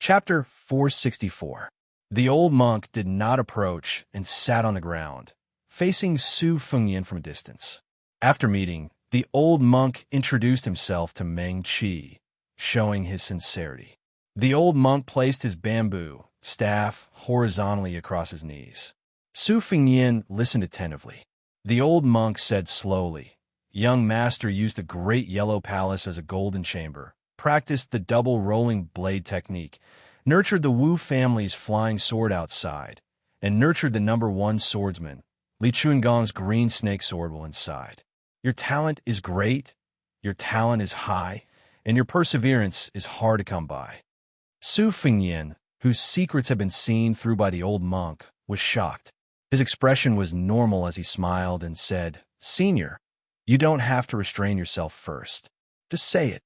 Chapter 464. The old monk did not approach and sat on the ground, facing Su Fengyan from a distance. After meeting, the old monk introduced himself to Meng Qi, showing his sincerity. The old monk placed his bamboo staff horizontally across his knees. Su Fengyan listened attentively. The old monk said slowly, "Young master used the great yellow palace as a golden chamber, practiced the double rolling blade technique, nurtured the Wu family's flying sword outside, and nurtured the #1 swordsman, Li Chungong's green snake sword while inside. Your talent is great, your talent is high, and your perseverance is hard to come by." Su Fengyan, whose secrets had been seen through by the old monk, was shocked. His expression was normal as he smiled and said, "Senior, you don't have to restrain yourself first. Just say it."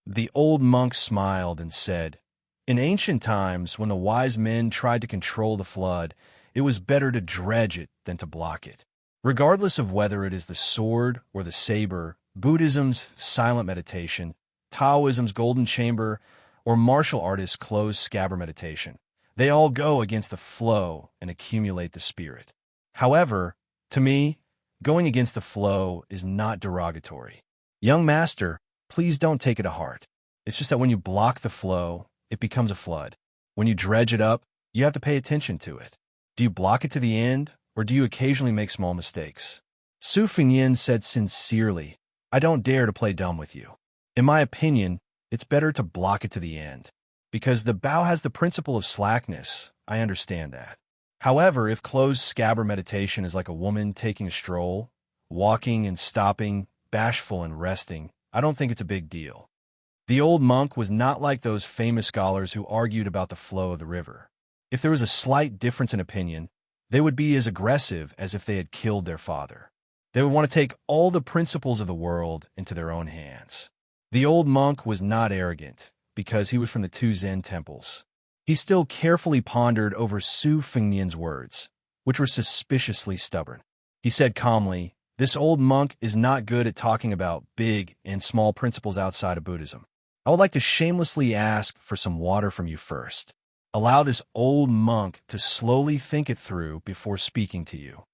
The old monk smiled and said, "In ancient times, when the wise men tried to control the flood, it was better to dredge it than to block it. Regardless of whether it is the sword or the saber, Buddhism's silent meditation, Taoism's golden chamber, or martial artists' closed scabbard meditation, they all go against the flow and accumulate the spirit. However, to me, going against the flow is not derogatory. Young master, please don't take it to heart. It's just that when you block the flow, it becomes a flood. When you dredge it up, you have to pay attention to it. Do you block it to the end, or do you occasionally make small mistakes?" Su Fengyan said sincerely, "I don't dare to play dumb with you. In my opinion, it's better to block it to the end. Because the Bao has the principle of slackness, I understand that. However, if closed scabbard meditation is like a woman taking a stroll, walking and stopping, bashful and resting, I don't think it's a big deal." The old monk was not like those famous scholars who argued about the flow of the river. If there was a slight difference in opinion, they would be as aggressive as if they had killed their father. They would want to take all the principles of the world into their own hands. The old monk was not arrogant, because he was from the two Zen temples. He still carefully pondered over Su Fengyan's words, which were suspiciously stubborn. He said calmly, "This old monk is not good at talking about big and small principles outside of Buddhism. I would like to shamelessly ask for some water from you first. Allow this old monk to slowly think it through before speaking to you."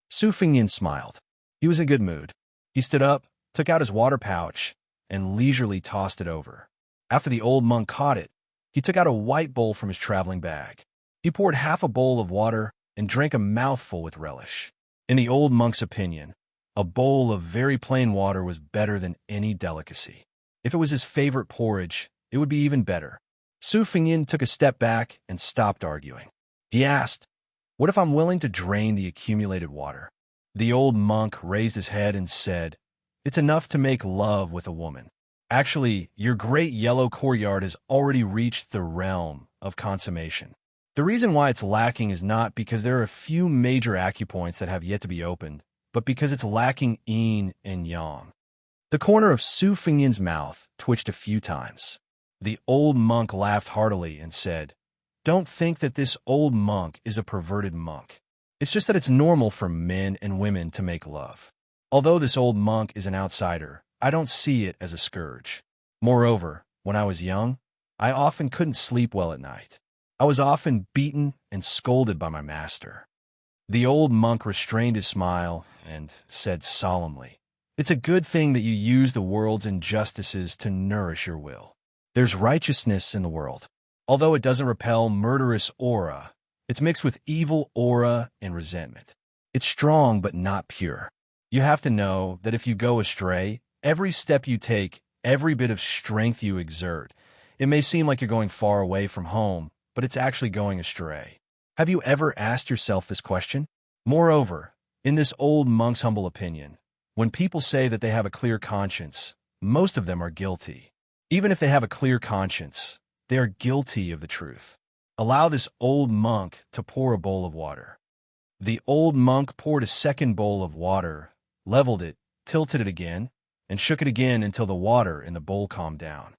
Su Fengyan smiled. He was in good mood. He stood up, took out his water pouch, and leisurely tossed it over. After the old monk caught it, he took out a white bowl from his traveling bag. He poured half a bowl of water and drank a mouthful with relish. In the old monk's opinion, a bowl of very plain water was better than any delicacy. If it was his favorite porridge, it would be even better. Su Fengyan took a step back and stopped arguing. He asked, "What if I'm willing to drain the accumulated water?" The old monk raised his head and said, "It's enough to make love with a woman. Actually, your great yellow courtyard has already reached the realm of consummation. The reason why it's lacking is not because there are a few major acupoints that have yet to be opened, but because it's lacking yin and yang." The corner of Su Fengyan's mouth twitched a few times. The old monk laughed heartily and said, "Don't think that this old monk is a perverted monk. It's just that it's normal for men and women to make love. Although this old monk is an outsider, I don't see it as a scourge. Moreover, when I was young, I often couldn't sleep well at night. I was often beaten and scolded by my master." The old monk restrained his smile and said solemnly, "It's a good thing that you use the world's injustices to nourish your will. There's righteousness in the world. Although it doesn't repel murderous aura, it's mixed with evil aura and resentment. It's strong but not pure. You have to know that if you go astray, every step you take, every bit of strength you exert, it may seem like you're going far away from home, but it's actually going astray. Have you ever asked yourself this question? Moreover, in this old monk's humble opinion, when people say that they have a clear conscience, most of them are guilty. Even if they have a clear conscience, they are guilty of the truth. Allow this old monk to pour a bowl of water." The old monk poured a second bowl of water, leveled it, tilted it again, and shook it again until the water in the bowl calmed down.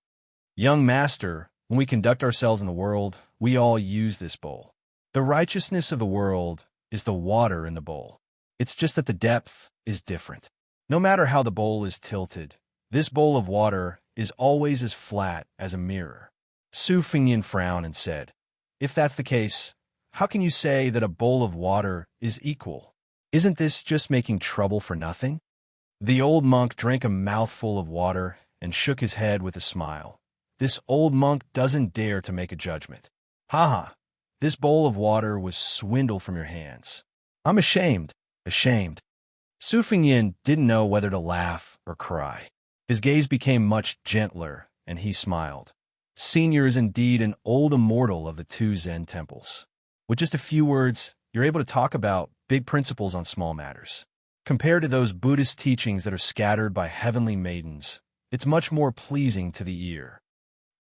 "Young master, when we conduct ourselves in the world, we all use this bowl. The righteousness of the world is the water in the bowl. It's just that the depth is different. No matter how the bowl is tilted, this bowl of water is always as flat as a mirror. Su Fengyin frowned and said, "If that's the case, how can you say that a bowl of water is equal? Isn't this just making trouble for nothing?" The old monk drank a mouthful of water and shook his head with a smile. This old monk doesn't dare to make a judgment. "Ha ha, this bowl of water was swindled from your hands. I'm ashamed, ashamed." Su Fengyin didn't know whether to laugh or cry. His gaze became much gentler, and he smiled. Senior is indeed an old immortal of the two Zen temples. With just a few words, you're able to talk about big principles on small matters. Compared to those Buddhist teachings that are scattered by heavenly maidens, it's much more pleasing to the ear.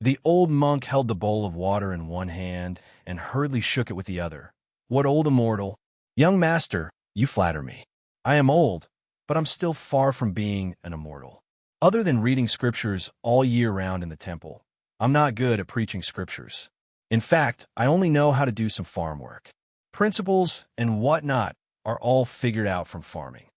The old monk held the bowl of water in one hand and hurriedly shook it with the other. "What old immortal? Young master, you flatter me. I am old, but I'm still far from being an immortal. Other than reading scriptures all year round in the temple, I'm not good at preaching scriptures. In fact, I only know how to do some farm work. Principles and whatnot are all figured out from farming."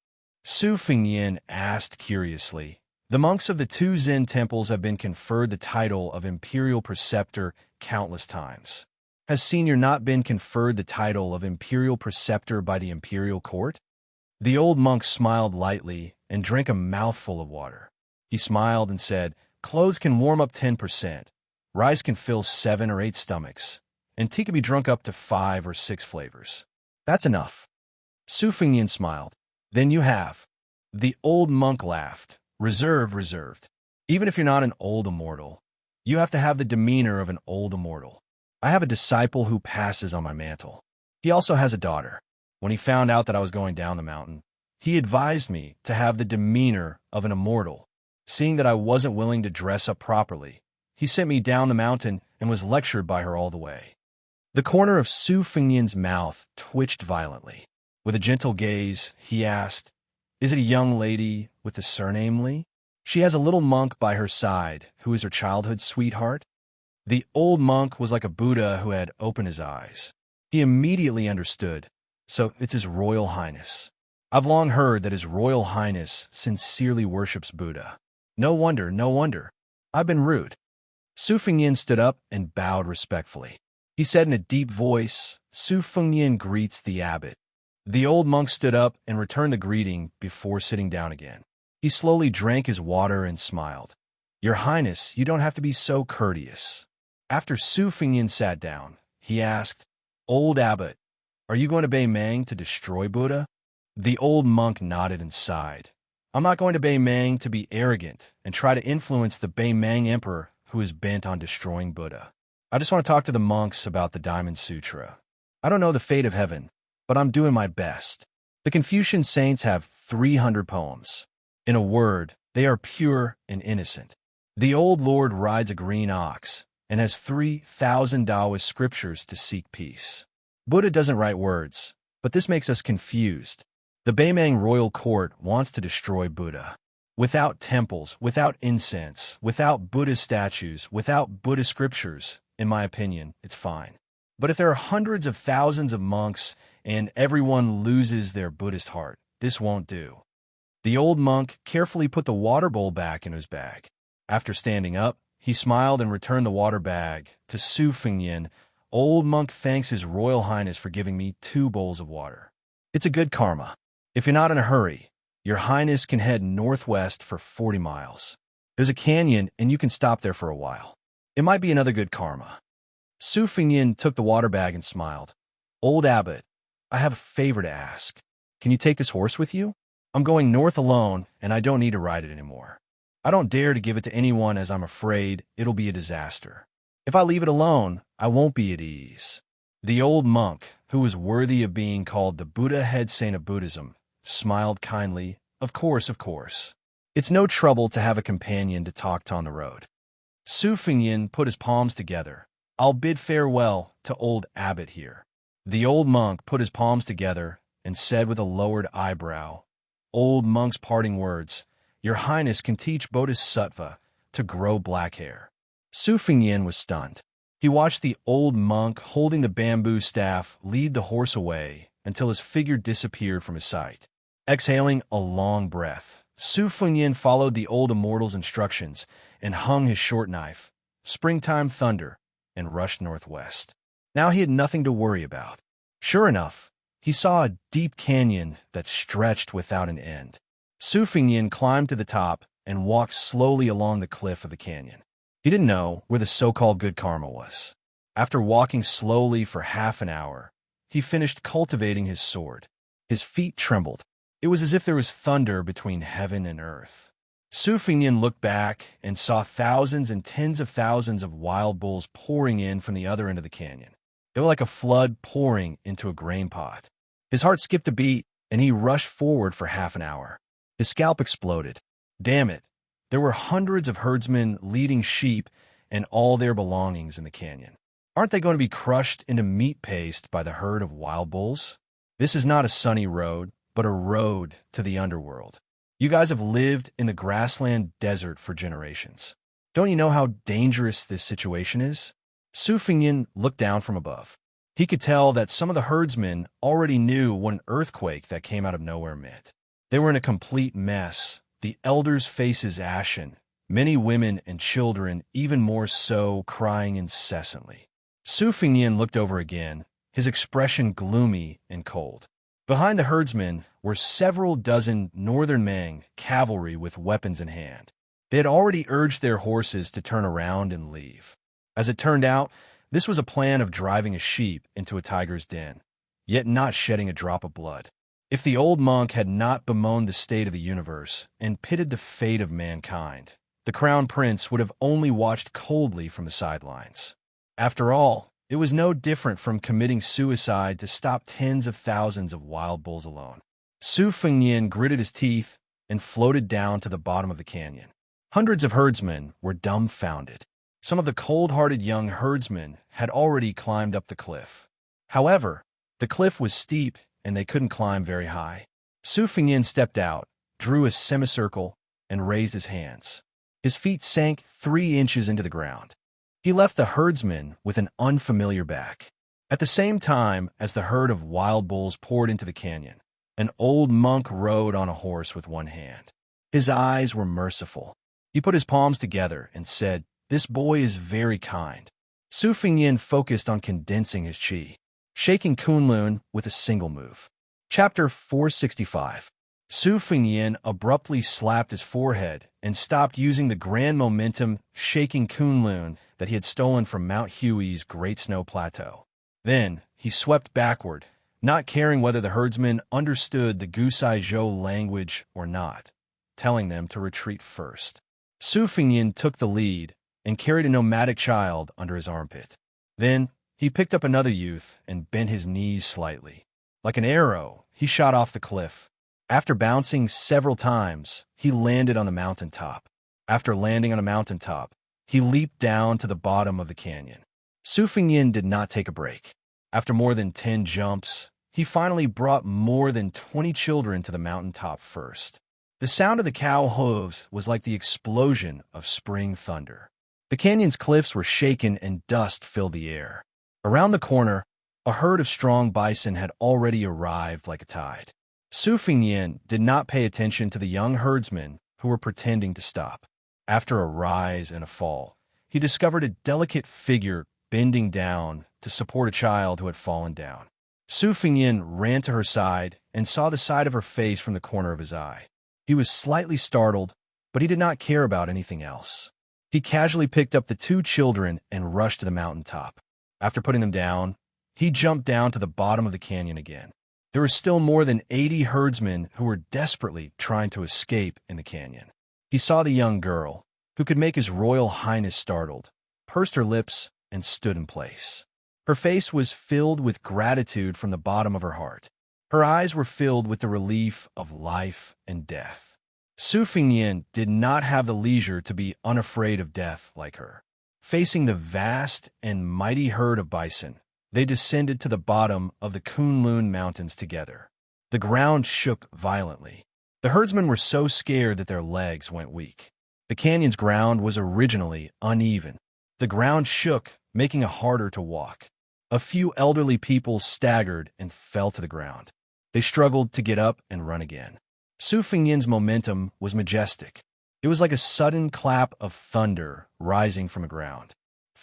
Su Fengyin asked curiously, "The monks of the two Zen temples have been conferred the title of imperial preceptor countless times. Has Senior not been conferred the title of imperial preceptor by the imperial court?" The old monk smiled lightly and drank a mouthful of water. He smiled and said, "Clothes can warm up 10%, rice can fill 7 or 8 stomachs, and tea can be drunk up to 5 or 6 flavors. That's enough." Su Fengyin smiled. "Then you have." The old monk laughed. Reserved. "Even if you're not an old immortal, you have to have the demeanor of an old immortal. I have a disciple who passes on my mantle. He also has a daughter. When he found out that I was going down the mountain, he advised me to have the demeanor of an immortal. Seeing that I wasn't willing to dress up properly, he sent me down the mountain and was lectured by her all the way." The corner of Su Fengyin's mouth twitched violently. With a gentle gaze, he asked, "Is it a young lady with the surname Li? She has a little monk by her side who is her childhood sweetheart?" The old monk was like a Buddha who had opened his eyes. He immediately understood. "So it's His Royal Highness. I've long heard that His Royal Highness sincerely worships Buddha. No wonder. I've been rude." Su Fengyin stood up and bowed respectfully. He said in a deep voice, "Su Fengyin greets the abbot." The old monk stood up and returned the greeting before sitting down again. He slowly drank his water and smiled. "Your Highness, you don't have to be so courteous." After Su Fengyin sat down, he asked, "Old abbot, are you going to Beimang to destroy Buddha?" The old monk nodded and sighed. "I'm not going to Beimang to be arrogant and try to influence the Beimang emperor who is bent on destroying Buddha. I just want to talk to the monks about the Diamond Sutra. I don't know the fate of heaven, but I'm doing my best. The Confucian saints have 300 poems. In a word, they are pure and innocent. The old lord rides a green ox and has 3,000 Taoist scriptures to seek peace. Buddha doesn't write words, but this makes us confused. The Beimang royal court wants to destroy Buddha. Without temples, without incense, without Buddha statues, without Buddha scriptures, in my opinion, it's fine. But if there are hundreds of thousands of monks and everyone loses their Buddhist heart, this won't do." The old monk carefully put the water bowl back in his bag. After standing up, he smiled and returned the water bag to Su Fengyin. "Old monk thanks His Royal Highness for giving me 2 bowls of water. It's a good karma. If you're not in a hurry, Your Highness can head northwest for 40 miles. There's a canyon and you can stop there for a while. It might be another good karma." Su Fengyin took the water bag and smiled. "Old abbot, I have a favor to ask. Can you take this horse with you? I'm going north alone and I don't need to ride it anymore. I don't dare to give it to anyone as I'm afraid it'll be a disaster. If I leave it alone, I won't be at ease." The old monk, who was worthy of being called the Buddha head saint of Buddhism, smiled kindly. Of course. It's no trouble to have a companion to talk to on the road." Su Fengyin put his palms together. "I'll bid farewell to old abbot here." The old monk put his palms together and said with a lowered eyebrow, "Old monk's parting words, Your Highness can teach Bodhisattva to grow black hair." Su Fengyin was stunned. He watched the old monk holding the bamboo staff lead the horse away until his figure disappeared from his sight. Exhaling a long breath, Su Fengyin followed the old immortal's instructions and hung his short knife. Springtime thunder, and rushed northwest. Now he had nothing to worry about. Sure enough, he saw a deep canyon that stretched without an end. Su Fengnian climbed to the top and walked slowly along the cliff of the canyon. He didn't know where the so-called good karma was. After walking slowly for half an hour, he finished cultivating his sword. His feet trembled. It was as if there was thunder between heaven and earth. Su Fengnian looked back and saw thousands and tens of thousands of wild bulls pouring in from the other end of the canyon. They were like a flood pouring into a grain pot. His heart skipped a beat, and he rushed forward for half an hour. His scalp exploded. Damn it! There were hundreds of herdsmen leading sheep and all their belongings in the canyon. Aren't they going to be crushed into meat paste by the herd of wild bulls? This is not a sunny road, but a road to the underworld. You guys have lived in the grassland desert for generations. Don't you know how dangerous this situation is? Su Fengnian looked down from above. He could tell that some of the herdsmen already knew what an earthquake that came out of nowhere meant. They were in a complete mess, the elders' faces ashen, many women and children even more so crying incessantly. Su Fengnian looked over again, his expression gloomy and cold. Behind the herdsmen were several dozen northern Mang cavalry with weapons in hand. They had already urged their horses to turn around and leave. As it turned out, this was a plan of driving a sheep into a tiger's den, yet not shedding a drop of blood. If the old monk had not bemoaned the state of the universe and pitted the fate of mankind, the crown prince would have only watched coldly from the sidelines. After all, it was no different from committing suicide to stop tens of thousands of wild bulls alone. Su Fengnian gritted his teeth and floated down to the bottom of the canyon. Hundreds of herdsmen were dumbfounded. Some of the cold-hearted young herdsmen had already climbed up the cliff. However, the cliff was steep and they couldn't climb very high. Su Fengnian stepped out, drew a semicircle, and raised his hands. His feet sank 3 inches into the ground. He left the herdsmen with an unfamiliar back. At the same time as the herd of wild bulls poured into the canyon, an old monk rode on a horse with one hand. His eyes were merciful. He put his palms together and said, "This boy is very kind." Su Fengnian focused on condensing his qi, shaking Kunlun with a single move. Chapter 465. Su Fengnian abruptly slapped his forehead and stopped using the grand momentum shaking Kunlun that he had stolen from Mount Huey's Great Snow Plateau. Then he swept backward, not caring whether the herdsmen understood the Gusai Zhou language or not, telling them to retreat first. Su Fengnian took the lead and carried a nomadic child under his armpit. Then he picked up another youth and bent his knees slightly. Like an arrow, he shot off the cliff. After bouncing several times, he landed on the mountaintop. After landing on a mountaintop, he leaped down to the bottom of the canyon. Su Fengnian did not take a break. After more than 10 jumps, he finally brought more than 20 children to the mountaintop first. The sound of the cow hooves was like the explosion of spring thunder. The canyon's cliffs were shaken and dust filled the air. Around the corner, a herd of strong bison had already arrived like a tide. Su Fengnian did not pay attention to the young herdsmen who were pretending to stop. After a rise and a fall, he discovered a delicate figure bending down to support a child who had fallen down. Su Fengnian ran to her side and saw the side of her face from the corner of his eye. He was slightly startled, but he did not care about anything else. He casually picked up the 2 children and rushed to the mountaintop. After putting them down, he jumped down to the bottom of the canyon again. There were still more than 80 herdsmen who were desperately trying to escape in the canyon. He saw the young girl, who could make his royal highness startled, pursed her lips, and stood in place. Her face was filled with gratitude from the bottom of her heart. Her eyes were filled with the relief of life and death. Su Fengnian did not have the leisure to be unafraid of death like her. Facing the vast and mighty herd of bison, they descended to the bottom of the Kunlun Mountains together. The ground shook violently. The herdsmen were so scared that their legs went weak. The canyon's ground was originally uneven. The ground shook, making it harder to walk. A few elderly people staggered and fell to the ground. They struggled to get up and run again. Su Fengnian's momentum was majestic. It was like a sudden clap of thunder rising from the ground.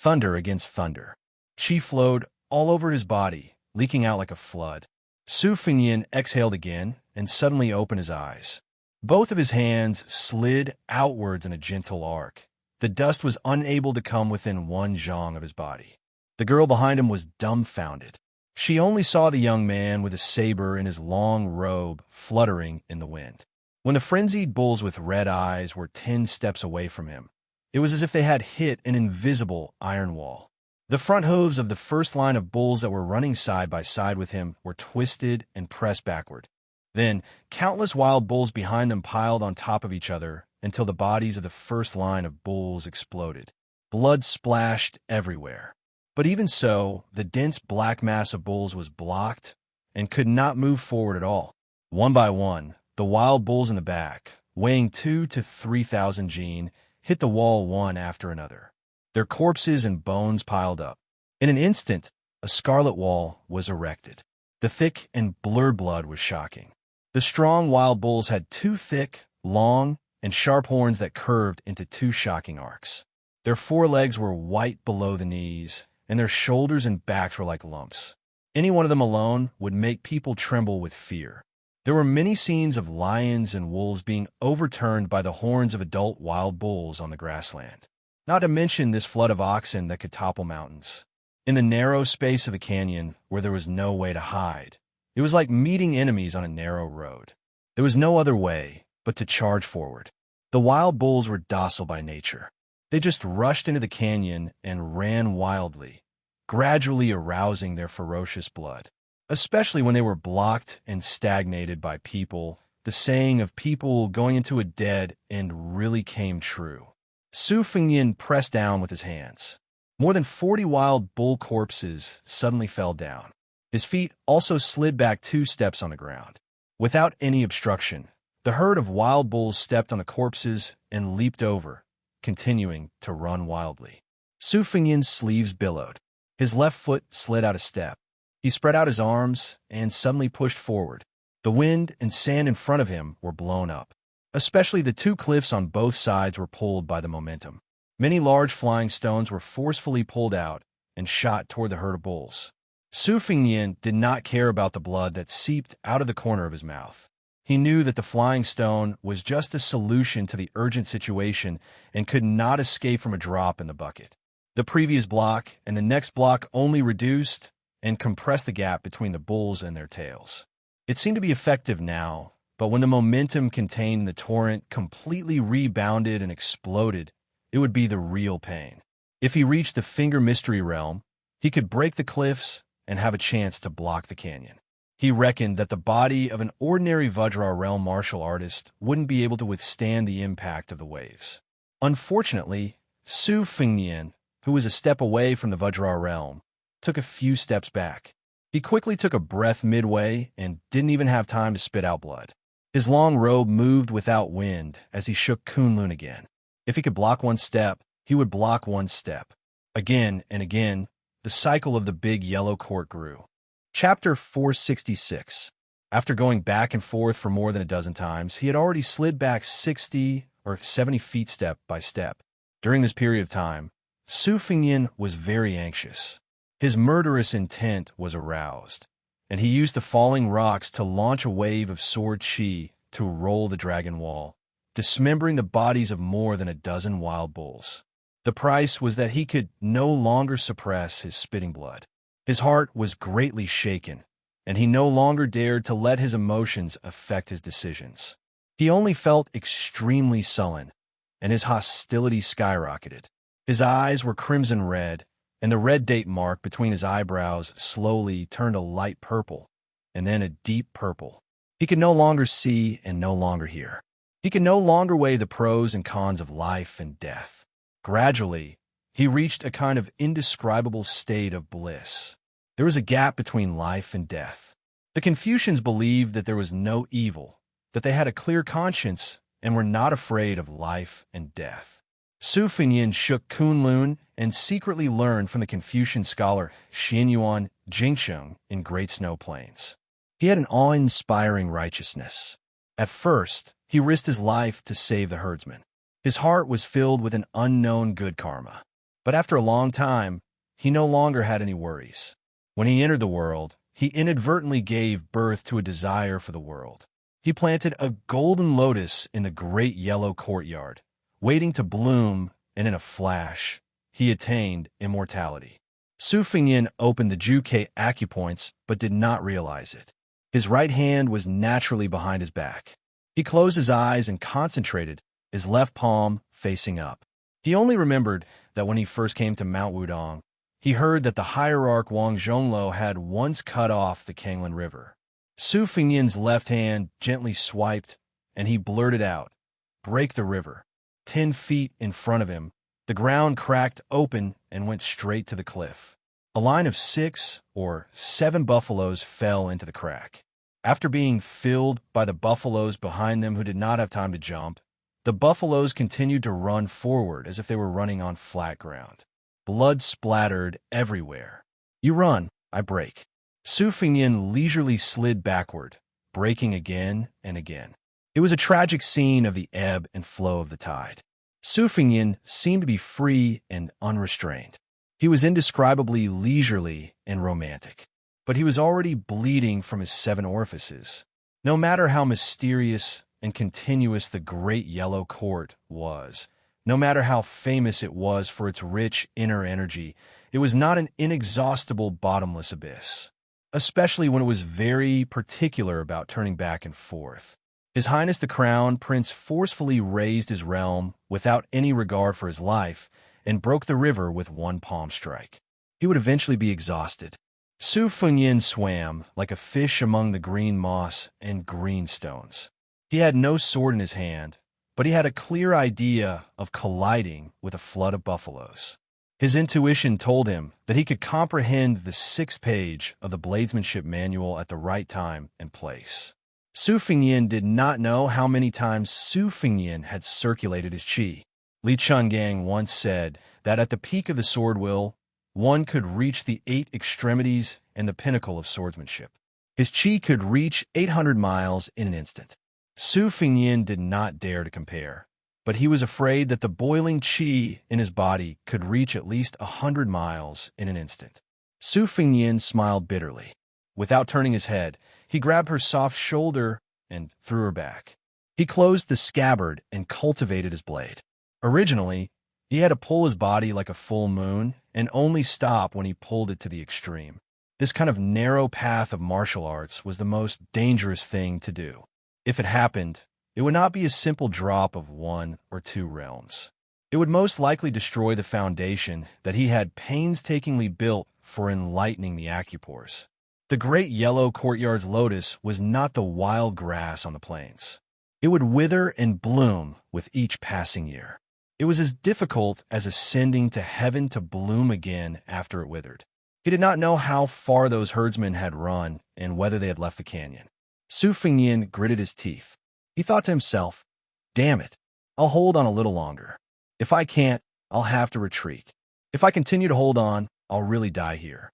thunder against thunder. Qi flowed all over his body, leaking out like a flood. Su Fengyan exhaled again and suddenly opened his eyes. Both of his hands slid outwards in a gentle arc. The dust was unable to come within 1 zhang of his body. The girl behind him was dumbfounded. She only saw the young man with a saber in his long robe fluttering in the wind. When the frenzied bulls with red eyes were 10 steps away from him, it was as if they had hit an invisible iron wall. The front hooves of the first line of bulls that were running side by side with him were twisted and pressed backward. Then, countless wild bulls behind them piled on top of each other until the bodies of the first line of bulls exploded. Blood splashed everywhere. But even so, the dense black mass of bulls was blocked and could not move forward at all. One by one, the wild bulls in the back, weighing 2,000 to 3,000 jin, hit the wall one after another. Their corpses and bones piled up. In an instant, a scarlet wall was erected. The thick and blurred blood was shocking. The strong wild bulls had 2 thick, long, and sharp horns that curved into 2 shocking arcs. Their forelegs were white below the knees, and their shoulders and backs were like lumps. Any one of them alone would make people tremble with fear. There were many scenes of lions and wolves being overturned by the horns of adult wild bulls on the grassland. Not to mention this flood of oxen that could topple mountains. In the narrow space of the canyon, where there was no way to hide, it was like meeting enemies on a narrow road. There was no other way but to charge forward. The wild bulls were docile by nature. They just rushed into the canyon and ran wildly, gradually arousing their ferocious blood. Especially when they were blocked and stagnated by people, the saying of people going into a dead end really came true. Su Fengyan pressed down with his hands. More than 40 wild bull corpses suddenly fell down. His feet also slid back 2 steps on the ground. Without any obstruction, the herd of wild bulls stepped on the corpses and leaped over, continuing to run wildly. Su Fengyan's sleeves billowed. His left foot slid out a step. He spread out his arms and suddenly pushed forward. The wind and sand in front of him were blown up. Especially the 2 cliffs on both sides were pulled by the momentum. Many large flying stones were forcefully pulled out and shot toward the herd of bulls. Su Fengyan did not care about the blood that seeped out of the corner of his mouth. He knew that the flying stone was just a solution to the urgent situation and could not escape from a drop in the bucket. The previous block and the next block only reduced and compressed the gap between the bulls and their tails. It seemed to be effective now, but when the momentum contained in the torrent completely rebounded and exploded, it would be the real pain. If he reached the Finger Mystery Realm, he could break the cliffs and have a chance to block the canyon. He reckoned that the body of an ordinary Vajra realm martial artist wouldn't be able to withstand the impact of the waves. Unfortunately, Su Fengyan, who was a step away from the Vajra realm, took a few steps back. He quickly took a breath midway and didn't even have time to spit out blood. His long robe moved without wind as he shook Kunlun again. If he could block 1 step, he would block 1 step. Again and again, the cycle of the big yellow court grew. Chapter 466. After going back and forth for more than a dozen times, he had already slid back 60 or 70 feet step by step. During this period of time, Su Fengyan was very anxious. His murderous intent was aroused, and he used the falling rocks to launch a wave of sword qi to roll the dragon wall, dismembering the bodies of more than a dozen wild bulls. The price was that he could no longer suppress his spitting blood. His heart was greatly shaken, and he no longer dared to let his emotions affect his decisions. He only felt extremely sullen, and his hostility skyrocketed. His eyes were crimson red, and the red date mark between his eyebrows slowly turned a light purple, and then a deep purple. He could no longer see and no longer hear. He could no longer weigh the pros and cons of life and death. Gradually, he reached a kind of indescribable state of bliss. There was a gap between life and death. The Confucians believed that there was no evil, that they had a clear conscience and were not afraid of life and death. Su Fengyan shook Kunlun and secretly learned from the Confucian scholar Xianxia Jingsheng in Great Snow Plains. He had an awe-inspiring righteousness. At first, he risked his life to save the herdsman. His heart was filled with an unknown good karma. But after a long time, he no longer had any worries. When he entered the world, he inadvertently gave birth to a desire for the world. He planted a golden lotus in the great yellow courtyard, waiting to bloom, and in a flash, he attained immortality. Su Fengyin opened the Juke acupoints but did not realize it. His right hand was naturally behind his back. He closed his eyes and concentrated, his left palm facing up. He only remembered that when he first came to Mount Wudong, he heard that the hierarch Wang Zhonglo had once cut off the Kanglan River. Su Fengyin's left hand gently swiped, and he blurted out, "Break the river." 10 feet in front of him, the ground cracked open and went straight to the cliff. A line of 6 or 7 buffaloes fell into the crack. After being filled by the buffaloes behind them who did not have time to jump, the buffaloes continued to run forward as if they were running on flat ground. Blood splattered everywhere. "You run, I break." Su Fengyin leisurely slid backward, breaking again and again. It was a tragic scene of the ebb and flow of the tide. Su Fengyin seemed to be free and unrestrained. He was indescribably leisurely and romantic, but he was already bleeding from his 7 orifices. No matter how mysterious and continuous the great yellow court was, no matter how famous it was for its rich inner energy, it was not an inexhaustible bottomless abyss, especially when it was very particular about turning back and forth. His Highness the Crown Prince forcefully raised his realm without any regard for his life and broke the river with 1 palm strike. He would eventually be exhausted. Su Fengyin swam like a fish among the green moss and green stones. He had no sword in his hand, but he had a clear idea of colliding with a flood of buffaloes. His intuition told him that he could comprehend the 6th page of the bladesmanship manual at the right time and place. Su Fengyin did not know how many times Su Fengyin had circulated his qi. Li Chungang once said that at the peak of the sword will, one could reach the 8 extremities and the pinnacle of swordsmanship. His qi could reach 800 miles in an instant. Su Fengyin did not dare to compare, but he was afraid that the boiling qi in his body could reach at least 100 miles in an instant. Su Fengyin smiled bitterly. Without turning his head, he grabbed her soft shoulder and threw her back. He closed the scabbard and cultivated his blade. Originally, he had to pull his body like a full moon and only stop when he pulled it to the extreme. This kind of narrow path of martial arts was the most dangerous thing to do. If it happened, it would not be a simple drop of 1 or 2 realms. It would most likely destroy the foundation that he had painstakingly built for enlightening the acupores. The great yellow courtyard's lotus was not the wild grass on the plains. It would wither and bloom with each passing year. It was as difficult as ascending to heaven to bloom again after it withered. He did not know how far those herdsmen had run and whether they had left the canyon. Su Fengyin gritted his teeth. He thought to himself, "Damn it, I'll hold on a little longer. If I can't, I'll have to retreat. If I continue to hold on, I'll really die here.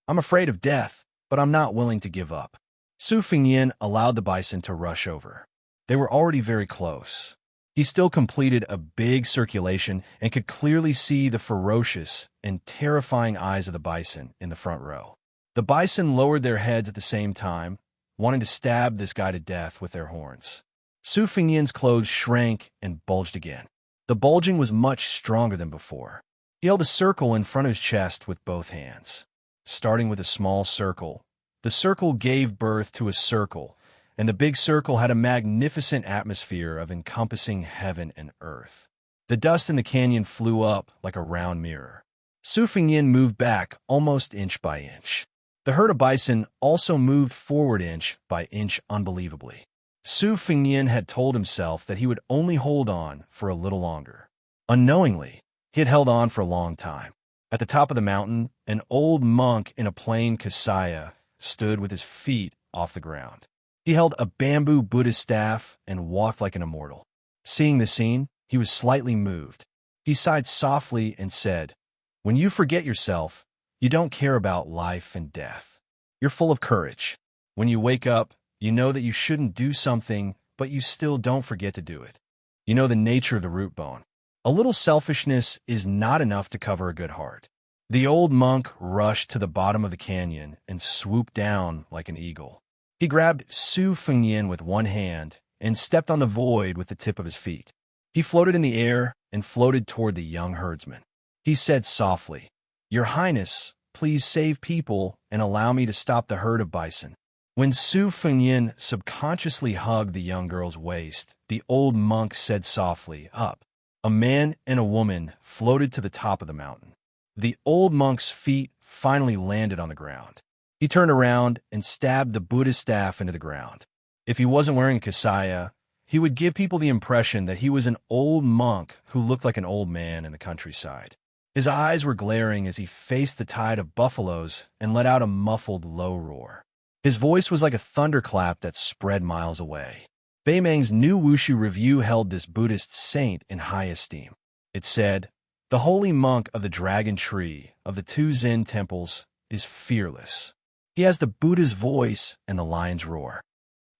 I'm afraid of death, but I'm not willing to give up." Su Fengyin allowed the bison to rush over. They were already very close. He still completed a big circulation and could clearly see the ferocious and terrifying eyes of the bison in the front row. The bison lowered their heads at the same time, wanting to stab this guy to death with their horns. Su Fengyin's clothes shrank and bulged again. The bulging was much stronger than before. He held a circle in front of his chest with both hands. Starting with a small circle, the circle gave birth to a circle, and the big circle had a magnificent atmosphere of encompassing heaven and earth. The dust in the canyon flew up like a round mirror. Su Fengyin moved back almost inch by inch. The herd of bison also moved forward inch by inch unbelievably. Su Fengyin had told himself that he would only hold on for a little longer. Unknowingly, he had held on for a long time. At the top of the mountain, an old monk in a plain kasaya stood with his feet off the ground. He held a bamboo Buddhist staff and walked like an immortal. Seeing the scene, he was slightly moved. He sighed softly and said, "When you forget yourself, you don't care about life and death. You're full of courage. When you wake up, you know that you shouldn't do something, but you still don't forget to do it. You know the nature of the root bone. A little selfishness is not enough to cover a good heart. The old monk rushed to the bottom of the canyon and swooped down like an eagle. He grabbed Su Fengnian with one hand and stepped on the void with the tip of his feet. He floated in the air and floated toward the young herdsman. He said softly, "Your Highness, please save people and allow me to stop the herd of bison." When Su Fengnian subconsciously hugged the young girl's waist, the old monk said softly, "Up." A man and a woman floated to the top of the mountain. The old monk's feet finally landed on the ground. He turned around and stabbed the Buddhist staff into the ground. If he wasn't wearing a kasaya, he would give people the impression that he was an old monk who looked like an old man in the countryside. His eyes were glaring as he faced the tide of buffaloes and let out a muffled, low roar. His voice was like a thunderclap that spread miles away. Beimang's new Wuxia review held this Buddhist saint in high esteem. It said, "The holy monk of the dragon tree of the two Zen temples is fearless. He has the Buddha's voice and the lion's roar."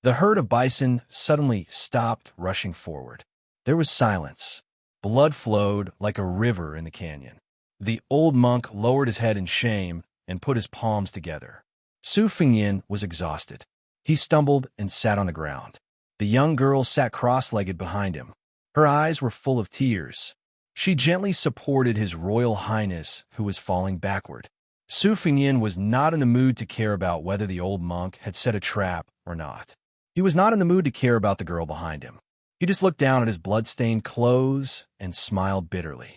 The herd of bison suddenly stopped rushing forward. There was silence. Blood flowed like a river in the canyon. The old monk lowered his head in shame and put his palms together. Su Fengnian was exhausted. He stumbled and sat on the ground. The young girl sat cross-legged behind him. Her eyes were full of tears. She gently supported his royal highness, who was falling backward. Su Fengnian was not in the mood to care about whether the old monk had set a trap or not. He was not in the mood to care about the girl behind him. He just looked down at his blood-stained clothes and smiled bitterly.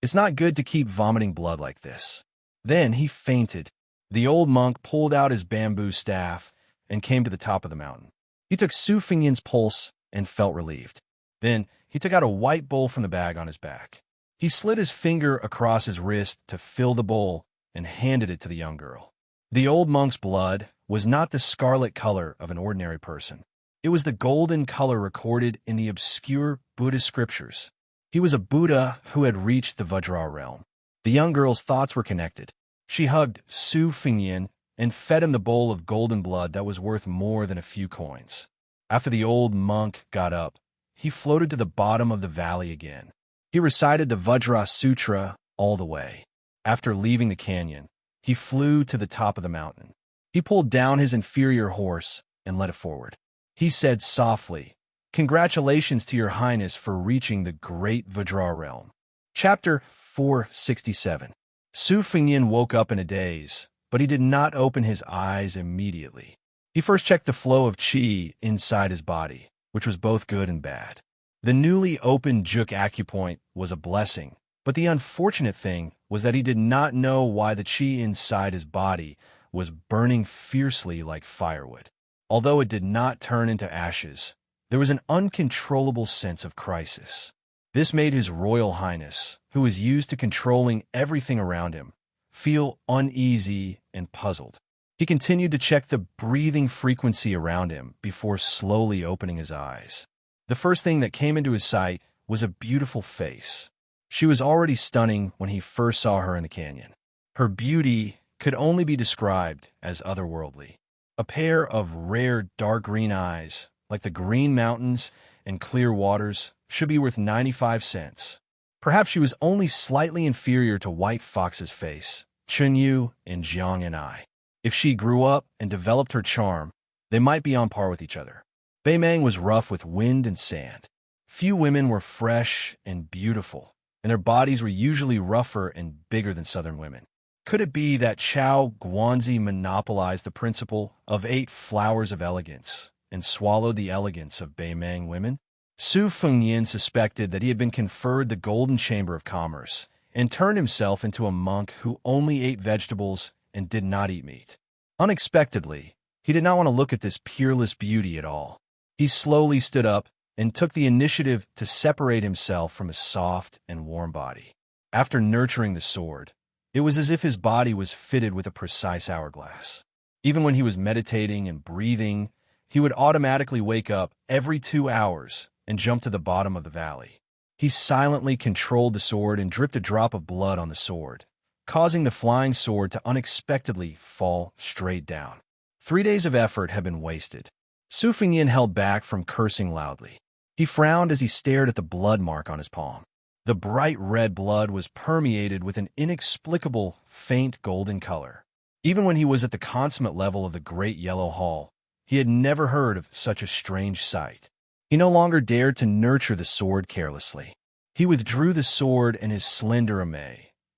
It's not good to keep vomiting blood like this. Then he fainted. The old monk pulled out his bamboo staff and came to the top of the mountain. He took Su Fengnian's pulse and felt relieved. Then he took out a white bowl from the bag on his back. He slid his finger across his wrist to fill the bowl and handed it to the young girl. The old monk's blood was not the scarlet color of an ordinary person. It was the golden color recorded in the obscure Buddhist scriptures. He was a Buddha who had reached the Vajra realm. The young girl's thoughts were connected. She hugged Su Fengnian and fed him the bowl of golden blood that was worth more than a few coins. After the old monk got up, he floated to the bottom of the valley again. He recited the Vajra Sutra all the way. After leaving the canyon, he flew to the top of the mountain. He pulled down his inferior horse and led it forward. He said softly, "Congratulations to your highness for reaching the great Vajra realm." Chapter 467. Su Fengnian woke up in a daze, but he did not open his eyes immediately. He first checked the flow of qi inside his body, which was both good and bad. The newly opened Juk acupoint was a blessing, but the unfortunate thing was that he did not know why the qi inside his body was burning fiercely like firewood. Although it did not turn into ashes, there was an uncontrollable sense of crisis. This made his royal highness, who was used to controlling everything around him, feel uneasy and puzzled. He continued to check the breathing frequency around him before slowly opening his eyes. The first thing that came into his sight was a beautiful face. She was already stunning when he first saw her in the canyon. Her beauty could only be described as otherworldly. A pair of rare dark green eyes, like the green mountains and clear waters, should be worth 95 cents. Perhaps she was only slightly inferior to White Fox's face, Chunyu and Jiang and I. If she grew up and developed her charm, they might be on par with each other. Beimang was rough with wind and sand. Few women were fresh and beautiful, and their bodies were usually rougher and bigger than southern women. Could it be that Chao Guanzi monopolized the principle of 8 flowers of elegance and swallowed the elegance of Beimang women? Su Fengnian suspected that he had been conferred the Golden Chamber of Commerce and turned himself into a monk who only ate vegetables and did not eat meat. Unexpectedly, he did not want to look at this peerless beauty at all. He slowly stood up and took the initiative to separate himself from his soft and warm body. After nurturing the sword, it was as if his body was fitted with a precise hourglass. Even when he was meditating and breathing, he would automatically wake up every 2 hours and jump to the bottom of the valley. He silently controlled the sword and dripped a drop of blood on the sword, causing the flying sword to unexpectedly fall straight down. 3 days of effort had been wasted. Su Fengnian held back from cursing loudly. He frowned as he stared at the blood mark on his palm. The bright red blood was permeated with an inexplicable, faint golden color. Even when he was at the consummate level of the Great Yellow Hall, he had never heard of such a strange sight. He no longer dared to nurture the sword carelessly. He withdrew the sword, and his slender ame,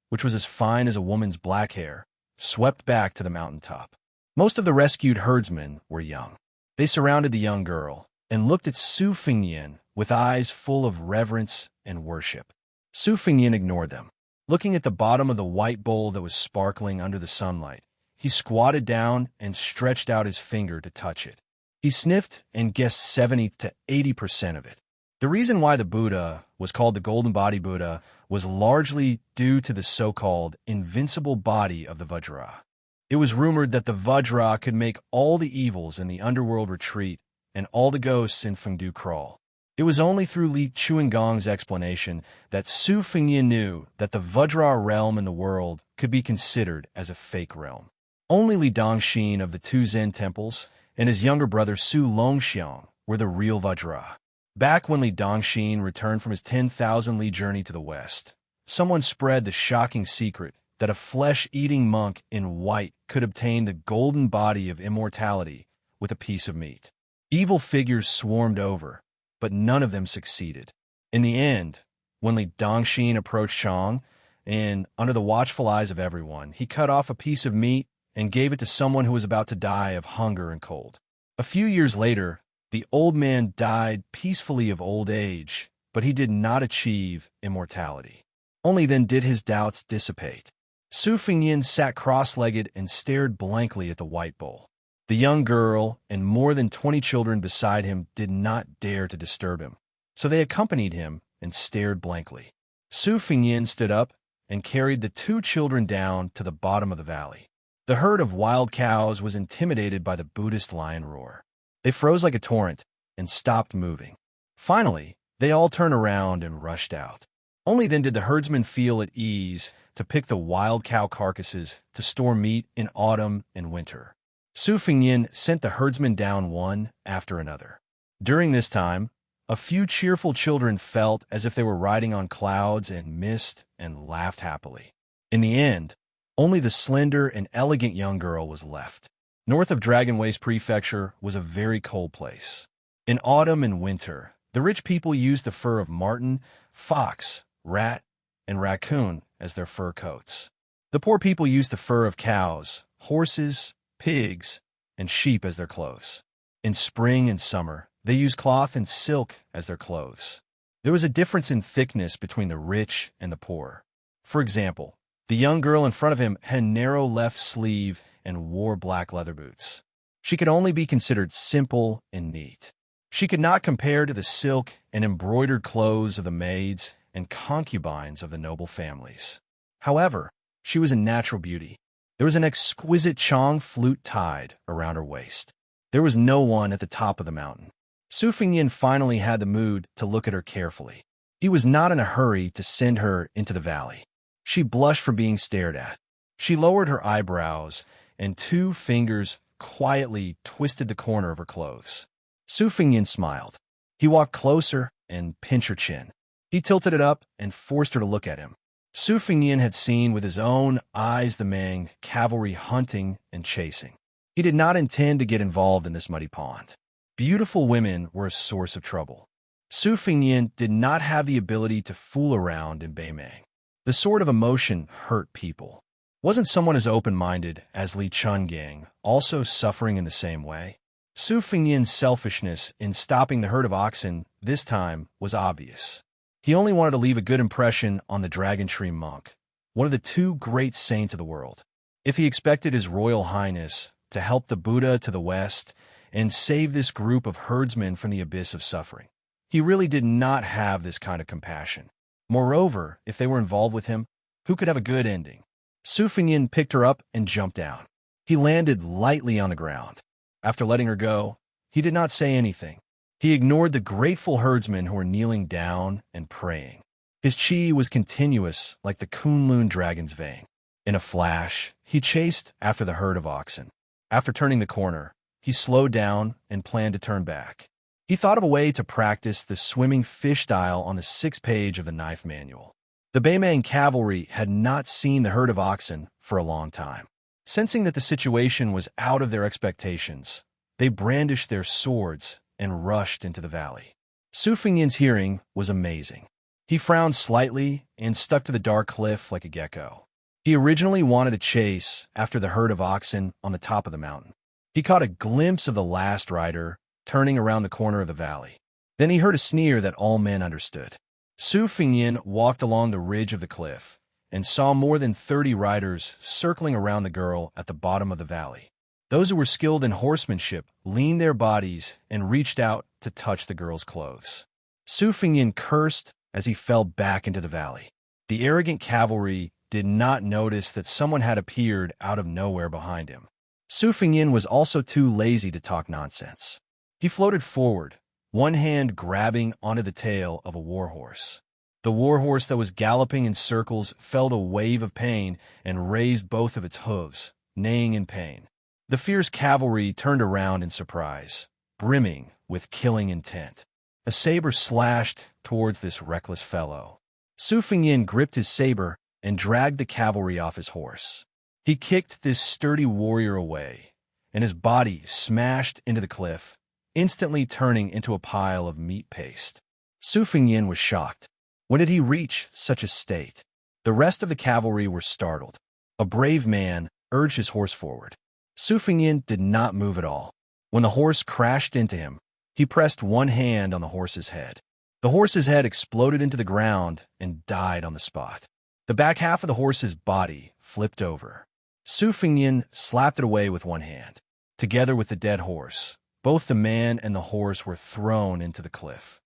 which was as fine as a woman's black hair, swept back to the mountaintop. Most of the rescued herdsmen were young. They surrounded the young girl and looked at Su Fengnian with eyes full of reverence and worship. Su Fengnian ignored them. Looking at the bottom of the white bowl that was sparkling under the sunlight, he squatted down and stretched out his finger to touch it. He sniffed and guessed 70 to 80% of it. The reason why the Buddha was called the Golden Body Buddha was largely due to the so-called invincible body of the Vajra. It was rumored that the Vajra could make all the evils in the underworld retreat and all the ghosts in Fengdu crawl. It was only through Li Chuangong's explanation that Su Fengnian knew that the Vajra realm in the world could be considered as a fake realm. Only Li Dongxin of the two Zen temples and his younger brother Su Longxiang were the real Vajra. Back when Li Dongxin returned from his 10,000 li journey to the west, someone spread the shocking secret that a flesh-eating monk in white could obtain the golden body of immortality with a piece of meat. Evil figures swarmed over, but none of them succeeded. In the end, when Li Dongxin approached Chang, and under the watchful eyes of everyone, he cut off a piece of meat and gave it to someone who was about to die of hunger and cold. A few years later, the old man died peacefully of old age, but he did not achieve immortality. Only then did his doubts dissipate. Su Fengnian sat cross-legged and stared blankly at the white bowl. The young girl and more than 20 children beside him did not dare to disturb him, so they accompanied him and stared blankly. Su Fengnian stood up and carried the two children down to the bottom of the valley. The herd of wild cows was intimidated by the Buddhist lion roar. They froze like a torrent and stopped moving. Finally, they all turned around and rushed out. Only then did the herdsmen feel at ease to pick the wild cow carcasses to store meat in autumn and winter. Su Fengnian sent the herdsmen down one after another. During this time, a few cheerful children felt as if they were riding on clouds and mist and laughed happily. In the end, only the slender and elegant young girl was left. North of Dragon Waste Prefecture was a very cold place. In autumn and winter, the rich people used the fur of marten, fox, rat, and raccoon as their fur coats. The poor people used the fur of cows, horses, pigs, and sheep as their clothes. In spring and summer, they used cloth and silk as their clothes. There was a difference in thickness between the rich and the poor. For example, the young girl in front of him had a narrow left sleeve and wore black leather boots. She could only be considered simple and neat. She could not compare to the silk and embroidered clothes of the maids and concubines of the noble families. However, she was a natural beauty. There was an exquisite Chang flute tied around her waist. There was no one at the top of the mountain. Su Fengnian finally had the mood to look at her carefully. He was not in a hurry to send her into the valley. She blushed for being stared at. She lowered her eyebrows, and two fingers quietly twisted the corner of her clothes. Su Fengnian smiled. He walked closer and pinched her chin. He tilted it up and forced her to look at him. Su Fengnian had seen with his own eyes the Mang cavalry hunting and chasing. He did not intend to get involved in this muddy pond. Beautiful women were a source of trouble. Su Fengnian did not have the ability to fool around in Beimang. The sort of emotion hurt people. Wasn't someone as open-minded as Li Chungang also suffering in the same way? Su Fengnian's selfishness in stopping the herd of oxen this time was obvious. He only wanted to leave a good impression on the Dragon Tree Monk, one of the two great saints of the world. If he expected His Royal Highness to help the Buddha to the west and save this group of herdsmen from the abyss of suffering, he really did not have this kind of compassion. Moreover, if they were involved with him, who could have a good ending? Su Fengnian picked her up and jumped down. He landed lightly on the ground. After letting her go, he did not say anything. He ignored the grateful herdsmen who were kneeling down and praying. His chi was continuous like the Kunlun dragon's vein. In a flash, he chased after the herd of oxen. After turning the corner, he slowed down and planned to turn back. He thought of a way to practice the swimming fish style on the 6th page of the knife manual. The Beimang cavalry had not seen the herd of oxen for a long time. Sensing that the situation was out of their expectations, they brandished their swords and rushed into the valley. Su Fengyan's hearing was amazing. He frowned slightly and stuck to the dark cliff like a gecko. He originally wanted to chase after the herd of oxen on the top of the mountain. He caught a glimpse of the last rider turning around the corner of the valley. Then he heard a sneer that all men understood. Su Fengyan walked along the ridge of the cliff and saw more than 30 riders circling around the girl at the bottom of the valley. Those who were skilled in horsemanship leaned their bodies and reached out to touch the girl's clothes. Su Fengyan cursed as he fell back into the valley. The arrogant cavalry did not notice that someone had appeared out of nowhere behind him. Su Fengyan was also too lazy to talk nonsense. He floated forward, one hand grabbing onto the tail of a warhorse. The warhorse that was galloping in circles felt a wave of pain and raised both of its hooves, neighing in pain. The fierce cavalry turned around in surprise, brimming with killing intent. A saber slashed towards this reckless fellow. Su Fengyan gripped his saber and dragged the cavalry off his horse. He kicked this sturdy warrior away, and his body smashed into the cliff, instantly turning into a pile of meat paste. Su Fengyan was shocked. When did he reach such a state? The rest of the cavalry were startled. A brave man urged his horse forward. Su Fengyan did not move at all. When the horse crashed into him, he pressed one hand on the horse's head. The horse's head exploded into the ground and died on the spot. The back half of the horse's body flipped over. Su Fengyan slapped it away with one hand. Together with the dead horse, both the man and the horse were thrown into the cliff.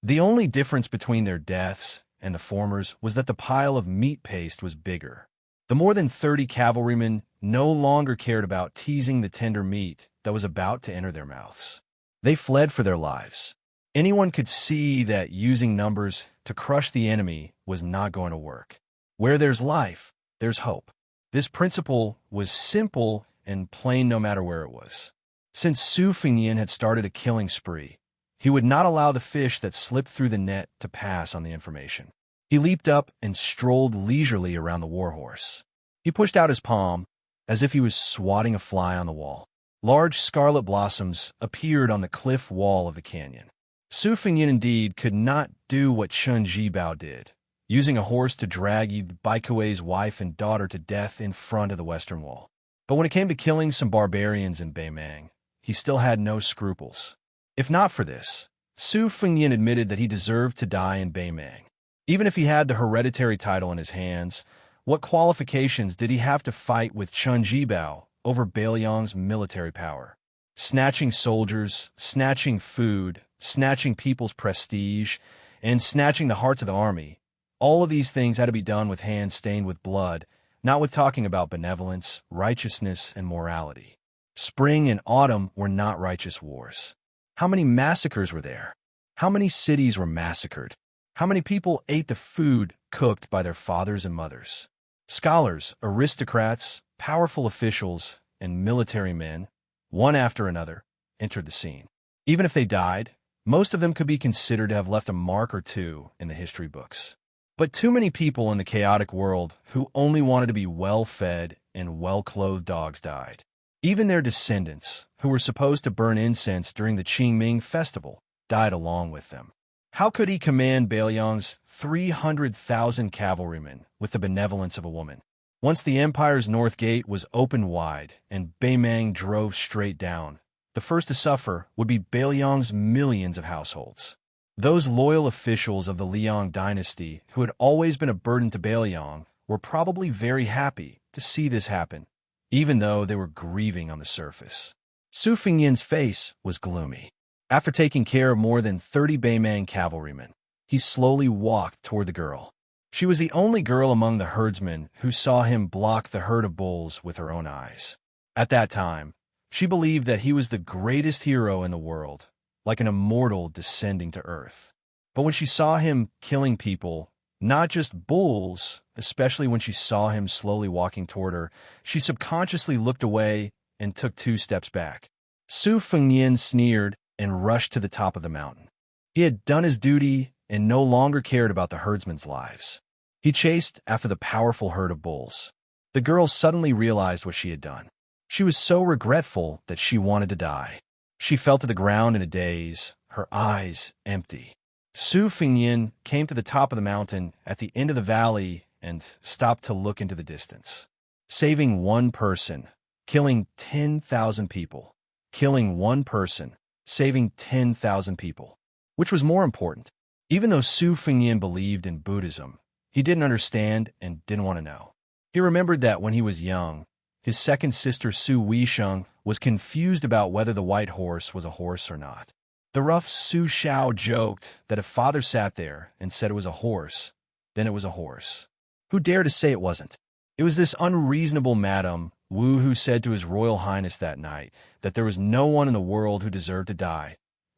The only difference between their deaths and the former's was that the pile of meat paste was bigger. The more than 30 cavalrymen no longer cared about teasing the tender meat that was about to enter their mouths. They fled for their lives. Anyone could see that using numbers to crush the enemy was not going to work. Where there's life, there's hope. This principle was simple and plain no matter where it was. Since Su Fengyan had started a killing spree, he would not allow the fish that slipped through the net to pass on the information. He leaped up and strolled leisurely around the warhorse. He pushed out his palm as if he was swatting a fly on the wall. Large scarlet blossoms appeared on the cliff wall of the canyon. Su Fengyan indeed could not do what Chun Jibao did, using a horse to drag Yi Baikui's wife and daughter to death in front of the western wall. But when it came to killing some barbarians in Beimang, he still had no scruples. If not for this, Su Fengyan admitted that he deserved to die in Beimang. Even if he had the hereditary title in his hands, what qualifications did he have to fight with Chun Jibao over Beiliang's military power? Snatching soldiers, snatching food, snatching people's prestige, and snatching the hearts of the army. All of these things had to be done with hands stained with blood, not with talking about benevolence, righteousness, and morality. Spring and autumn were not righteous wars. How many massacres were there? How many cities were massacred? How many people ate the food cooked by their fathers and mothers? Scholars, aristocrats, powerful officials, and military men, one after another, entered the scene. Even if they died, most of them could be considered to have left a mark or two in the history books. But too many people in the chaotic world who only wanted to be well-fed and well-clothed dogs died. Even their descendants, who were supposed to burn incense during the Qingming festival, died along with them. How could he command Beiliang's 300,000 cavalrymen with the benevolence of a woman? Once the empire's north gate was opened wide and Beimang drove straight down, the first to suffer would be Beiliang's millions of households. Those loyal officials of the Liang dynasty who had always been a burden to Beiliang were probably very happy to see this happen, even though they were grieving on the surface. Su Fengyan's face was gloomy. After taking care of more than 30 Beimang cavalrymen, he slowly walked toward the girl. She was the only girl among the herdsmen who saw him block the herd of bulls with her own eyes. At that time, she believed that he was the greatest hero in the world, like an immortal descending to earth. But when she saw him killing people, not just bulls, especially when she saw him slowly walking toward her, she subconsciously looked away and took 2 steps back. Su Fengyan sneered and rushed to the top of the mountain. He had done his duty and no longer cared about the herdsmen's lives. He chased after the powerful herd of bulls. The girl suddenly realized what she had done. She was so regretful that she wanted to die. She fell to the ground in a daze, her eyes empty. Su Fengyin came to the top of the mountain at the end of the valley and stopped to look into the distance. Saving one person, killing 10,000 people. Killing one person, saving 10,000 people. Which was more important? Even though Su Fengyin believed in Buddhism, he didn't understand and didn't want to know. He remembered that when he was young, his second sister Su Weisheng was confused about whether the white horse was a horse or not. The rough Su Xiao joked that if father sat there and said it was a horse, then it was a horse. Who dared to say it wasn't? It was this unreasonable Madame Wu who said to His Royal Highness that night that there was no one in the world who deserved to die,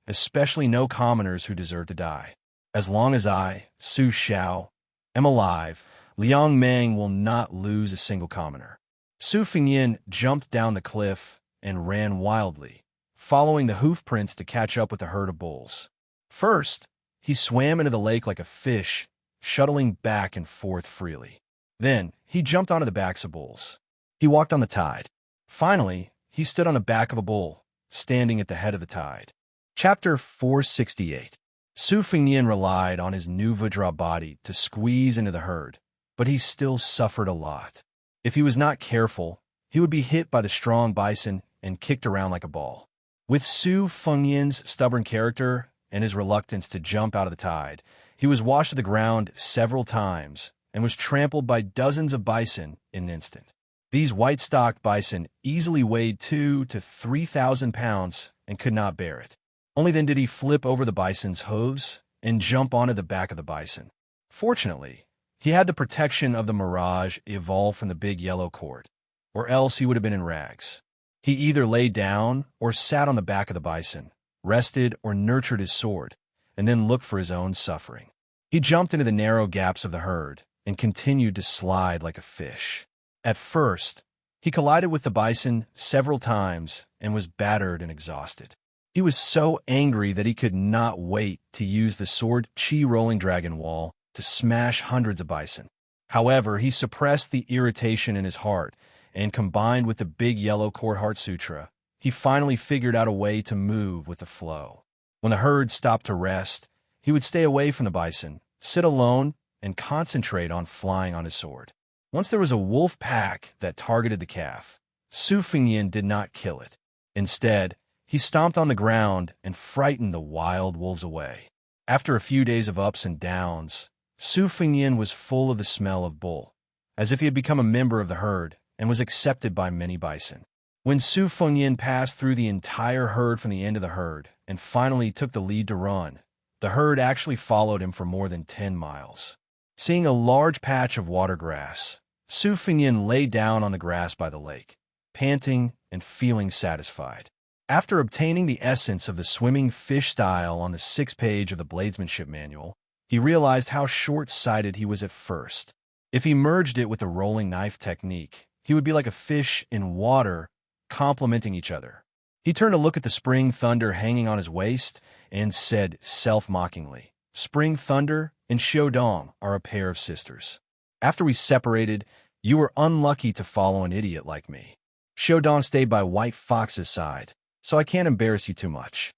especially no commoners who deserved to die. As long as I, Su Xiao, am alive, Liang Meng will not lose a single commoner. Su Fengyin jumped down the cliff and ran wildly, following the hoof prints to catch up with the herd of bulls. First, he swam into the lake like a fish, shuttling back and forth freely. Then, he jumped onto the backs of bulls. He walked on the tide. Finally, he stood on the back of a bull, standing at the head of the tide. Chapter 468. Su Fengyin relied on his new Vajra body to squeeze into the herd, but he still suffered a lot. If he was not careful, he would be hit by the strong bison and kicked around like a ball. With Su Fengyin's stubborn character and his reluctance to jump out of the tide, he was washed to the ground several times and was trampled by dozens of bison in an instant. These white-stocked bison easily weighed 2,000 to 3,000 pounds and could not bear it. Only then did he flip over the bison's hooves and jump onto the back of the bison. Fortunately, he had the protection of the mirage evolved from the big yellow cord, or else he would have been in rags. He either lay down or sat on the back of the bison, rested or nurtured his sword, and then looked for his own suffering. He jumped into the narrow gaps of the herd and continued to slide like a fish. At first, he collided with the bison several times and was battered and exhausted. He was so angry that he could not wait to use the sword Qi Rolling Dragon Wall to smash hundreds of bison. However, he suppressed the irritation in his heart, and combined with the big yellow Court Heart Sutra, he finally figured out a way to move with the flow. When the herd stopped to rest, he would stay away from the bison, sit alone, and concentrate on flying on his sword. Once there was a wolf pack that targeted the calf, Su Fengyin did not kill it. Instead, he stomped on the ground and frightened the wild wolves away. After a few days of ups and downs, Su Fengyin was full of the smell of bull, as if he had become a member of the herd and was accepted by many bison. When Su Fengyin passed through the entire herd from the end of the herd and finally took the lead to run, the herd actually followed him for more than 10 miles. Seeing a large patch of water grass, Su Fengyin lay down on the grass by the lake, panting and feeling satisfied. After obtaining the essence of the swimming fish style on the 6th page of the Bladesmanship Manual, he realized how short-sighted he was at first. If he merged it with the rolling knife technique, he would be like a fish in water, complementing each other. He turned to look at the spring thunder hanging on his waist and said self-mockingly, "Spring Thunder and Xiaodong are a pair of sisters. After we separated, you were unlucky to follow an idiot like me. Xiaodong stayed by White Fox's side, so I can't embarrass you too much."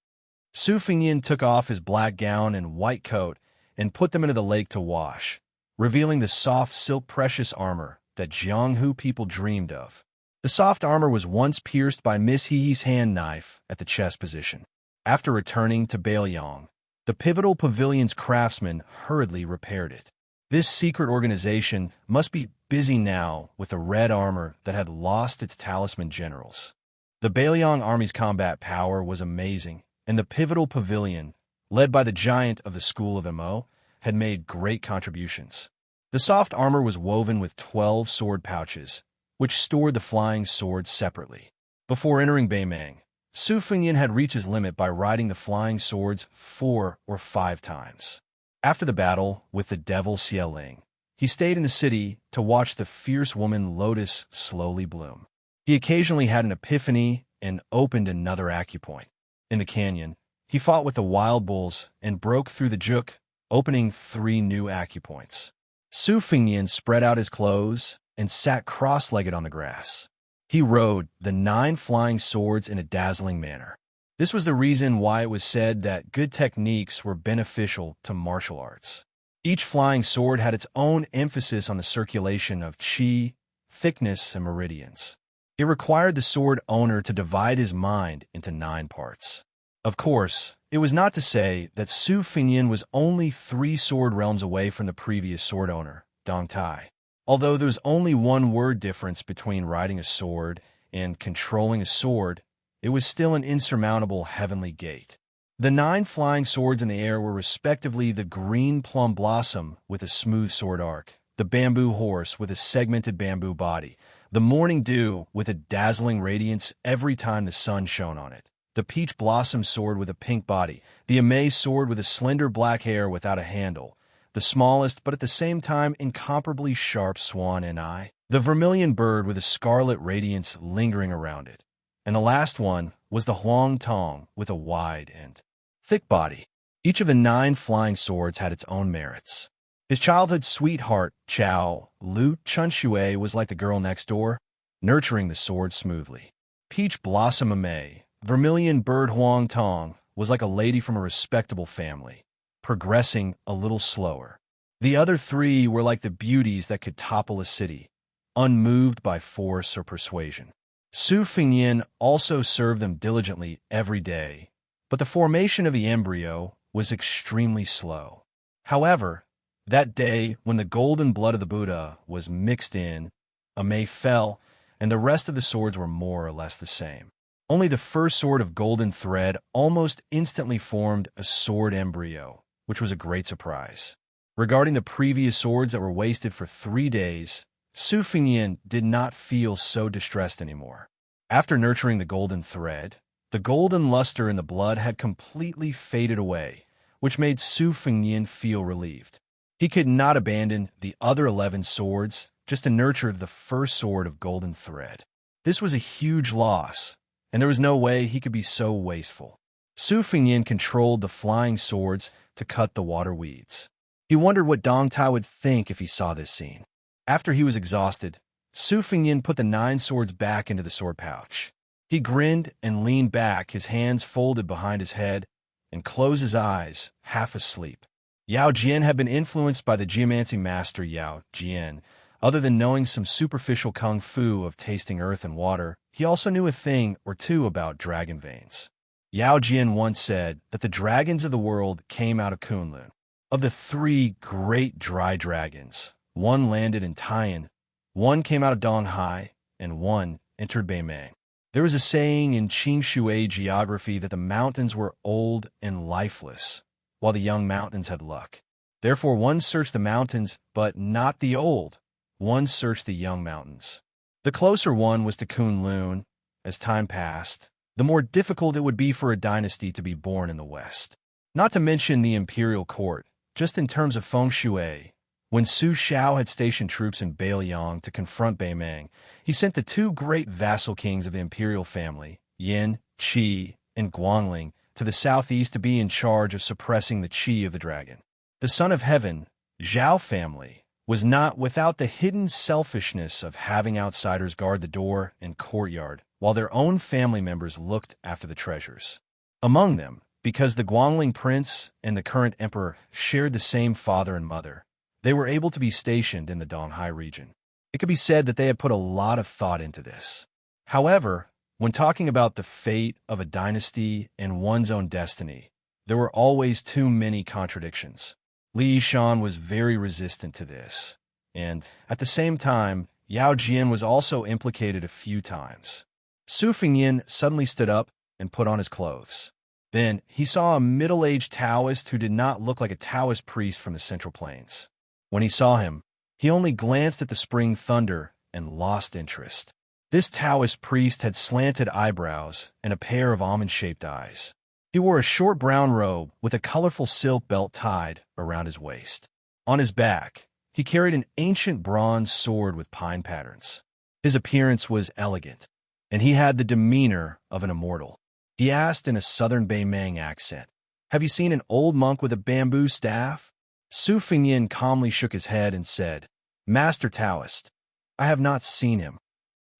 Su Fengyin took off his black gown and white coat and put them into the lake to wash, revealing the soft silk precious armor that Jianghu people dreamed of. The soft armor was once pierced by Miss He's hand knife at the chest position. After returning to Bailiang, the Pivotal Pavilion's craftsmen hurriedly repaired it. This secret organization must be busy now with the red armor that had lost its talisman generals. The Bailiang army's combat power was amazing, and the Pivotal Pavilion, led by the giant of the School of Mo, had made great contributions. The soft armor was woven with 12 sword pouches, which stored the flying swords separately. Before entering Beimeng, Su Fengyin had reached his limit by riding the flying swords 4 or 5 times. After the battle with the devil Xieling, he stayed in the city to watch the fierce woman Lotus slowly bloom. He occasionally had an epiphany and opened another acupoint. In the canyon, He fought with the wild bulls and broke through the juk, opening 3 new acupoints. Su Fengnian spread out his clothes and sat cross-legged on the grass. He rode the 9 flying swords in a dazzling manner. This was the reason why it was said that good techniques were beneficial to martial arts. Each flying sword had its own emphasis on the circulation of qi, thickness, and meridians. It required the sword owner to divide his mind into 9 parts. Of course, it was not to say that Su Fengnian was only 3 sword realms away from the previous sword owner, Dong Tai. Although there was only 1 word difference between riding a sword and controlling a sword, it was still an insurmountable heavenly gate. The 9 flying swords in the air were respectively the green plum blossom with a smooth sword arc, the bamboo horse with a segmented bamboo body, the morning dew with a dazzling radiance every time the sun shone on it, the peach blossom sword with a pink body, the amaze sword with a slender black hair without a handle, the smallest but at the same time incomparably sharp swan and eye, the vermilion bird with a scarlet radiance lingering around it, and the last one was the huang tong with a wide and thick body. Each of the 9 flying swords had its own merits. His childhood sweetheart, Chao Lu Chunxue, was like the girl next door, nurturing the sword smoothly. Peach Blossom Ame, Vermilion Bird Huang Tong, was like a lady from a respectable family, progressing a little slower. The other 3 were like the beauties that could topple a city, unmoved by force or persuasion. Su Fengnian also served them diligently every day, but the formation of the embryo was extremely slow. However, that day, when the golden blood of the Buddha was mixed in, Ame fell, and the rest of the swords were more or less the same. Only the first sword of golden thread almost instantly formed a sword embryo, which was a great surprise. Regarding the previous swords that were wasted for 3 days, Su Fengnian did not feel so distressed anymore. After nurturing the golden thread, the golden luster in the blood had completely faded away, which made Su Fengnian feel relieved. He could not abandon the other 11 swords just to nurture the first sword of golden thread. This was a huge loss, and there was no way he could be so wasteful. Su Fengnian controlled the flying swords to cut the water weeds. He wondered what Dong Tai would think if he saw this scene. After he was exhausted, Su Fengnian put the 9 swords back into the sword pouch. He grinned and leaned back, his hands folded behind his head, and closed his eyes, half asleep. Yao Jian had been influenced by the geomancy master Yao Jian. Other than knowing some superficial kung fu of tasting earth and water, he also knew a thing or two about dragon veins. Yao Jian once said that the dragons of the world came out of Kunlun. Of the 3 great dry dragons, 1 landed in Taiyan, 1 came out of Donghai, and 1 entered Beimang. There was a saying in Qingshui geography that the mountains were old and lifeless, while the young mountains had luck. Therefore, 1 searched the mountains, but not the old. 1 searched the young mountains. The closer one was to Kunlun. As time passed, the more difficult it would be for a dynasty to be born in the West. Not to mention the imperial court, just in terms of feng shui. When Su Shao had stationed troops in Beiliang to confront Beimang, he sent the 2 great vassal kings of the imperial family, Yin, Qi, and Guangling, to the southeast to be in charge of suppressing the qi of the dragon. The son of heaven, Zhao family, was not without the hidden selfishness of having outsiders guard the door and courtyard, while their own family members looked after the treasures. Among them, because the Guangling prince and the current emperor shared the same father and mother, they were able to be stationed in the Donghai region. It could be said that they had put a lot of thought into this. However, when talking about the fate of a dynasty and one's own destiny, there were always too many contradictions. Li Yishan was very resistant to this, and at the same time, Yao Jian was also implicated a few times. Su Fengnian suddenly stood up and put on his clothes. Then he saw a middle-aged Taoist who did not look like a Taoist priest from the Central Plains. When he saw him, he only glanced at the spring thunder and lost interest. This Taoist priest had slanted eyebrows and a pair of almond-shaped eyes. He wore a short brown robe with a colorful silk belt tied around his waist. On his back, he carried an ancient bronze sword with pine patterns. His appearance was elegant, and he had the demeanor of an immortal. He asked in a southern Beimang accent. Have you seen an old monk with a bamboo staff? Su Fengyin calmly shook his head and said, Master Taoist, I have not seen him.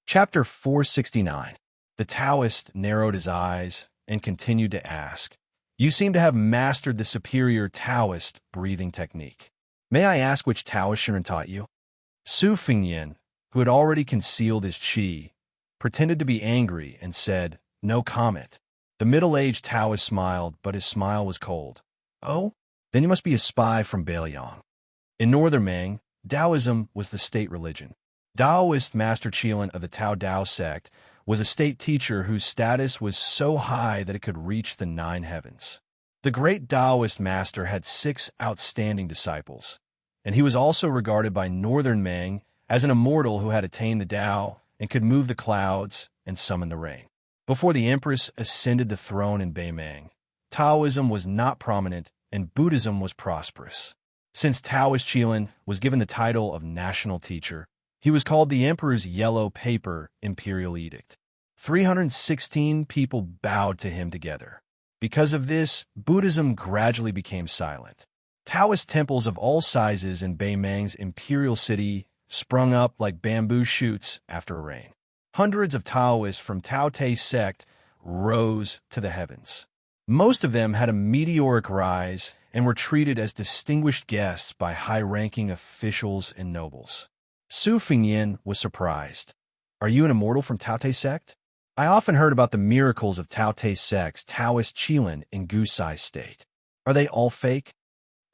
Chapter 469. The Taoist narrowed his eyes and continued to ask, You seem to have mastered the superior Taoist breathing technique. May I ask which Taoist Shuren taught you? Su Fengyin, who had already concealed his qi, pretended to be angry and said, No comment. The middle-aged Taoist smiled, but his smile was cold. Oh? Then you must be a spy from Beiliang. In northern Ming, Taoism was the state religion. Taoist Master Qilin of the Tao Dao sect was a state teacher whose status was so high that it could reach the 9 heavens. The great Taoist master had 6 outstanding disciples, and he was also regarded by northern Ming as an immortal who had attained the Tao and could move the clouds and summon the rain. Before the empress ascended the throne in Beimang, Taoism was not prominent and Buddhism was prosperous. Since Taoist Qilin was given the title of national teacher, he was called the Emperor's Yellow Paper Imperial Edict. 316 people bowed to him together. Because of this, Buddhism gradually became silent. Taoist temples of all sizes in Beimang's imperial city sprung up like bamboo shoots after a rain. Hundreds of Taoists from Tao Te sect rose to the heavens. Most of them had a meteoric rise and were treated as distinguished guests by high-ranking officials and nobles. Su Fengyin was surprised. Are you an immortal from Tao Te sect? I often heard about the miracles of Tao Te sect's Taoist Qilin in Gusai state. Are they all fake?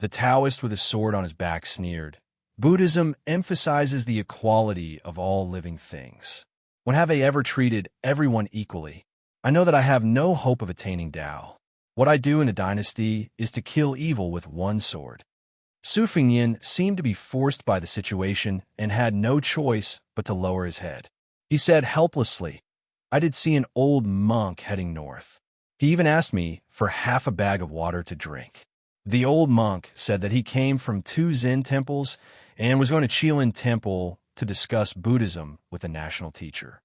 The Taoist with a sword on his back sneered. Buddhism emphasizes the equality of all living things. When have I ever treated everyone equally? I know that I have no hope of attaining Tao. What I do in the dynasty is to kill evil with one sword. Su Fengyin seemed to be forced by the situation and had no choice but to lower his head. He said helplessly, I did see an old monk heading north. He even asked me for half a bag of water to drink. The old monk said that he came from 2 Zen temples and was going to Qilin Temple to discuss Buddhism with the national teacher.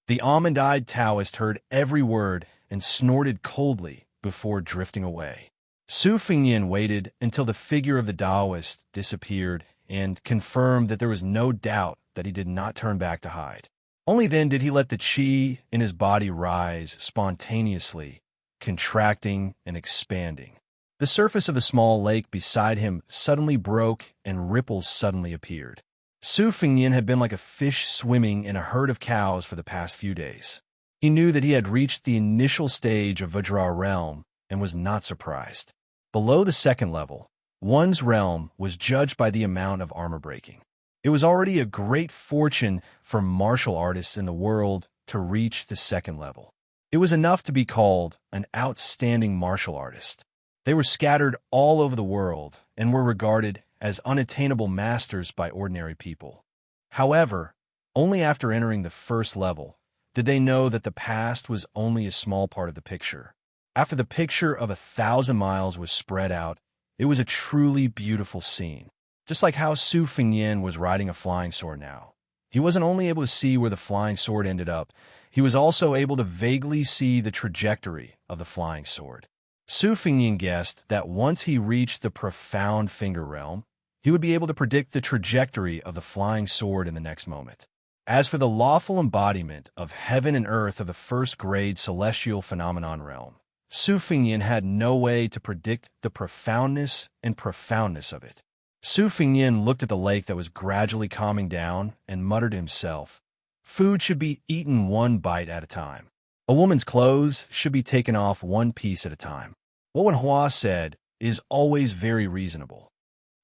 The almond-eyed Taoist heard every word and snorted coldly before drifting away. Su Fengyin waited until the figure of the Taoist disappeared and confirmed that there was no doubt that he did not turn back to hide. Only then did he let the qi in his body rise spontaneously, contracting and expanding. The surface of the small lake beside him suddenly broke and ripples suddenly appeared. Su Fengyin had been like a fish swimming in a herd of cows for the past few days. He knew that he had reached the initial stage of Vajra realm and was not surprised. Below the 2nd level, one's realm was judged by the amount of armor breaking. It was already a great fortune for martial artists in the world to reach the 2nd level. It was enough to be called an outstanding martial artist. They were scattered all over the world and were regarded as unattainable masters by ordinary people. However, only after entering the 1st level did they know that the past was only a small part of the picture. After the picture of 1,000 miles was spread out, it was a truly beautiful scene. Just like how Su Fengyin was riding a flying sword now. He wasn't only able to see where the flying sword ended up, he was also able to vaguely see the trajectory of the flying sword. Su Fengyin guessed that once he reached the profound finger realm, he would be able to predict the trajectory of the flying sword in the next moment. As for the lawful embodiment of heaven and earth of the 1st-grade celestial phenomenon realm, Su Fengyin had no way to predict the profoundness of it. Su Fengyin looked at the lake that was gradually calming down and muttered to himself, Food should be eaten 1 bite at a time. A woman's clothes should be taken off 1 piece at a time. What Wen Hua said is always very reasonable.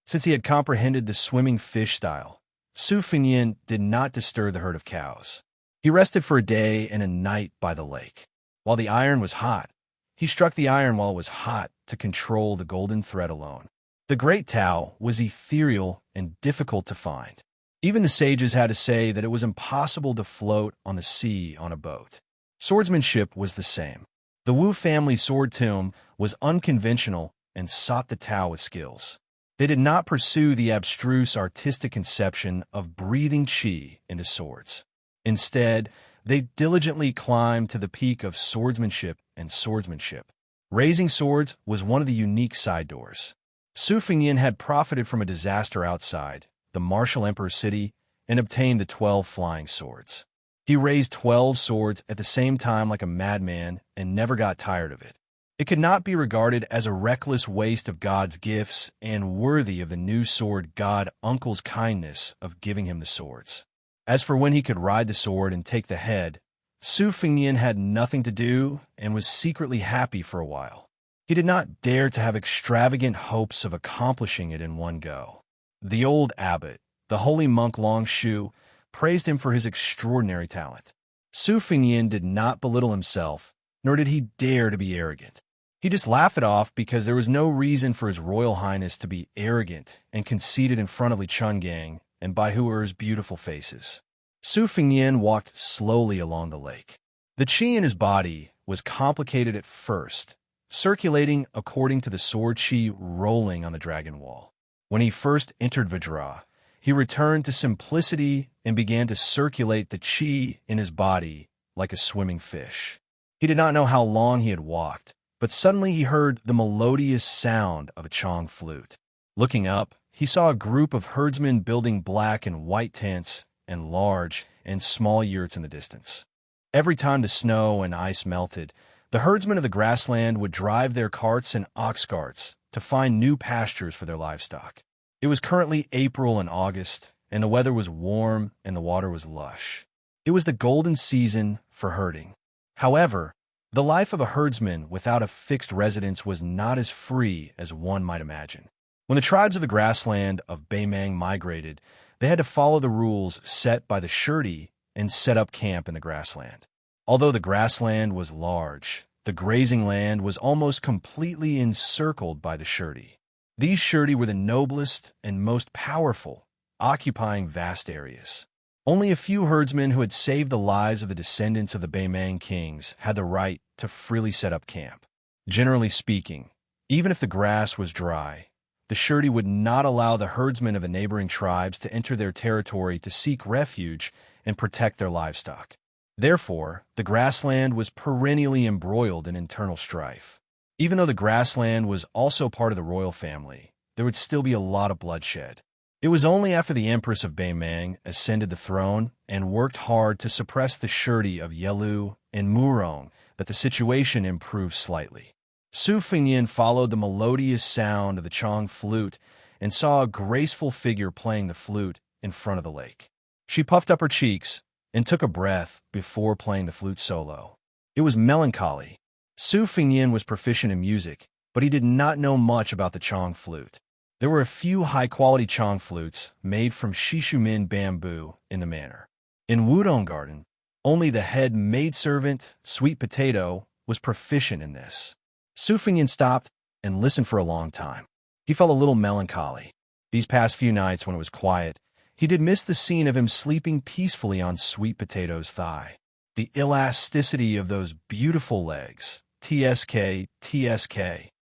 Since he had comprehended the swimming fish style, Su Fengyin did not disturb the herd of cows. He rested for a day and a night by the lake. While the iron was hot, he struck the iron while it was hot to control the golden thread alone. The great Tao was ethereal and difficult to find. Even the sages had to say that it was impossible to float on the sea on a boat. Swordsmanship was the same. The Wu family sword tomb was unconventional and sought the Tao with skills. They did not pursue the abstruse artistic conception of breathing qi into swords. Instead, They diligently climbed to the peak of swordsmanship and swordsmanship. Raising swords was one of the unique side doors. Su Fengyin had profited from a disaster outside, the martial emperor's city, and obtained the 12 flying swords. He raised 12 swords at the same time like a madman and never got tired of it. It could not be regarded as a reckless waste of God's gifts and worthy of the new sword God Uncle's kindness of giving him the swords. As for when he could ride the sword and take the head, Su Fengyin had nothing to do and was secretly happy for a while. He did not dare to have extravagant hopes of accomplishing it in one go. The old abbot, the holy monk Long Shu, praised him for his extraordinary talent. Su Fengyin did not belittle himself, nor did he dare to be arrogant. He just laughed it off because there was no reason for His Royal Highness to be arrogant and conceited in front of Li Chungang and Baihuer's beautiful faces. Su Fengyin walked slowly along the lake. The qi in his body was complicated at first, circulating according to the sword qi rolling on the dragon wall. When he first entered Vajra, he returned to simplicity and began to circulate the qi in his body like a swimming fish. He did not know how long he had walked, but suddenly he heard the melodious sound of a chong flute. Looking up, he saw a group of herdsmen building black and white tents and large and small yurts in the distance. Every time the snow and ice melted, the herdsmen of the grassland would drive their carts and ox carts to find new pastures for their livestock. It was currently April and August, and the weather was warm and the water was lush. It was the golden season for herding. However, the life of a herdsman without a fixed residence was not as free as one might imagine. When the tribes of the grassland of Beimang migrated, they had to follow the rules set by the Shirdi and set up camp in the grassland. Although the grassland was large, the grazing land was almost completely encircled by the Shirdi. These Shirdi were the noblest and most powerful, occupying vast areas. Only a few herdsmen who had saved the lives of the descendants of the Beimang kings had the right to freely set up camp. Generally speaking, even if the grass was dry, the Shirdi would not allow the herdsmen of the neighboring tribes to enter their territory to seek refuge and protect their livestock. Therefore, the grassland was perennially embroiled in internal strife. Even though the grassland was also part of the royal family, there would still be a lot of bloodshed. It was only after the Empress of Beimang ascended the throne and worked hard to suppress the Shirdi of Yelu and Murong that the situation improved slightly. Su Fengyin followed the melodious sound of the chong flute and saw a graceful figure playing the flute in front of the lake. She puffed up her cheeks and took a breath before playing the flute solo. It was melancholy. Su Fengyin was proficient in music, but he did not know much about the chong flute. There were a few high-quality chong flutes made from Shishumin bamboo in the manor. In Wudong Garden, only the head maidservant, Sweet Potato, was proficient in this. Su Fengyin stopped and listened for a long time. He felt a little melancholy. These past few nights when it was quiet, he did miss the scene of him sleeping peacefully on Sweet Potato's thigh. The elasticity of those beautiful legs. TSK, TSK.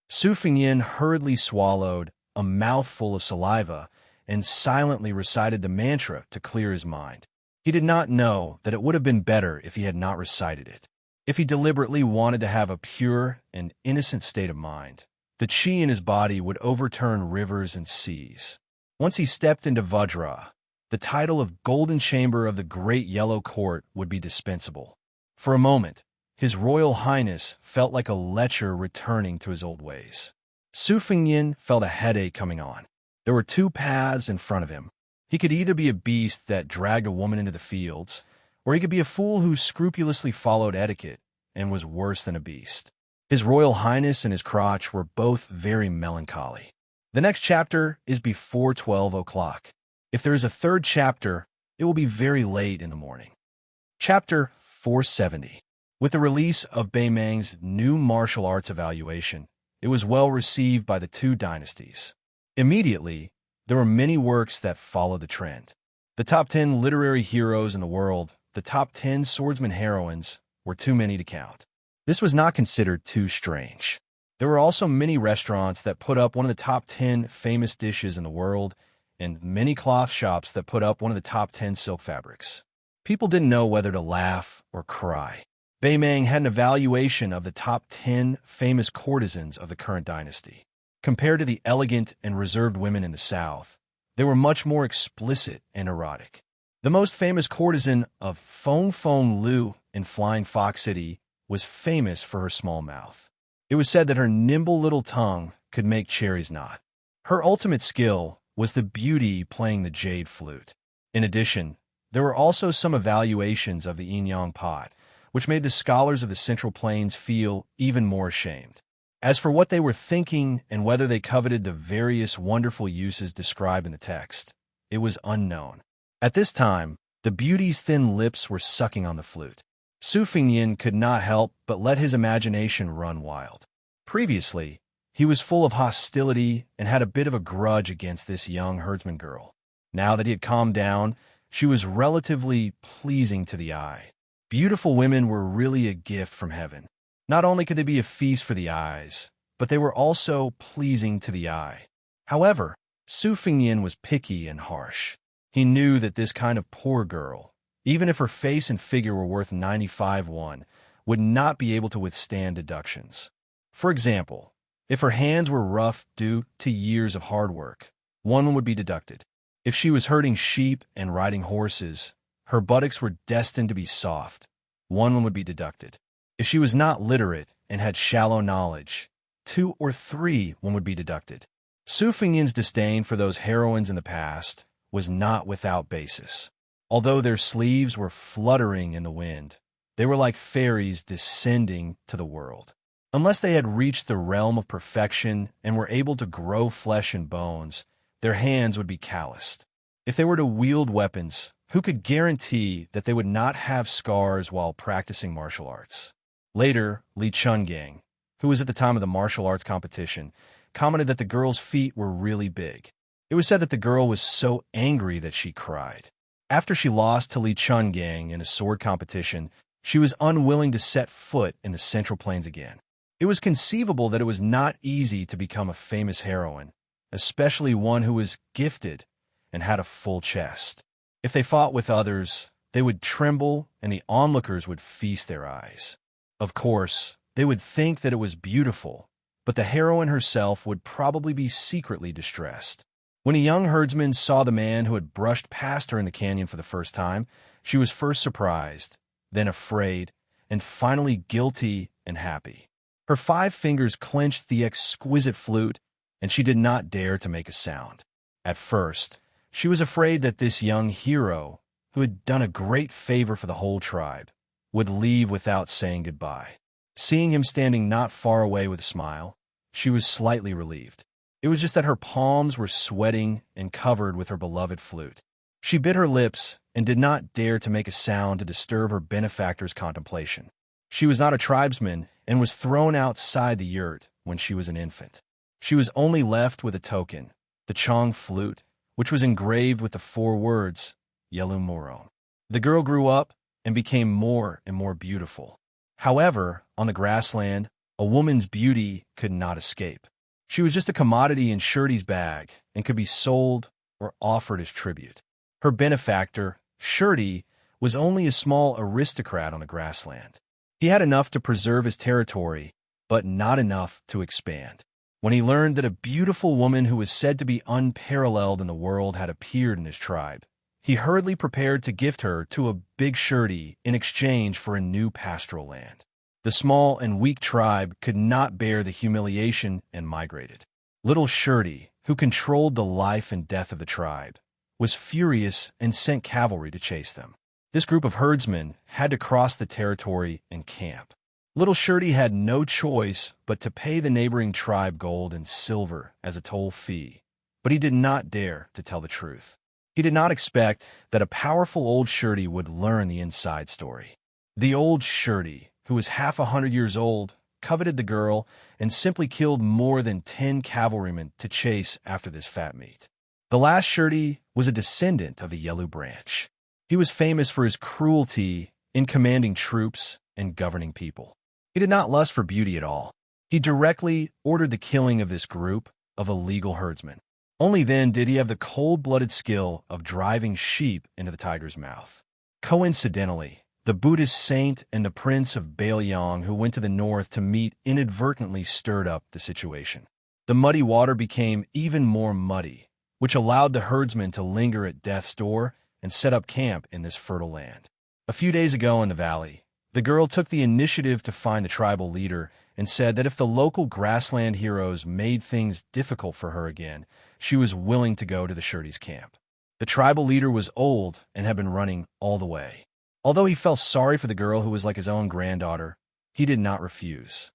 Su Fengyin hurriedly swallowed a mouthful of saliva and silently recited the mantra to clear his mind. He did not know that it would have been better if he had not recited it. If he deliberately wanted to have a pure and innocent state of mind, the qi in his body would overturn rivers and seas. Once he stepped into Vajra, the title of Golden Chamber of the Great Yellow Court would be dispensable. For a moment, His Royal Highness felt like a lecher returning to his old ways. Su Fengyin felt a headache coming on. There were two paths in front of him. He could either be a beast that dragged a woman into the fields, or he could be a fool who scrupulously followed etiquette and was worse than a beast. His Royal Highness and his crotch were both very melancholy. The next chapter is before 12 o'clock. If there is a third chapter, it will be very late in the morning. Chapter 470. With the release of Beimang's new martial arts evaluation, it was well received by the two dynasties. Immediately, there were many works that followed the trend. The top 10 literary heroes in the world, the top 10 swordsman heroines, were too many to count. This was not considered too strange. There were also many restaurants that put up one of the top 10 famous dishes in the world, and many cloth shops that put up one of the top 10 silk fabrics. People didn't know whether to laugh or cry. Beimeng had an evaluation of the top 10 famous courtesans of the current dynasty. Compared to the elegant and reserved women in the south, they were much more explicit and erotic. The most famous courtesan of Feng Feng Lu in Flying Fox City was famous for her small mouth. It was said that her nimble little tongue could make cherries nod. Her ultimate skill was the beauty playing the jade flute. In addition, there were also some evaluations of the yin-yang pot, which made the scholars of the Central Plains feel even more ashamed. As for what they were thinking and whether they coveted the various wonderful uses described in the text, it was unknown. At this time, the beauty's thin lips were sucking on the flute. Su Fengyin could not help but let his imagination run wild. Previously, he was full of hostility and had a bit of a grudge against this young herdsman girl. Now that he had calmed down, she was relatively pleasing to the eye. Beautiful women were really a gift from heaven. Not only could they be a feast for the eyes, but they were also pleasing to the eye. However, Su Fengyin was picky and harsh. He knew that this kind of poor girl, even if her face and figure were worth 95 won, would not be able to withstand deductions. For example, if her hands were rough due to years of hard work, 1 would be deducted. If she was herding sheep and riding horses, her buttocks were destined to be soft, 1 would be deducted. If she was not literate and had shallow knowledge, 2 or 3 would be deducted. Su Fengyin's disdain for those heroines in the past was not without basis. Although their sleeves were fluttering in the wind, they were like fairies descending to the world. Unless they had reached the realm of perfection and were able to grow flesh and bones, their hands would be calloused. If they were to wield weapons, who could guarantee that they would not have scars while practicing martial arts? Later, Li Chungang, who was at the time of the martial arts competition, commented that the girl's feet were really big. It was said that the girl was so angry that she cried. After she lost to Li Chungang in a sword competition, she was unwilling to set foot in the Central Plains again. It was conceivable that it was not easy to become a famous heroine, especially one who was gifted and had a full chest. If they fought with others, they would tremble and the onlookers would feast their eyes. Of course, they would think that it was beautiful, but the heroine herself would probably be secretly distressed. When a young herdsman saw the man who had brushed past her in the canyon for the first time, she was first surprised, then afraid, and finally guilty and happy. Her 5 fingers clenched the exquisite flute, and she did not dare to make a sound. At first, she was afraid that this young hero, who had done a great favor for the whole tribe, would leave without saying goodbye. Seeing him standing not far away with a smile, she was slightly relieved. It was just that her palms were sweating and covered with her beloved flute. She bit her lips and did not dare to make a sound to disturb her benefactor's contemplation. She was not a tribesman and was thrown outside the yurt when she was an infant. She was only left with a token, the Chong flute, which was engraved with the 4 words, Yelu Moron. The girl grew up and became more and more beautiful. However, on the grassland, a woman's beauty could not escape. She was just a commodity in Shirty's bag and could be sold or offered as tribute. Her benefactor, Shirty, was only a small aristocrat on the grassland. He had enough to preserve his territory, but not enough to expand. When he learned that a beautiful woman who was said to be unparalleled in the world had appeared in his tribe, he hurriedly prepared to gift her to a big Shirty in exchange for a new pastoral land. The small and weak tribe could not bear the humiliation and migrated. Little Shirty, who controlled the life and death of the tribe, was furious and sent cavalry to chase them. This group of herdsmen had to cross the territory and camp. Little Shirty had no choice but to pay the neighboring tribe gold and silver as a toll fee, but he did not dare to tell the truth. He did not expect that a powerful old Shirty would learn the inside story. The old Shirty, who was half 100 years old, coveted the girl and simply killed more than 10 cavalrymen to chase after this fat meat. The last Shirty was a descendant of the Yelu branch. He was famous for his cruelty in commanding troops and governing people. He did not lust for beauty at all. He directly ordered the killing of this group of illegal herdsmen. Only then did he have the cold-blooded skill of driving sheep into the tiger's mouth. Coincidentally, the Buddhist saint and the prince of Bailiang who went to the north to meet inadvertently stirred up the situation. The muddy water became even more muddy, which allowed the herdsmen to linger at death's door and set up camp in this fertile land. A few days ago in the valley, the girl took the initiative to find the tribal leader and said that if the local grassland heroes made things difficult for her again, she was willing to go to the Shirties' camp. The tribal leader was old and had been running all the way. Although he felt sorry for the girl who was like his own granddaughter, he did not refuse.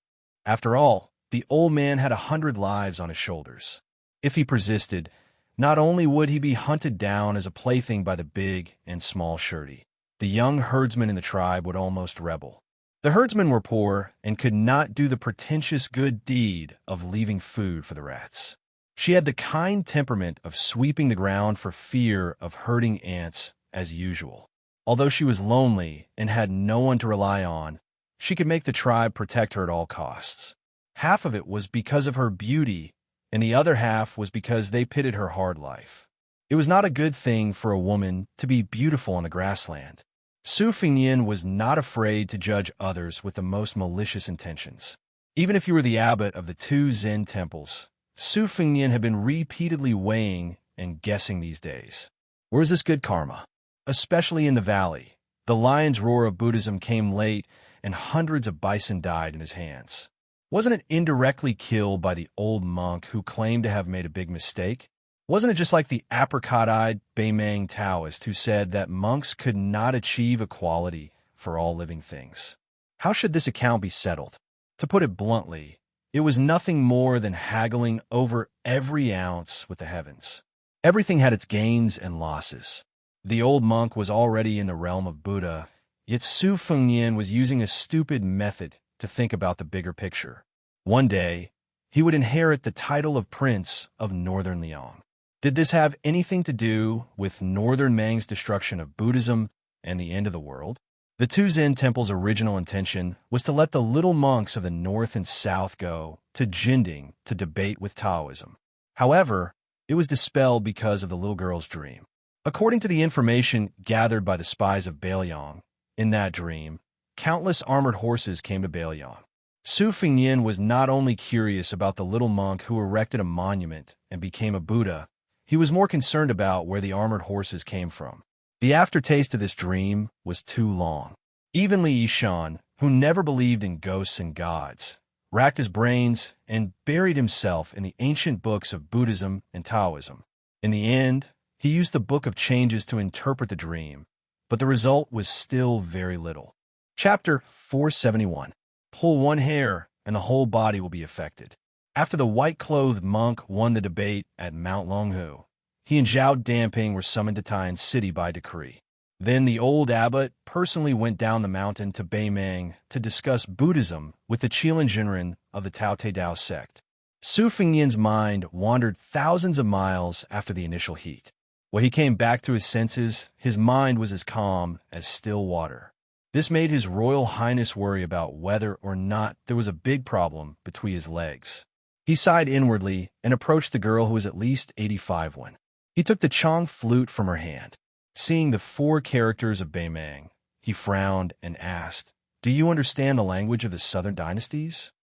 After all, the old man had 100 lives on his shoulders. If he persisted, not only would he be hunted down as a plaything by the big and small Shirtie, the young herdsmen in the tribe would almost rebel. The herdsmen were poor and could not do the pretentious good deed of leaving food for the rats. She had the kind temperament of sweeping the ground for fear of hurting ants as usual. Although she was lonely and had no one to rely on, she could make the tribe protect her at all costs. Half of it was because of her beauty, and the other half was because they pitied her hard life. It was not a good thing for a woman to be beautiful on the grassland. Su Fengnian was not afraid to judge others with the most malicious intentions. Even if you were the abbot of the 2 Zen temples, Su Fengnian had been repeatedly weighing and guessing these days. Where is this good karma? Especially in the valley, the lion's roar of Buddhism came late and hundreds of bison died in his hands. Wasn't it indirectly killed by the old monk who claimed to have made a big mistake? Wasn't it just like the apricot-eyed Beimang Taoist who said that monks could not achieve equality for all living things? How should this account be settled? To put it bluntly, it was nothing more than haggling over every ounce with the heavens. Everything had its gains and losses. The old monk was already in the realm of Buddha, yet Su Fengnian was using a stupid method to think about the bigger picture. One day, he would inherit the title of Prince of Northern Liang. Did this have anything to do with Northern Mang's destruction of Buddhism and the end of the world? The 2 Zen temples' original intention was to let the little monks of the north and south go to Jinding to debate with Taoism. However, it was dispelled because of the little girl's dream. According to the information gathered by the spies of Bailiang, in that dream, countless armored horses came to Bailiang. Su Fengnian was not only curious about the little monk who erected a monument and became a Buddha, he was more concerned about where the armored horses came from. The aftertaste of this dream was too long. Even Li Yishan, who never believed in ghosts and gods, racked his brains and buried himself in the ancient books of Buddhism and Taoism. In the end, he used the Book of Changes to interpret the dream, but the result was still very little. Chapter 471. Pull one hair, and the whole body will be affected. After the white-clothed monk won the debate at Mount Longhu, he and Zhao Danping were summoned to Tai'an City by decree. Then the old abbot personally went down the mountain to Beimang to discuss Buddhism with the Qilin Jinren of the Tao Te Dao sect. Su Fengnian's mind wandered thousands of miles after the initial heat. When he came back to his senses, his mind was as calm as still water. This made His Royal Highness worry about whether or not there was a big problem between his legs. He sighed inwardly and approached the girl who was at least 85 when he took the Chong flute from her hand. Seeing the 4 characters of Beimang, he frowned and asked, "Do you understand the language of the southern dynasties?"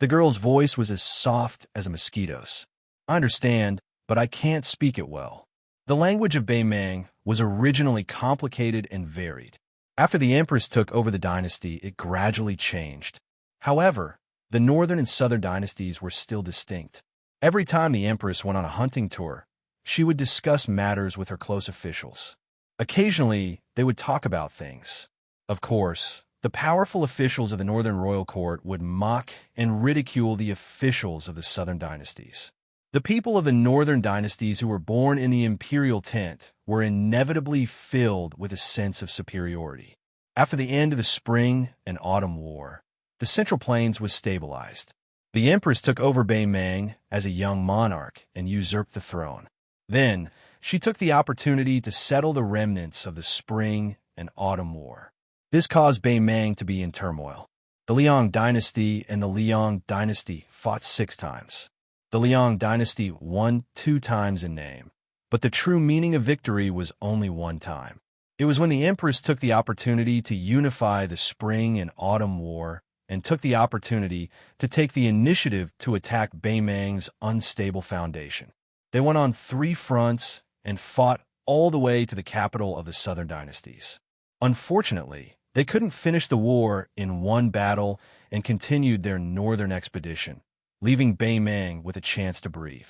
The girl's voice was as soft as a mosquito's. "I understand, but I can't speak it well." The language of Beimang was originally complicated and varied. After the empress took over the dynasty, it gradually changed. However, the northern and southern dynasties were still distinct. Every time the empress went on a hunting tour, she would discuss matters with her close officials. Occasionally, they would talk about things. Of course, the powerful officials of the northern royal court would mock and ridicule the officials of the southern dynasties. The people of the northern dynasties who were born in the imperial tent were inevitably filled with a sense of superiority. After the end of the Spring and Autumn War, the Central Plains was stabilized. The empress took over Beimang as a young monarch and usurped the throne. Then, she took the opportunity to settle the remnants of the Spring and Autumn War. This caused Beimang to be in turmoil. The Liang dynasty and the Liang dynasty fought 6 times. The Liang dynasty won 2 times in name, but the true meaning of victory was only 1 time. It was when the empress took the opportunity to unify the Spring and Autumn War and took the opportunity to take the initiative to attack Beimang's unstable foundation. They went on 3 fronts and fought all the way to the capital of the southern dynasties. Unfortunately, they couldn't finish the war in one battle and continued their northern expedition, leaving Beimang with a chance to breathe.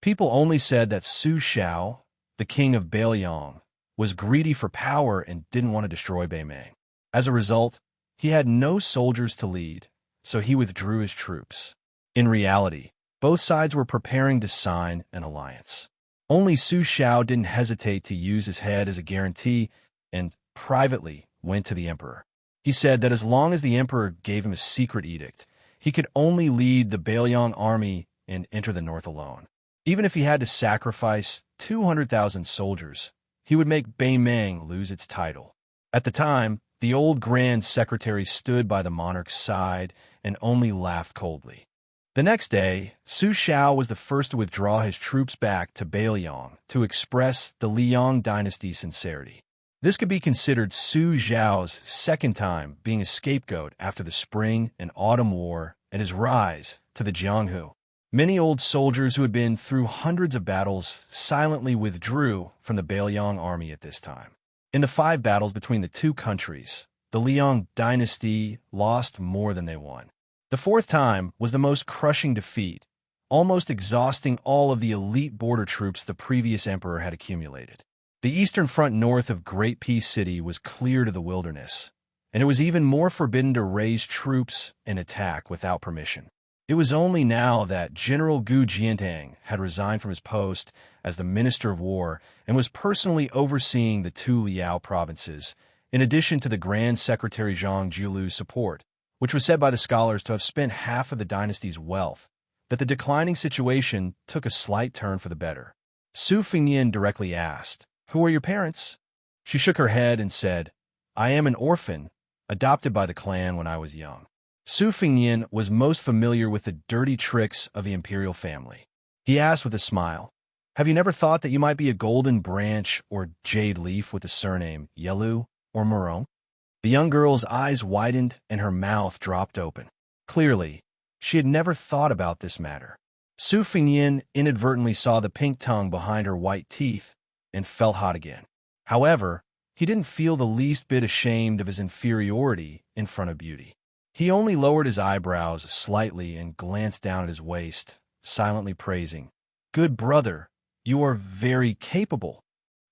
People only said that Su Xiao, the king of Beiliang, was greedy for power and didn't want to destroy Beimang. As a result, he had no soldiers to lead, so he withdrew his troops. In reality, both sides were preparing to sign an alliance. Only Su Xiao didn't hesitate to use his head as a guarantee and privately went to the emperor. He said that as long as the emperor gave him a secret edict, he could only lead the Beiliang army and enter the north alone. Even if he had to sacrifice 200,000 soldiers, he would make Beimang lose its title. At the time, the old Grand Secretary stood by the monarch's side and only laughed coldly. The next day, Su Xiao was the first to withdraw his troops back to Beiliang to express the Liang dynasty's sincerity. This could be considered Su Xiao's second time being a scapegoat after the Spring and Autumn War and his rise to the Jianghu. Many old soldiers who had been through hundreds of battles silently withdrew from the Beiliang army at this time. In the 5 battles between the two countries, the Liang dynasty lost more than they won. The 4th time was the most crushing defeat, almost exhausting all of the elite border troops the previous emperor had accumulated. The eastern front north of Great Peace City was clear to the wilderness, and it was even more forbidden to raise troops and attack without permission. It was only now that General Gu Jiantang had resigned from his post as the Minister of War and was personally overseeing the 2 Liao provinces, in addition to the Grand Secretary Zhang Jiulu's support, which was said by the scholars to have spent half of the dynasty's wealth, that the declining situation took a slight turn for the better. Su Fengnian directly asked, "Who are your parents?" She shook her head and said, "I am an orphan, adopted by the clan when I was young." Su Fengnian was most familiar with the dirty tricks of the imperial family. He asked with a smile, "Have you never thought that you might be a golden branch or jade leaf with the surname Yelu or Morong?" The young girl's eyes widened and her mouth dropped open. Clearly, she had never thought about this matter. Su Fengnian inadvertently saw the pink tongue behind her white teeth and felt hot again. However, he didn't feel the least bit ashamed of his inferiority in front of beauty. He only lowered his eyebrows slightly and glanced down at his waist, silently praising, "Good brother, you are very capable."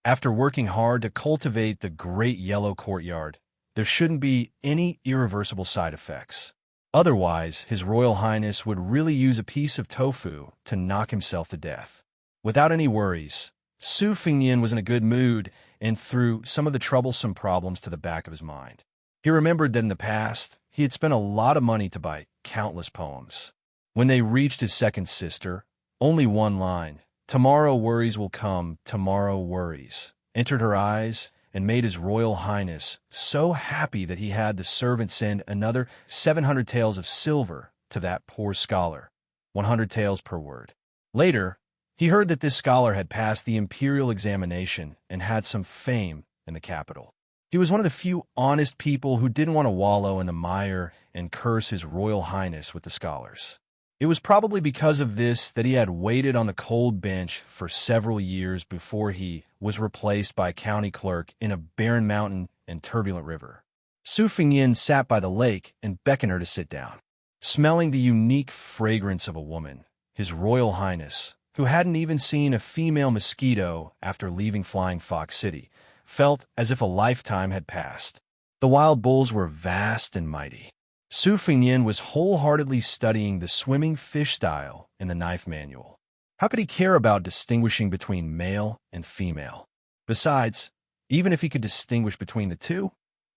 After working hard to cultivate the great yellow courtyard, there shouldn't be any irreversible side effects. Otherwise, His Royal Highness would really use a piece of tofu to knock himself to death. Without any worries, Su Fengnian was in a good mood and threw some of the troublesome problems to the back of his mind. He remembered that in the past, he had spent a lot of money to buy countless poems. When they reached his second sister, only one line, "Tomorrow worries will come, tomorrow worries," entered her eyes and made His Royal Highness so happy that he had the servant send another 700 taels of silver to that poor scholar, 100 taels per word. Later, he heard that this scholar had passed the imperial examination and had some fame in the capital. He was one of the few honest people who didn't want to wallow in the mire and curse His Royal Highness with the scholars. It was probably because of this that he had waited on the cold bench for several years before he was replaced by a county clerk in a barren mountain and turbulent river. Su Fengnian sat by the lake and beckoned her to sit down. Smelling the unique fragrance of a woman, His Royal Highness, who hadn't even seen a female mosquito after leaving Flying Fox City, felt as if a lifetime had passed. The wild bulls were vast and mighty. Su Fengnian was wholeheartedly studying the swimming fish style in the knife manual. How could he care about distinguishing between male and female? Besides, even if he could distinguish between the two,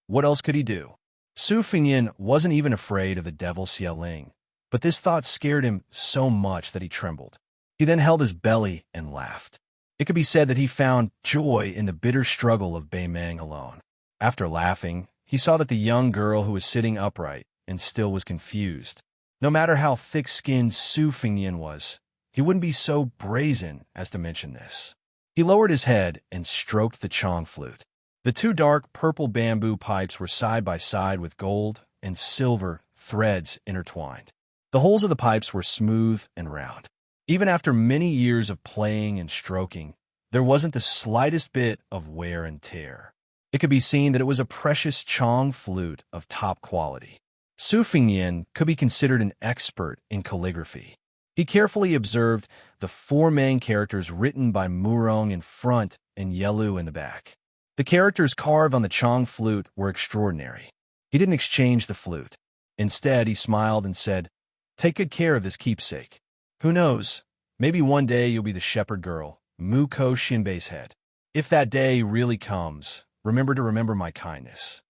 what else could he do? Su Fengnian wasn't even afraid of the devil Xiaoling, but this thought scared him so much that he trembled. He then held his belly and laughed. It could be said that he found joy in the bitter struggle of Beimang alone. After laughing, he saw that the young girl who was sitting upright and still was confused. No matter how thick-skinned Su Fengnian was, he wouldn't be so brazen as to mention this. He lowered his head and stroked the Chong flute. The two dark purple bamboo pipes were side by side with gold and silver threads intertwined. The holes of the pipes were smooth and round. Even after many years of playing and stroking, there wasn't the slightest bit of wear and tear. It could be seen that it was a precious Chong flute of top quality. Su Fengyan could be considered an expert in calligraphy. He carefully observed the four main characters written by Murong in front and Yelu in the back. The characters carved on the Chong flute were extraordinary. He didn't exchange the flute. Instead, he smiled and said, "Take good care of this keepsake. Who knows, maybe one day you'll be the shepherd girl, Muko Shinbei's head. If that day really comes, remember my kindness."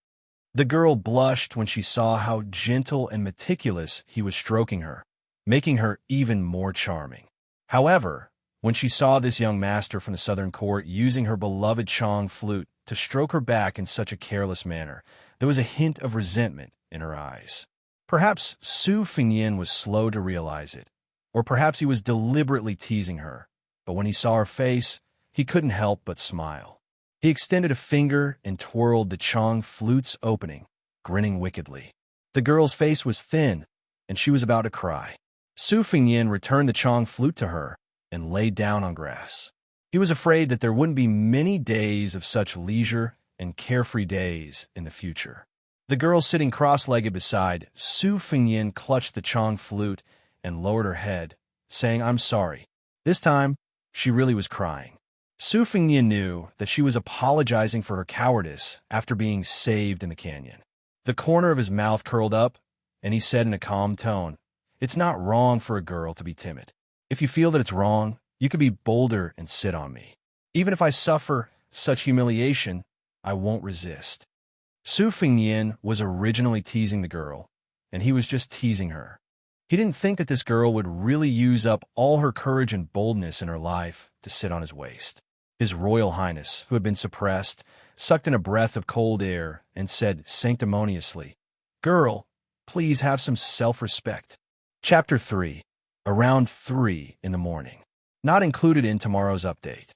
The girl blushed when she saw how gentle and meticulous he was stroking her, making her even more charming. However, when she saw this young master from the southern court using her beloved Chong flute to stroke her back in such a careless manner, there was a hint of resentment in her eyes. Perhaps Su Fengyan was slow to realize it, or perhaps he was deliberately teasing her, but when he saw her face, he couldn't help but smile. He extended a finger and twirled the Chong flute's opening, grinning wickedly. The girl's face was thin, and she was about to cry. Su Fengyan returned the Chong flute to her and lay down on grass. He was afraid that there wouldn't be many days of such leisure and carefree days in the future. The girl sitting cross-legged beside Su Fengyan clutched the Chong flute and lowered her head, saying, "I'm sorry." This time, she really was crying. Su Fengyan knew that she was apologizing for her cowardice after being saved in the canyon. The corner of his mouth curled up, and he said in a calm tone, "It's not wrong for a girl to be timid. If you feel that it's wrong, you could be bolder and sit on me. Even if I suffer such humiliation, I won't resist." Su Fengyan was originally teasing the girl, and he was just teasing her. He didn't think that this girl would really use up all her courage and boldness in her life to sit on his waist. His Royal Highness, who had been suppressed, sucked in a breath of cold air and said sanctimoniously, "Girl, please have some self-respect." Chapter 3. Around 3 in the morning. Not included in tomorrow's update.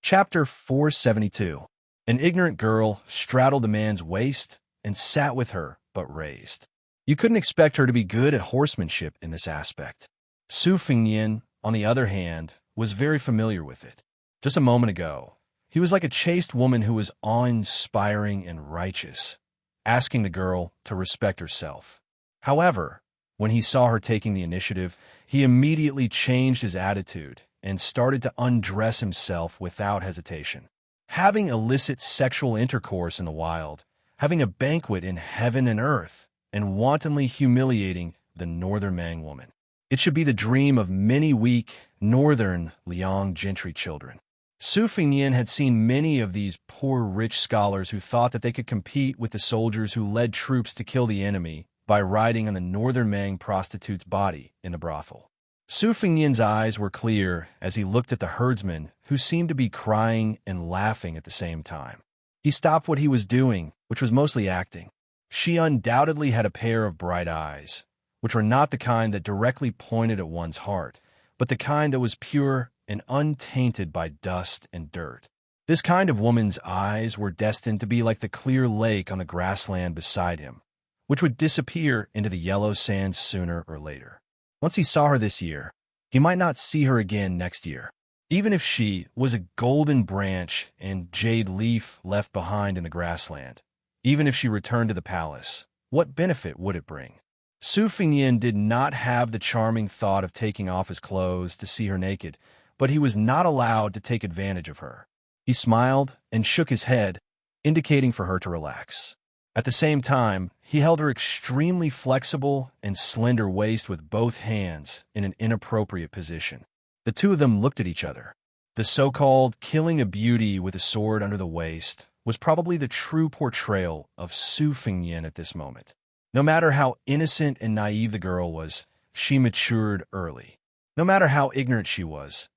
Chapter 472. An ignorant girl straddled the man's waist and sat with her, but raised. You couldn't expect her to be good at horsemanship in this aspect. Su Fengyan, on the other hand, was very familiar with it. Just a moment ago, he was like a chaste woman who was awe-inspiring and righteous, asking the girl to respect herself. However, when he saw her taking the initiative, he immediately changed his attitude and started to undress himself without hesitation. Having illicit sexual intercourse in the wild, having a banquet in heaven and earth, and wantonly humiliating the northern Mang woman. It should be the dream of many weak, northern Liang gentry children. Su Fengyan had seen many of these poor rich scholars who thought that they could compete with the soldiers who led troops to kill the enemy by riding on the northern Mang prostitute's body in the brothel. Su Fengyan's eyes were clear as he looked at the herdsman, who seemed to be crying and laughing at the same time. He stopped what he was doing, which was mostly acting. She undoubtedly had a pair of bright eyes, which were not the kind that directly pointed at one's heart, but the kind that was pure and untainted by dust and dirt. This kind of woman's eyes were destined to be like the clear lake on the grassland beside him, which would disappear into the yellow sands sooner or later. Once he saw her this year, he might not see her again next year. Even if she was a golden branch and jade leaf left behind in the grassland, even if she returned to the palace, what benefit would it bring? Su Fengyan did not have the charming thought of taking off his clothes to see her naked, but he was not allowed to take advantage of her. He smiled and shook his head, indicating for her to relax. At the same time, he held her extremely flexible and slender waist with both hands in an inappropriate position. The two of them looked at each other. The so-called killing a beauty with a sword under the waist was probably the true portrayal of Su Fengyan at this moment. No matter how innocent and naive the girl was, she matured early. No matter how ignorant she was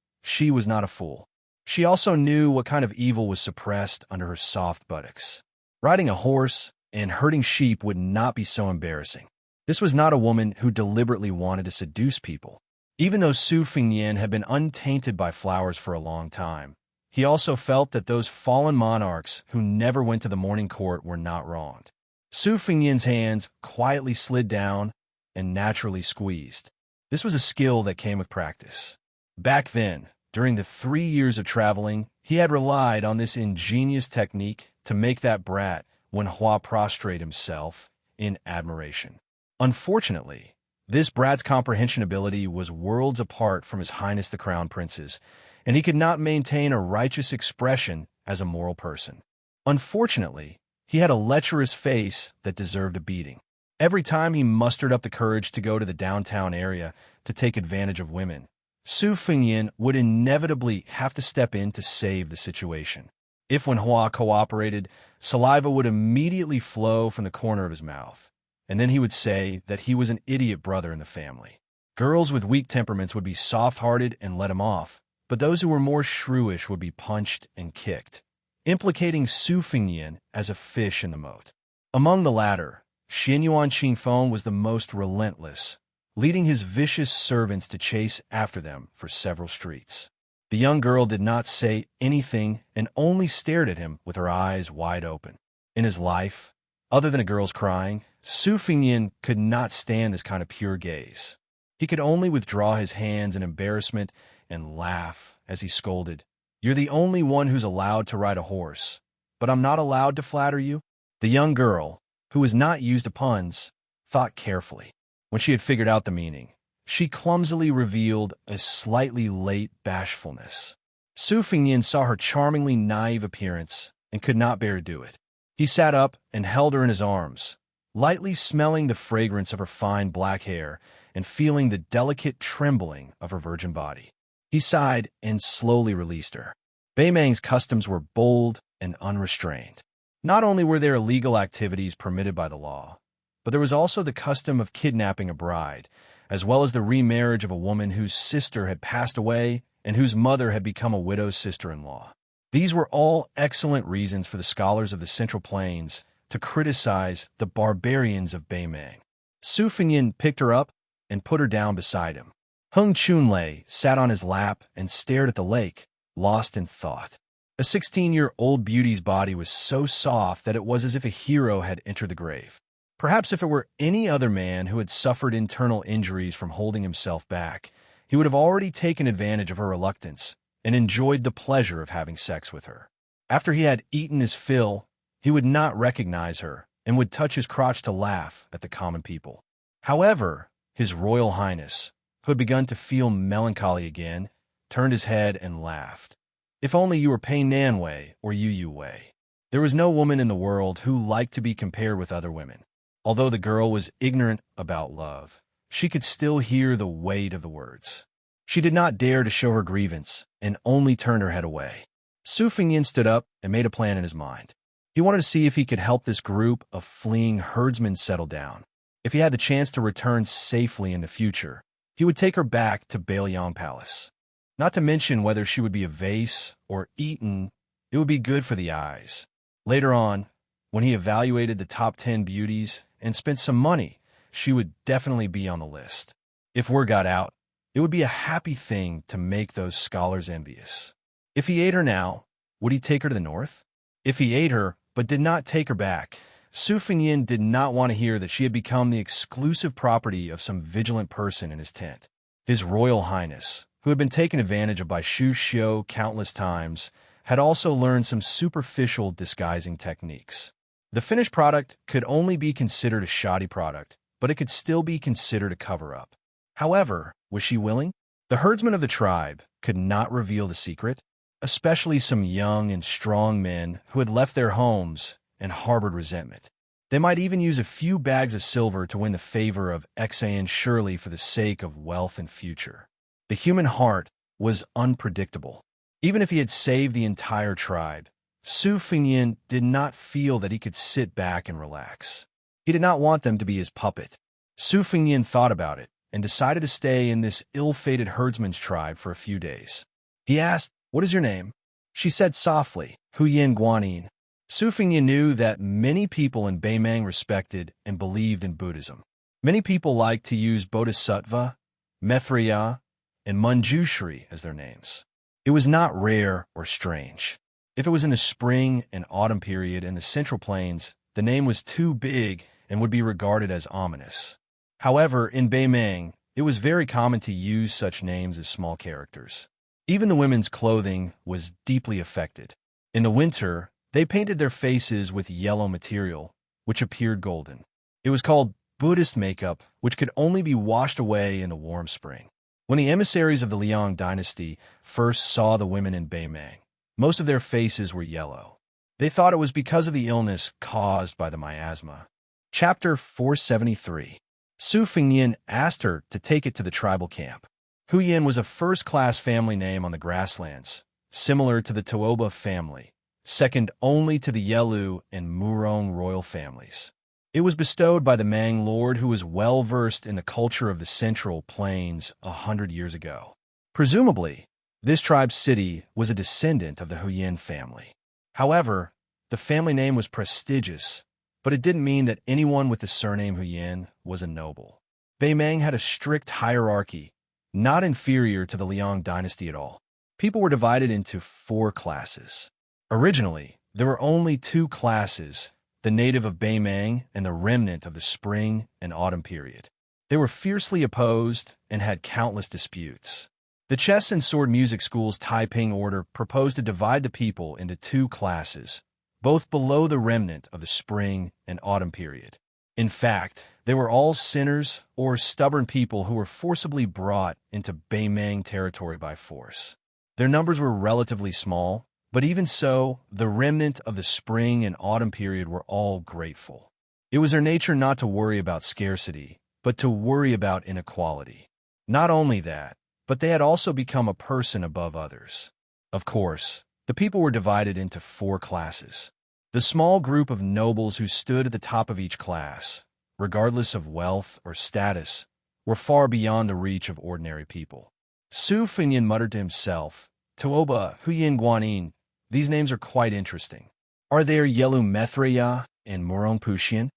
not a fool. She also knew what kind of evil was suppressed under her soft buttocks. Riding a horse and herding sheep would not be so embarrassing. This was not a woman who deliberately wanted to seduce people. Even though Su Fengyan had been untainted by flowers for a long time, he also felt that those fallen monarchs who never went to the morning court were not wronged. Su Fengyan's hands quietly slid down and naturally squeezed. This was a skill that came with practice. Back then, during the 3 years of traveling, he had relied on this ingenious technique to make that brat Wen Hua prostrate himself in admiration. Unfortunately, this brat's comprehension ability was worlds apart from His Highness the Crown Prince's, and he could not maintain a righteous expression as a moral person. Unfortunately, he had a lecherous face that deserved a beating. Every time he mustered up the courage to go to the downtown area to take advantage of women, Su Fengyan would inevitably have to step in to save the situation. If Wen Hua cooperated, saliva would immediately flow from the corner of his mouth, and then he would say that he was an idiot brother in the family. Girls with weak temperaments would be soft-hearted and let him off, but those who were more shrewish would be punched and kicked, implicating Su Fengyan as a fish in the moat. Among the latter, Xianyuan Qingfeng was the most relentless, leading his vicious servants to chase after them for several streets. The young girl did not say anything and only stared at him with her eyes wide open. In his life, other than a girl's crying, Su Fengyan could not stand this kind of pure gaze. He could only withdraw his hands in embarrassment and laugh as he scolded, "You're the only one who's allowed to ride a horse, but I'm not allowed to flatter you?" The young girl, who was not used to puns, thought carefully. When she had figured out the meaning, she clumsily revealed a slightly late bashfulness. Su Fengyan saw her charmingly naive appearance and could not bear to do it. He sat up and held her in his arms, lightly smelling the fragrance of her fine black hair and feeling the delicate trembling of her virgin body. He sighed and slowly released her. Beimang's customs were bold and unrestrained. Not only were there illegal activities permitted by the law, but there was also the custom of kidnapping a bride, as well as the remarriage of a woman whose sister had passed away and whose mother had become a widow's sister-in-law. These were all excellent reasons for the scholars of the Central Plains to criticize the barbarians of Beimang. Su Fengyan picked her up and put her down beside him. Heng Chunlei sat on his lap and stared at the lake, lost in thought. A 16-year-old beauty's body was so soft that it was as if a hero had entered the grave. Perhaps if it were any other man who had suffered internal injuries from holding himself back, he would have already taken advantage of her reluctance and enjoyed the pleasure of having sex with her. After he had eaten his fill, he would not recognize her and would touch his crotch to laugh at the common people. However, His Royal Highness, who had begun to feel melancholy again, turned his head and laughed. "If only you were Pei Nanwei or Yu Wei." There was no woman in the world who liked to be compared with other women. Although the girl was ignorant about love, she could still hear the weight of the words. She did not dare to show her grievance and only turned her head away. Su Fengyan stood up and made a plan in his mind. He wanted to see if he could help this group of fleeing herdsmen settle down. If he had the chance to return safely in the future, he would take her back to Bailiang Palace. Not to mention whether she would be a vase or eaten, it would be good for the eyes. Later on, when he evaluated the top 10 beauties and spent some money, she would definitely be on the list. If word got out, it would be a happy thing to make those scholars envious. If he ate her now, would he take her to the north? If he ate her but did not take her back, Su Fengyan did not want to hear that she had become the exclusive property of some vigilant person in his tent. His Royal Highness, who had been taken advantage of by Xu Xiu countless times, had also learned some superficial disguising techniques. The finished product could only be considered a shoddy product, but it could still be considered a cover-up. However, was she willing? The herdsmen of the tribe could not reveal the secret, especially some young and strong men who had left their homes and harbored resentment. They might even use a few bags of silver to win the favor of Xian Shirley for the sake of wealth and future. The human heart was unpredictable. Even if he had saved the entire tribe, Su Fengyan did not feel that he could sit back and relax. He did not want them to be his puppet. Su Fengyan thought about it and decided to stay in this ill-fated herdsman's tribe for a few days. He asked, "What is your name?" She said softly, "Huyin Guanyin." Su Fengyan knew that many people in Beimang respected and believed in Buddhism. Many people liked to use Bodhisattva, Maitreya, and Manjushri as their names. It was not rare or strange. If it was in the spring and autumn period in the Central Plains, the name was too big and would be regarded as ominous. However, in Beimeng, it was very common to use such names as small characters. Even the women's clothing was deeply affected. In the winter, they painted their faces with yellow material, which appeared golden. It was called Buddhist makeup, which could only be washed away in the warm spring. When the emissaries of the Liang dynasty first saw the women in Beimeng, most of their faces were yellow. They thought it was because of the illness caused by the miasma. Chapter 473. Su Fengnian asked her to take it to the tribal camp. Huyan was a first-class family name on the grasslands, similar to the Tuoba family, second only to the Yelu and Murong royal families. It was bestowed by the Mang lord who was well-versed in the culture of the Central Plains 100 years ago. Presumably, this tribe's city was a descendant of the Huyan family. However, the family name was prestigious, but it didn't mean that anyone with the surname Huyan was a noble. Beimeng had a strict hierarchy, not inferior to the Liang dynasty at all. People were divided into 4 classes. Originally, there were only 2 classes, the native of Beimeng and the remnant of the spring and autumn period. They were fiercely opposed and had countless disputes. The chess and sword music school's Taiping order proposed to divide the people into 2 classes, both below the remnant of the spring and autumn period. In fact, they were all sinners or stubborn people who were forcibly brought into Beimeng territory by force. Their numbers were relatively small, but even so, the remnant of the spring and autumn period were all grateful. It was their nature not to worry about scarcity, but to worry about inequality. Not only that, but they had also become a person above others. Of course, the people were divided into 4 classes. The small group of nobles who stood at the top of each class, regardless of wealth or status, were far beyond the reach of ordinary people. Su Fengnian muttered to himself, Tuoba, Huyan Guanin, these names are quite interesting. Are there Yelu Methreya and Murong Puxian?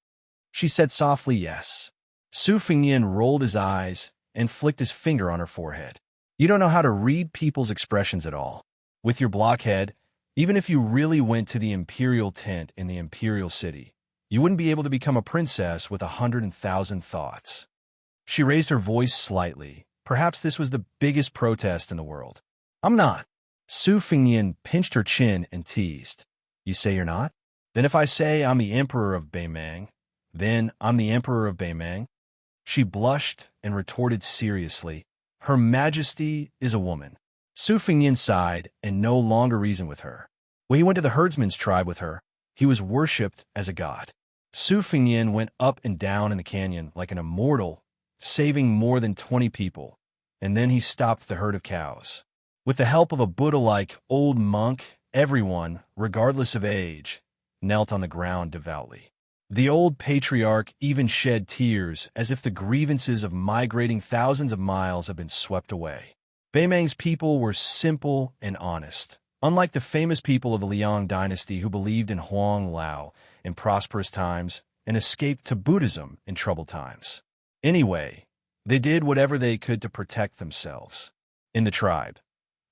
She said softly yes. Su Fengnian rolled his eyes and flicked his finger on her forehead. You don't know how to read people's expressions at all. With your blockhead, even if you really went to the imperial tent in the imperial city, you wouldn't be able to become a princess with 100,000 thoughts. She raised her voice slightly. Perhaps this was the biggest protest in the world. I'm not. Su Fengnian pinched her chin and teased. You say you're not? Then if I say I'm the emperor of Beimeng, then I'm the emperor of Beimeng? She blushed and retorted seriously, Her Majesty is a woman. Su Fengnian sighed and no longer reasoned with her. When he went to the herdsman's tribe with her, he was worshipped as a god. Su Fengnian went up and down in the canyon like an immortal, saving more than 20 people, and then he stopped the herd of cows. With the help of a Buddha-like old monk, everyone, regardless of age, knelt on the ground devoutly. The old patriarch even shed tears as if the grievances of migrating thousands of miles had been swept away. Beimeng's people were simple and honest, unlike the famous people of the Liang dynasty who believed in Huang Lao in prosperous times and escaped to Buddhism in troubled times. Anyway, they did whatever they could to protect themselves. In the tribe,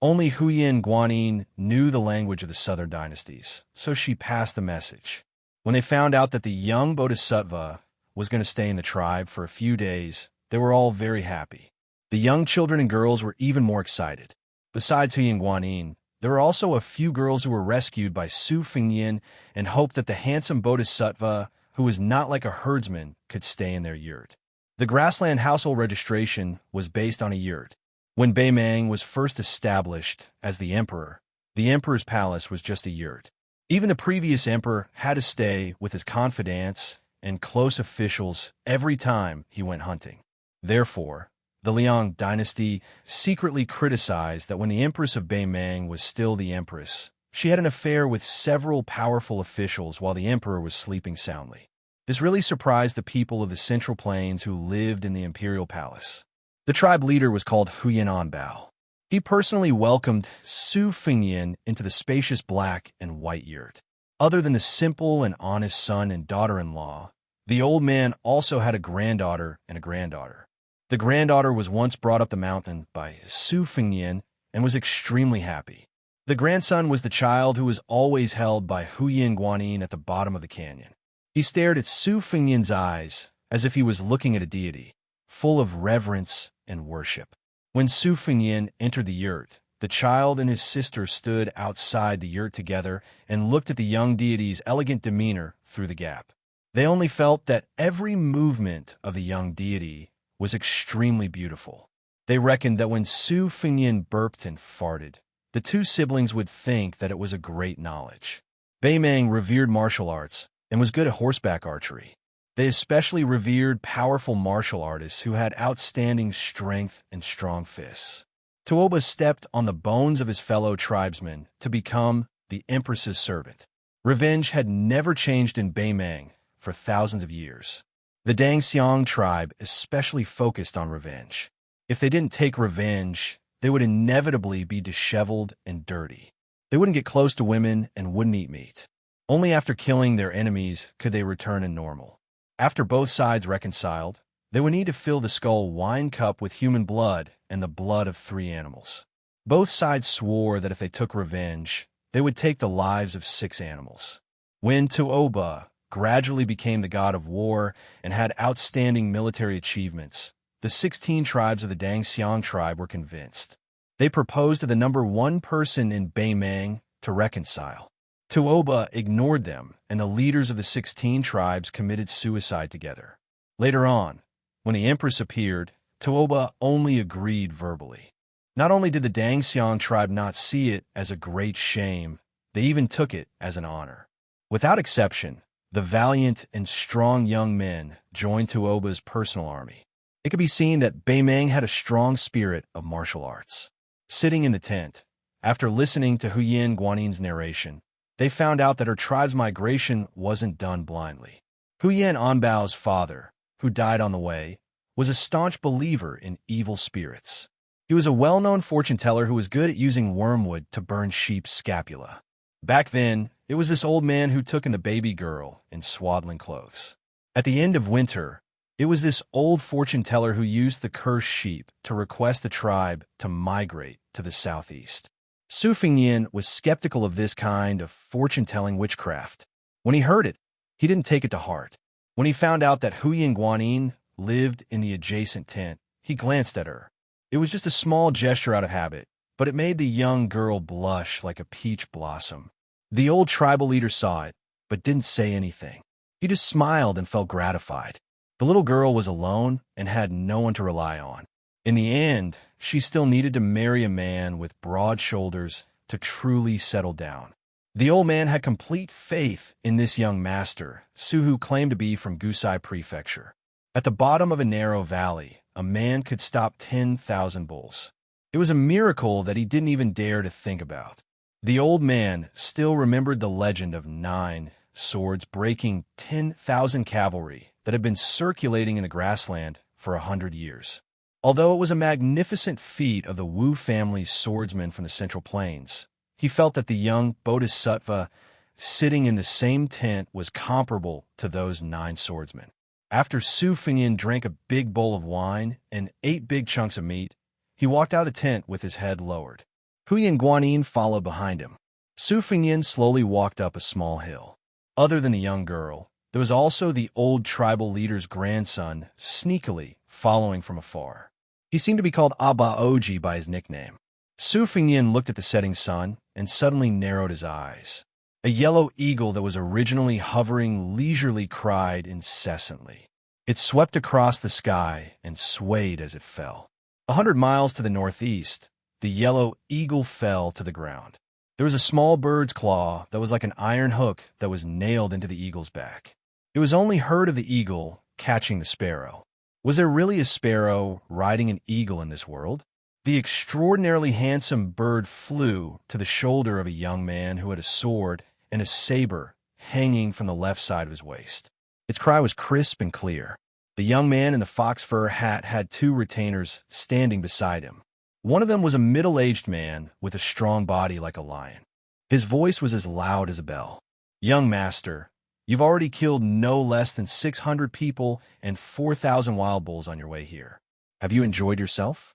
only Huyan Guanin knew the language of the southern dynasties, so she passed the message. When they found out that the young bodhisattva was going to stay in the tribe for a few days, they were all very happy. The young children and girls were even more excited. Besides Huyan Guanin, there were also a few girls who were rescued by Su Fengnian and hoped that the handsome bodhisattva, who was not like a herdsman, could stay in their yurt. The grassland household registration was based on a yurt. When Beimeng was first established as the emperor's palace was just a yurt. Even the previous emperor had to stay with his confidants and close officials every time he went hunting. Therefore, the Liang dynasty secretly criticized that when the empress of Beimeng was still the empress, she had an affair with several powerful officials while the emperor was sleeping soundly. This really surprised the people of the Central Plains who lived in the imperial palace. The tribe leader was called Huyan Anbao. He personally welcomed Su Fengnian into the spacious black and white yurt. Other than the simple and honest son and daughter-in-law, the old man also had a granddaughter and a granddaughter. The granddaughter was once brought up the mountain by Su Fengnian and was extremely happy. The grandson was the child who was always held by Huyin Guanyin at the bottom of the canyon. He stared at Su Fengnian's eyes as if he was looking at a deity, full of reverence and worship. When Su Fengnian entered the yurt, the child and his sister stood outside the yurt together and looked at the young deity's elegant demeanor through the gap. They only felt that every movement of the young deity was extremely beautiful. They reckoned that when Su Fengnian burped and farted, the two siblings would think that it was a great knowledge. Beimeng revered martial arts and was good at horseback archery. They especially revered powerful martial artists who had outstanding strength and strong fists. Tuoba stepped on the bones of his fellow tribesmen to become the Empress's servant. Revenge had never changed in Beimeng for thousands of years. The Dangxiang tribe especially focused on revenge. If they didn't take revenge, they would inevitably be disheveled and dirty. They wouldn't get close to women and wouldn't eat meat. Only after killing their enemies could they return to normal. After both sides reconciled, they would need to fill the skull wine cup with human blood and the blood of 3 animals. Both sides swore that if they took revenge, they would take the lives of 6 animals. When Tuoba gradually became the god of war and had outstanding military achievements, the 16 tribes of the Dangxiang tribe were convinced. They proposed to the number 1 person in Beimeng to reconcile. Tuoba ignored them, and the leaders of the 16 tribes committed suicide together. Later on, when the Empress appeared, Tuoba only agreed verbally. Not only did the Dangxiang tribe not see it as a great shame, they even took it as an honor. Without exception, the valiant and strong young men joined Tuoba's personal army. It could be seen that Beimeng had a strong spirit of martial arts. Sitting in the tent, after listening to Huyin Guanin's narration, they found out that her tribe's migration wasn't done blindly. Huyin Anbao's father, who died on the way, was a staunch believer in evil spirits. He was a well-known fortune teller who was good at using wormwood to burn sheep's scapula. Back then, it was this old man who took in the baby girl in swaddling clothes. At the end of winter, it was this old fortune teller who used the cursed sheep to request the tribe to migrate to the southeast. Su Fengnian was skeptical of this kind of fortune-telling witchcraft. When he heard it, he didn't take it to heart. When he found out that Huyin Guanin lived in the adjacent tent, he glanced at her. It was just a small gesture out of habit, but it made the young girl blush like a peach blossom. The old tribal leader saw it, but didn't say anything. He just smiled and felt gratified. The little girl was alone and had no one to rely on. In the end, she still needed to marry a man with broad shoulders to truly settle down. The old man had complete faith in this young master, Suhu claimed to be from Gusai Prefecture. At the bottom of a narrow valley, a man could stop 10,000 bulls. It was a miracle that he didn't even dare to think about. The old man still remembered the legend of 9 swords breaking 10,000 cavalry that had been circulating in the grassland for 100 years. Although it was a magnificent feat of the Wu family's swordsmen from the Central Plains, he felt that the young bodhisattva sitting in the same tent was comparable to those 9 swordsmen. After Su Fengnian drank a big bowl of wine and ate big chunks of meat, he walked out of the tent with his head lowered. Huyin Guanin followed behind him. Su Fengnian slowly walked up a small hill. Other than the young girl, there was also the old tribal leader's grandson sneakily following from afar. He seemed to be called Aba Oji by his nickname. Su Fengnian looked at the setting sun and suddenly narrowed his eyes. A yellow eagle that was originally hovering leisurely cried incessantly. It swept across the sky and swayed as it fell. 100 miles to the northeast, the yellow eagle fell to the ground. There was a small bird's claw that was like an iron hook that was nailed into the eagle's back. It was only heard of the eagle catching the sparrow. Was there really a sparrow riding an eagle in this world? The extraordinarily handsome bird flew to the shoulder of a young man who had a sword and a saber hanging from the left side of his waist. Its cry was crisp and clear. The young man in the fox fur hat had 2 retainers standing beside him. One of them was a middle-aged man with a strong body like a lion. His voice was as loud as a bell. "Young master, you've already killed no less than 600 people and 4,000 wild bulls on your way here. Have you enjoyed yourself?"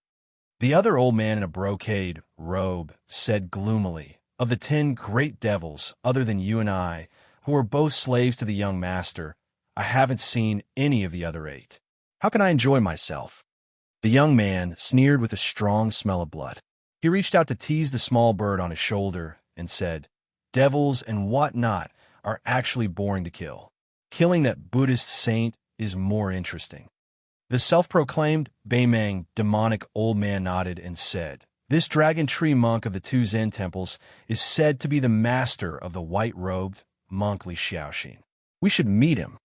The other old man in a brocade robe said gloomily, "Of the 10 great devils, other than you and I, who are both slaves to the young master, I haven't seen any of the other 8. How can I enjoy myself?" The young man sneered with a strong smell of blood. He reached out to tease the small bird on his shoulder and said, "Devils and whatnot are actually boring to kill. Killing that Buddhist saint is more interesting." The self-proclaimed Beimeng demonic old man nodded and said, "This dragon tree monk of the 2 Zen temples is said to be the master of the white-robed monk Li Xiaoxin. We should meet him."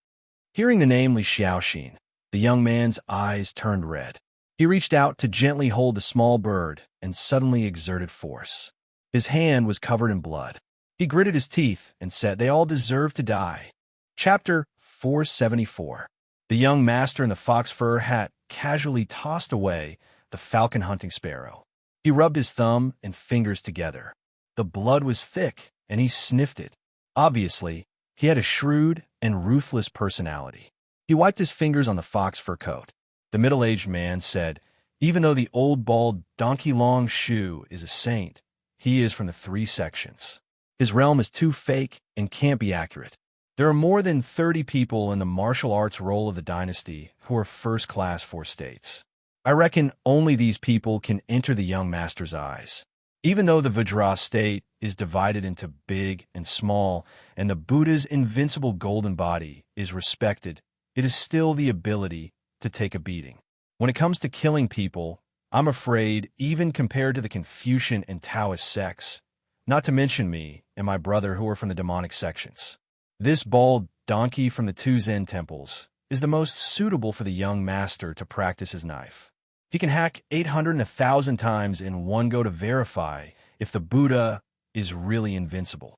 Hearing the name Li Xiaoxin, the young man's eyes turned red. He reached out to gently hold the small bird and suddenly exerted force. His hand was covered in blood. He gritted his teeth and said, "They all deserve to die." Chapter 474. The young master in the fox fur hat casually tossed away the falcon hunting sparrow. He rubbed his thumb and fingers together. The blood was thick, and he sniffed it. Obviously, he had a shrewd and ruthless personality. He wiped his fingers on the fox fur coat. The middle-aged man said, "Even though the old bald donkey-long shoe is a saint, he is from the 3 sections. His realm is too fake and can't be accurate. There are more than 30 people in the martial arts role of the dynasty who are first-class 4 states. I reckon only these people can enter the young master's eyes. Even though the Vajra state is divided into big and small, and the Buddha's invincible golden body is respected, it is still the ability to take a beating. When it comes to killing people, I'm afraid, even compared to the Confucian and Taoist sects, not to mention me and my brother who are from the demonic sections, this bald donkey from the 2 Zen temples is the most suitable for the young master to practice his knife. He can hack 800 and 1,000 times in one go to verify if the Buddha is really invincible."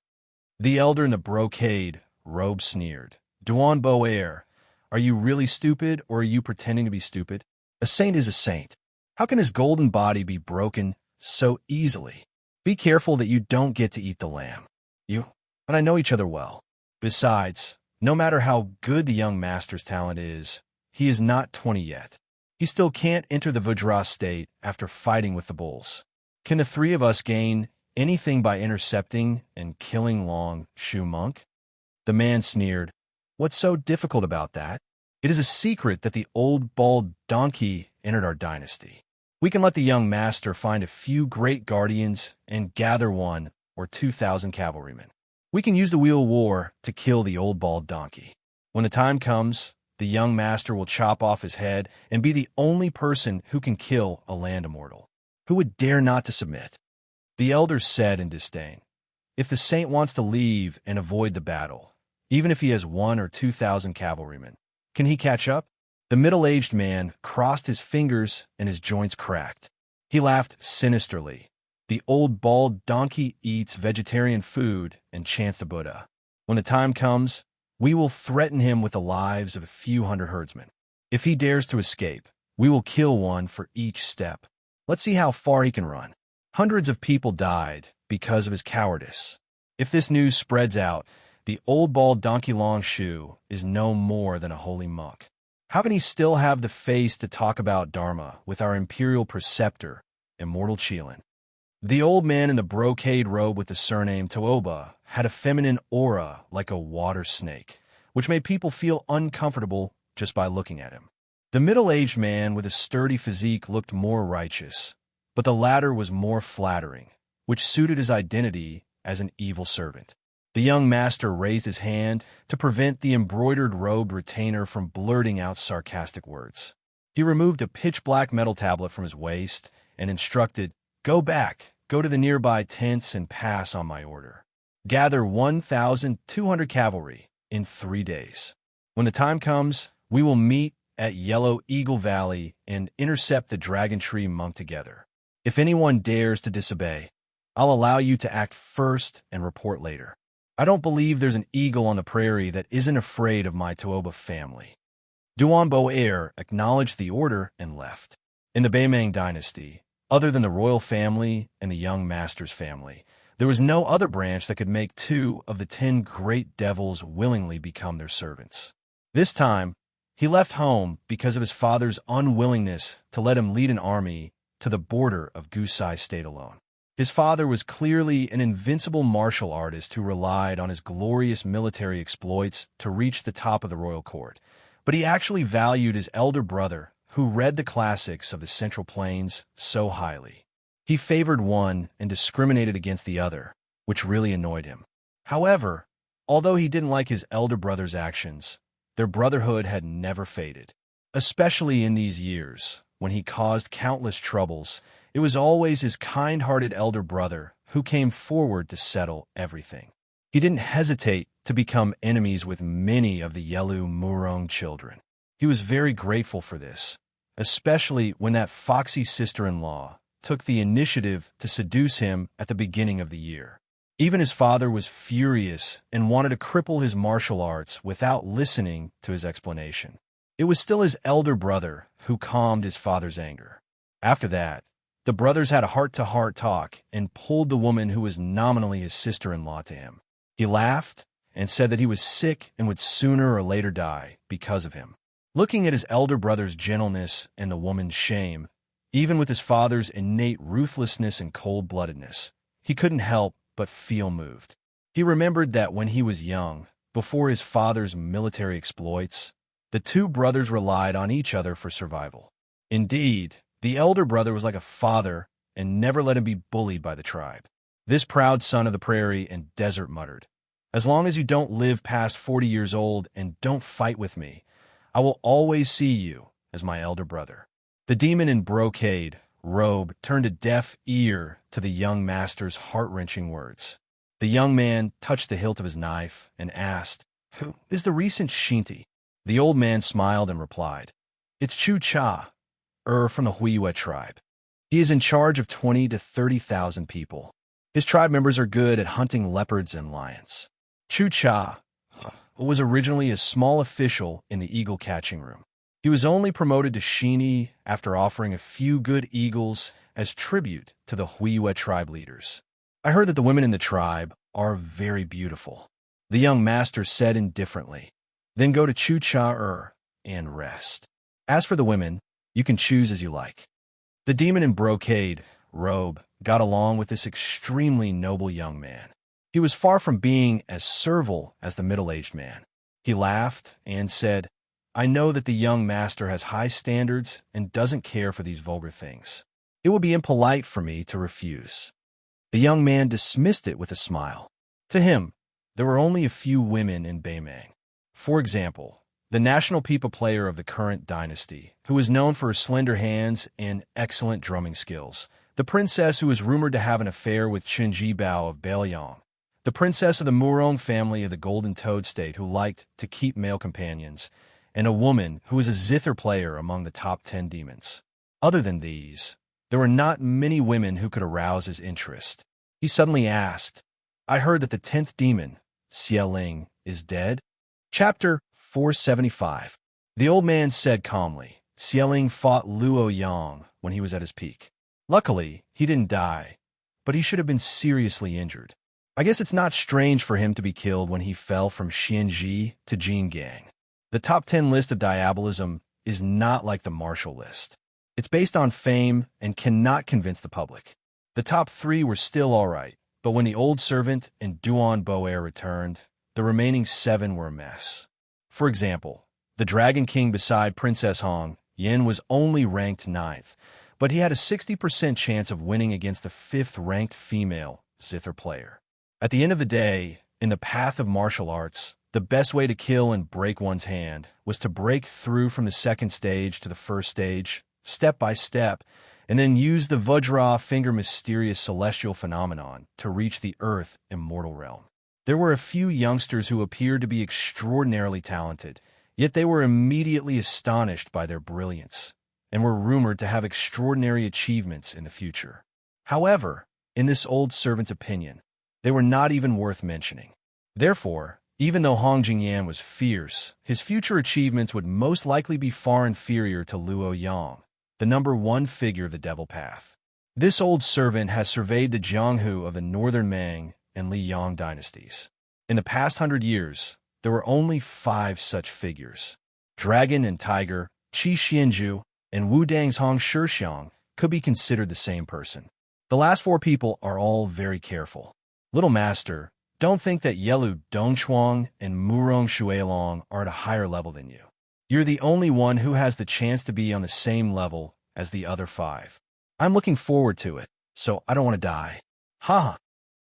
The elder in the brocade robe sneered, "Duan Boer, are you really stupid, or are you pretending to be stupid? A saint is a saint. How can his golden body be broken so easily? Be careful that you don't get to eat the lamb. You and I know each other well. Besides, no matter how good the young master's talent is, he is not 20 yet. He still can't enter the Vajra state after fighting with the bulls. Can the 3 of us gain anything by intercepting and killing Long Shu Monk?" The man sneered, "What's so difficult about that? It is a secret that the old bald donkey entered our dynasty. We can let the young master find a few great guardians and gather 1 or 2,000 cavalrymen. We can use the wheel of war to kill the old bald donkey. When the time comes, the young master will chop off his head and be the only person who can kill a land immortal. Who would dare not to submit?" The elder said in disdain, "If the saint wants to leave and avoid the battle, even if he has 1 or 2,000 cavalrymen, can he catch up?" The middle-aged man crossed his fingers and his joints cracked. He laughed sinisterly. "The old bald donkey eats vegetarian food and chants to Buddha. When the time comes, we will threaten him with the lives of a few hundred herdsmen. If he dares to escape, we will kill 1 for each step. Let's see how far he can run." Hundreds of people died because of his cowardice. If this news spreads out, the old bald donkey long shoe is no more than a holy monk. How can he still have the face to talk about Dharma with our imperial preceptor, Immortal Qilin? The old man in the brocade robe with the surname Tooba had a feminine aura like a water snake, which made people feel uncomfortable just by looking at him. The middle-aged man with a sturdy physique looked more righteous, but the latter was more flattering, which suited his identity as an evil servant. The young master raised his hand to prevent the embroidered-robed retainer from blurting out sarcastic words. He removed a pitch-black metal tablet from his waist and instructed, "Go back, go to the nearby tents and pass on my order. Gather 1,200 cavalry in 3 days. When the time comes, we will meet at Yellow Eagle Valley and intercept the Dragon Tree Monk together. If anyone dares to disobey, I'll allow you to act first and report later. I don't believe there's an eagle on the prairie that isn't afraid of my Tooba family." Duan Boer acknowledged the order and left. In the Beimeng dynasty, other than the royal family and the young master's family, there was no other branch that could make 2 of the 10 great devils willingly become their servants. This time, he left home because of his father's unwillingness to let him lead an army to the border of Gusai State alone. His father was clearly an invincible martial artist who relied on his glorious military exploits to reach the top of the royal court, but he actually valued his elder brother, who read the classics of the Central Plains, so highly. He favored one and discriminated against the other, which really annoyed him. However, although he didn't like his elder brother's actions, their brotherhood had never faded. Especially in these years, when he caused countless troubles, it was always his kind-hearted elder brother who came forward to settle everything. He didn't hesitate to become enemies with many of the Yelu Murong children. He was very grateful for this, especially when that foxy sister-in-law took the initiative to seduce him at the beginning of the year. Even his father was furious and wanted to cripple his martial arts without listening to his explanation. It was still his elder brother who calmed his father's anger. After that, the brothers had a heart-to-heart talk and pulled the woman who was nominally his sister-in-law to him. He laughed and said that he was sick and would sooner or later die because of him. Looking at his elder brother's gentleness and the woman's shame, even with his father's innate ruthlessness and cold-bloodedness, he couldn't help but feel moved. He remembered that when he was young, before his father's military exploits, the two brothers relied on each other for survival. Indeed, the elder brother was like a father and never let him be bullied by the tribe. This proud son of the prairie and desert muttered, "As long as you don't live past 40 years old and don't fight with me, I will always see you as my elder brother." The demon in brocade robe turned a deaf ear to the young master's heart-wrenching words. The young man touched the hilt of his knife and asked, "Who is the recent Shinti?" The old man smiled and replied, "It's Chu Cha, from the Wuxia tribe. He is in charge of 20 to 30,000 people. His tribe members are good at hunting leopards and lions." Chu Cha was originally a small official in the eagle catching room. He was only promoted to Shini after offering a few good eagles as tribute to the Wuxia tribe leaders. "I heard that the women in the tribe are very beautiful," the young master said indifferently. "Then go to Chu Cha and rest. As for the women, you can choose as you like." The demon in brocade robe got along with this extremely noble young man. He was far from being as servile as the middle-aged man. He laughed and said, "I know that the young master has high standards and doesn't care for these vulgar things. It would be impolite for me to refuse." The young man dismissed it with a smile. To him, there were only a few women in Beimang. For example, the national pipa player of the current dynasty, who is known for her slender hands and excellent drumming skills, the princess who is rumored to have an affair with Chen Jibao of Bailiang, the princess of the Murong family of the Golden Toad State who liked to keep male companions, and a woman who was a zither player among the top 10 demons. Other than these, there were not many women who could arouse his interest. He suddenly asked, "I heard that the 10th demon, Xieling, is dead?" Chapter 475. The old man said calmly, "Xieling fought Luo Yang when he was at his peak. Luckily, he didn't die, but he should have been seriously injured. I guess it's not strange for him to be killed when he fell from Xianxia to Jingang. The top 10 list of diabolism is not like the martial list. It's based on fame and cannot convince the public. The top 3 were still all right, but when the old servant and Duan Boer returned, the remaining 7 were a mess. For example, the Dragon King beside Princess Hong, Yin, was only ranked 9th, but he had a 60% chance of winning against the 5th-ranked female zither player. At the end of the day, in the path of martial arts, the best way to kill and break one's hand was to break through from the second stage to the first stage, step by step, and then use the Vajra finger mysterious celestial phenomenon to reach the Earth immortal realm. There were a few youngsters who appeared to be extraordinarily talented, yet they were immediately astonished by their brilliance, and were rumored to have extraordinary achievements in the future. However, in this old servant's opinion, they were not even worth mentioning. Therefore, even though Hong Jingyan was fierce, his future achievements would most likely be far inferior to Luo Yang, the number 1 figure of the Devil Path. This old servant has surveyed the Jianghu of the Northern Mang and Liyang dynasties. In the past 100 years, there were only 5 such figures. Dragon and Tiger, Qi Xianju, and Wu Dang's Hong Shixiang could be considered the same person. The last 4 people are all very careful. Little Master, don't think that Yelu Dongchuang and Murong Shuilong are at a higher level than you. You're the only one who has the chance to be on the same level as the other 5. I'm looking forward to it, so I don't want to die. Ha ha.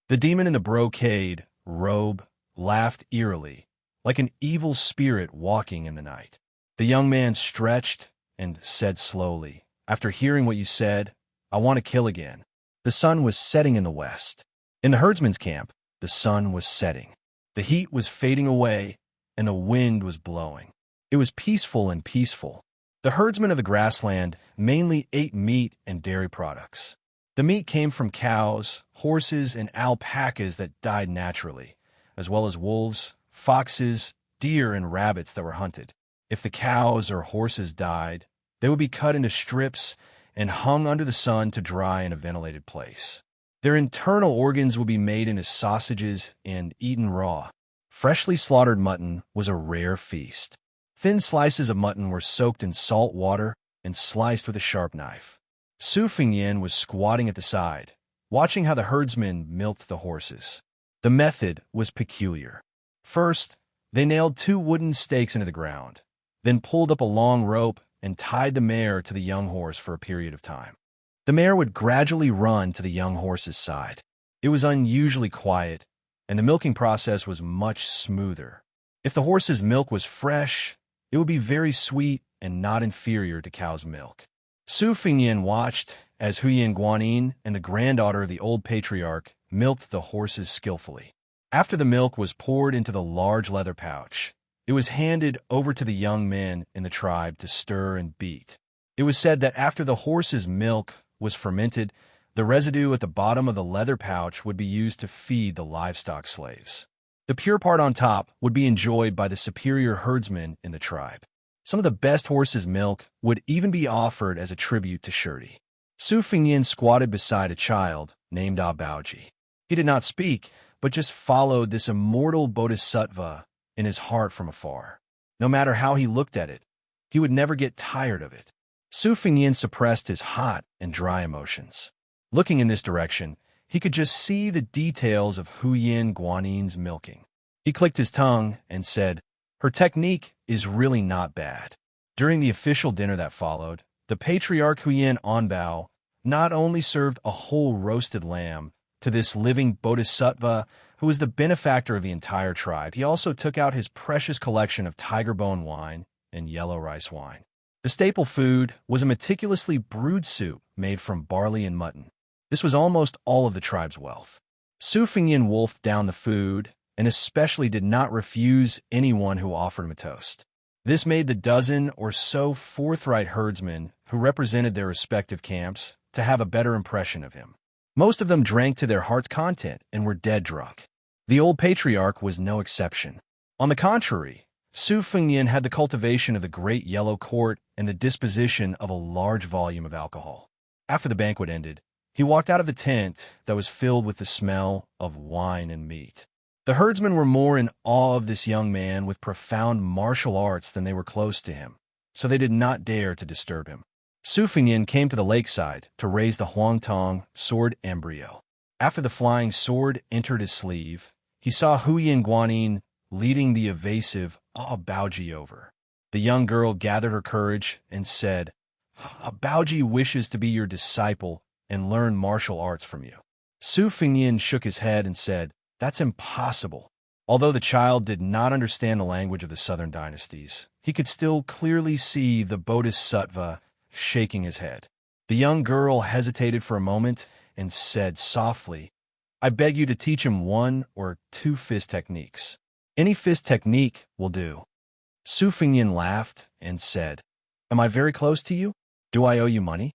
The demon in the brocade robe laughed eerily, like an evil spirit walking in the night. The young man stretched and said slowly, "After hearing what you said, I want to kill again." The sun was setting in the west. In the herdsman's camp, the sun was setting. The heat was fading away, and the wind was blowing. It was peaceful and peaceful. The herdsmen of the grassland mainly ate meat and dairy products. The meat came from cows, horses, and alpacas that died naturally, as well as wolves, foxes, deer, and rabbits that were hunted. If the cows or horses died, they would be cut into strips and hung under the sun to dry in a ventilated place. Their internal organs would be made into sausages and eaten raw. Freshly slaughtered mutton was a rare feast. Thin slices of mutton were soaked in salt water and sliced with a sharp knife. Su Fingyan was squatting at the side, watching how the herdsmen milked the horses. The method was peculiar. First, they nailed 2 wooden stakes into the ground, then pulled up a long rope and tied the mare to the young horse for a period of time. The mare would gradually run to the young horse's side. It was unusually quiet, and the milking process was much smoother. If the horse's milk was fresh, it would be very sweet and not inferior to cow's milk. Su Fingyan watched as Huyan Guanyin and the granddaughter of the old patriarch milked the horses skillfully. After the milk was poured into the large leather pouch, it was handed over to the young men in the tribe to stir and beat. It was said that after the horse's milk was fermented, the residue at the bottom of the leather pouch would be used to feed the livestock slaves. The pure part on top would be enjoyed by the superior herdsmen in the tribe. Some of the best horse's milk would even be offered as a tribute to Shirdi. Su Fingyan squatted beside a child named Abaoji. He did not speak, but just followed this immortal bodhisattva in his heart from afar. No matter how he looked at it, he would never get tired of it. Su Fingyan suppressed his hot and dry emotions. Looking in this direction, he could just see the details of Huyan Guanyin's milking. He clicked his tongue and said, "Her technique is really not bad." During the official dinner that followed, the patriarch Huyan Onbao not only served a whole roasted lamb to this living bodhisattva who was the benefactor of the entire tribe, he also took out his precious collection of tiger bone wine and yellow rice wine. The staple food was a meticulously brewed soup made from barley and mutton. This was almost all of the tribe's wealth. Su Fingyan wolfed down the food and especially did not refuse anyone who offered him a toast. This made the dozen or so forthright herdsmen who represented their respective camps to have a better impression of him. Most of them drank to their heart's content and were dead drunk. The old patriarch was no exception. On the contrary, Su Fingyan had the cultivation of the great yellow court and the disposition of a large volume of alcohol. After the banquet ended, he walked out of the tent that was filled with the smell of wine and meat. The herdsmen were more in awe of this young man with profound martial arts than they were close to him, so they did not dare to disturb him. Su Fingyan came to the lakeside to raise the Huangtong sword embryo. After the flying sword entered his sleeve, he saw Huyan Guanyin leading the evasive Abaoji over. The young girl gathered her courage and said, "Abaoji wishes to be your disciple and learn martial arts from you." Su Fingyan shook his head and said, "That's impossible." Although the child did not understand the language of the southern dynasties, he could still clearly see the bodhisattva shaking his head. The young girl hesitated for a moment and said softly, "I beg you to teach him 1 or 2 fist techniques. Any fist technique will do." Su Fingyan laughed and said, "Am I very close to you? Do I owe you money?"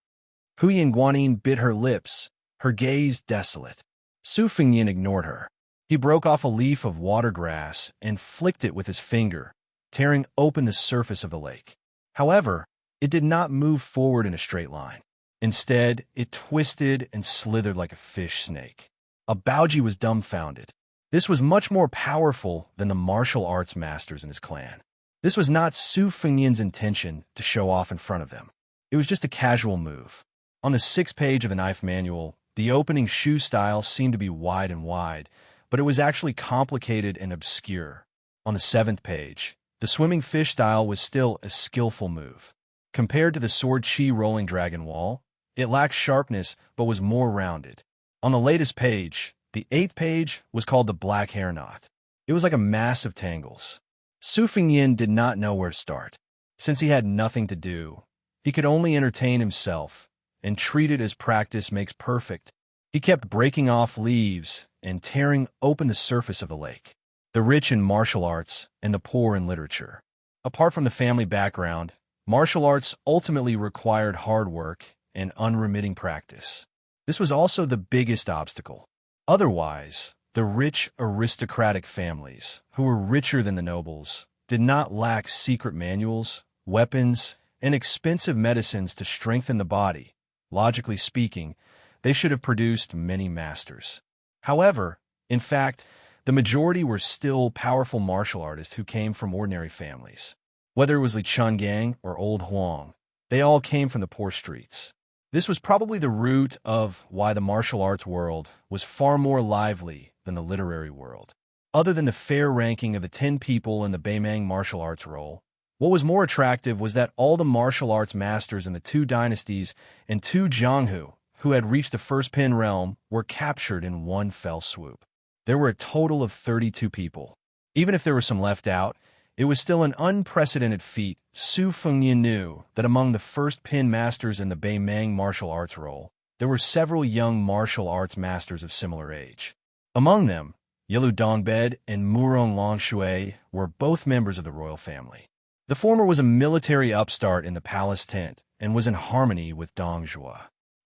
Huyan Guanyin bit her lips, her gaze desolate. Su Fingyan ignored her. He broke off a leaf of watergrass and flicked it with his finger, tearing open the surface of the lake. However, it did not move forward in a straight line. Instead, it twisted and slithered like a fish snake. Abaoji was dumbfounded. This was much more powerful than the martial arts masters in his clan. This was not Su Fingyan's intention to show off in front of them. It was just a casual move. On the 6th page of the knife manual, the opening shoe style seemed to be wide and wide, but it was actually complicated and obscure. On the 7th page, the swimming fish style was still a skillful move. Compared to the sword chi rolling dragon wall, it lacked sharpness but was more rounded. On the latest page, the 8th page, was called the black hair knot. It was like a mass of tangles. Su Fengyin did not know where to start. Since he had nothing to do, he could only entertain himself and treat it as practice makes perfect. He kept breaking off leaves and tearing open the surface of the lake. The rich in martial arts and the poor in literature. Apart from the family background, martial arts ultimately required hard work and unremitting practice. This was also the biggest obstacle. Otherwise, the rich aristocratic families, who were richer than the nobles, did not lack secret manuals, weapons, and expensive medicines to strengthen the body. Logically speaking, they should have produced many masters. However, in fact, the majority were still powerful martial artists who came from ordinary families. Whether it was Li Chungang or Old Huang, they all came from the poor streets. This was probably the root of why the martial arts world was far more lively than the literary world. Other than the fair ranking of the 10 people in the Beimang martial arts roll, what was more attractive was that all the martial arts masters in the 2 dynasties and 2 Jianghu who had reached the first Pin realm were captured in one fell swoop. There were a total of 32 people. Even if there were some left out, it was still an unprecedented feat. Su Fengyin knew that among the first Pin masters in the Beimang martial arts roll, there were several young martial arts masters of similar age. Among them, Yilu Dongbed and Murong Longshui were both members of the royal family. The former was a military upstart in the palace tent and was in harmony with Dong Zhuo.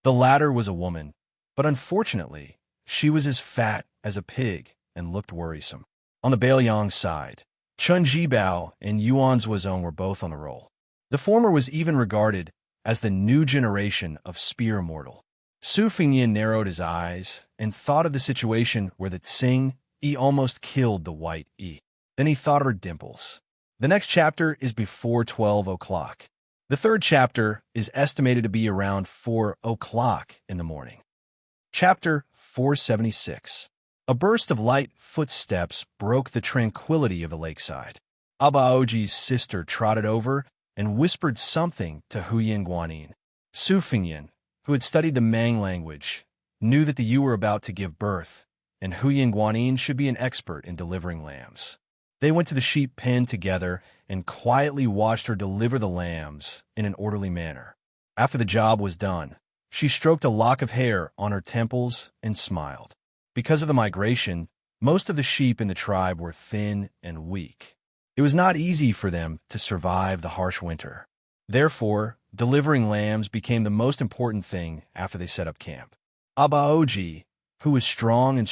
The latter was a woman, but unfortunately, she was as fat as a pig and looked worrisome. On the Baoyang side, Chun Jibao and Yuan Zuozong were both on the roll. The former was even regarded as the new generation of spear immortal. Su Fengyin narrowed his eyes and thought of the situation where the Tsing Yi almost killed the white Yi. Then he thought of her dimples. The next chapter is before 12 o'clock. The 3rd chapter is estimated to be around 4 o'clock in the morning. Chapter 476. A burst of light footsteps broke the tranquility of the lakeside. Abaoji's sister trotted over and whispered something to Huyin Guanyin. Su Fengyin, who had studied the Mang language, knew that the Yu were about to give birth, and Huyin Guanyin should be an expert in delivering lambs. They went to the sheep pen together and quietly watched her deliver the lambs in an orderly manner. After the job was done, she stroked a lock of hair on her temples and smiled. Because of the migration, most of the sheep in the tribe were thin and weak. It was not easy for them to survive the harsh winter. Therefore, delivering lambs became the most important thing after they set up camp. Abaoji, who was strong,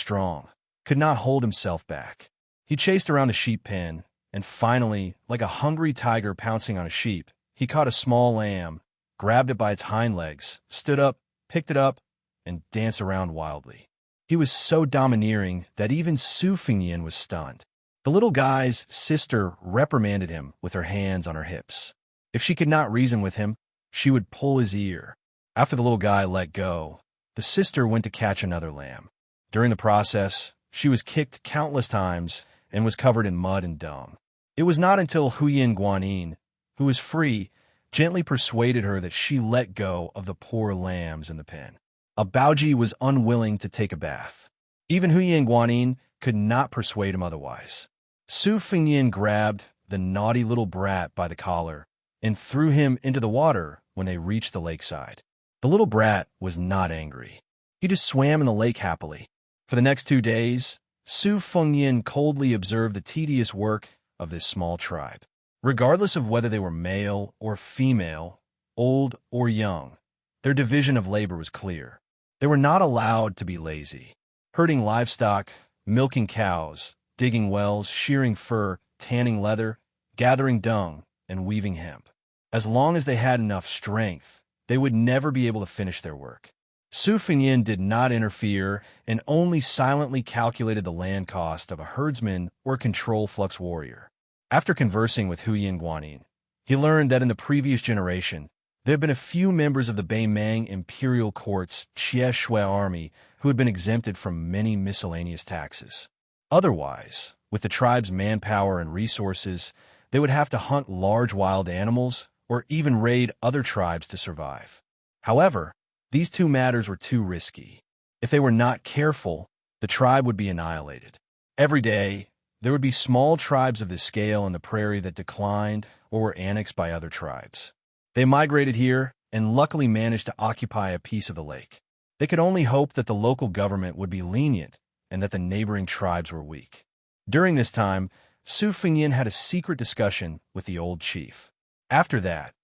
could not hold himself back. He chased around the sheep pen, and finally, like a hungry tiger pouncing on a sheep, he caught a small lamb, grabbed it by its hind legs, stood up, picked it up, and danced around wildly. He was so domineering that even Su Fengyin was stunned. The little guy's sister reprimanded him with her hands on her hips. If she could not reason with him, she would pull his ear. After the little guy let go, the sister went to catch another lamb. During the process, she was kicked countless times and was covered in mud and dung. It was not until Huyin Guanyin, who was free, gently persuaded her that she let go of the poor lambs in the pen. Abaoji was unwilling to take a bath. Even Huyin Guanyin could not persuade him otherwise. Su Fengyin grabbed the naughty little brat by the collar and threw him into the water when they reached the lakeside. The little brat was not angry. He just swam in the lake happily. For the next 2 days, Su Fengyin coldly observed the tedious work of this small tribe. Regardless of whether they were male or female, old or young, their division of labor was clear. They were not allowed to be lazy. Herding livestock, milking cows, digging wells, shearing fur, tanning leather, gathering dung, and weaving hemp. As long as they had enough strength, they would never be able to finish their work. Su Fengyin did not interfere and only silently calculated the land cost of a herdsman or control flux warrior. After conversing with Huyin Guanyin, he learned that in the previous generation, There have been a few members of the Beimang imperial court's Xianxia army who had been exempted from many miscellaneous taxes. Otherwise, with the tribe's manpower and resources, they would have to hunt large wild animals or even raid other tribes to survive. However, these two matters were too risky. If they were not careful, the tribe would be annihilated. Every day, there would be small tribes of this scale in the prairie that declined or were annexed by other tribes. They migrated here and luckily managed to occupy a piece of the lake. They could only hope that the local government would be lenient and that the neighboring tribes were weak. During this time, Su Fengyan had a secret discussion with the old chief. After that,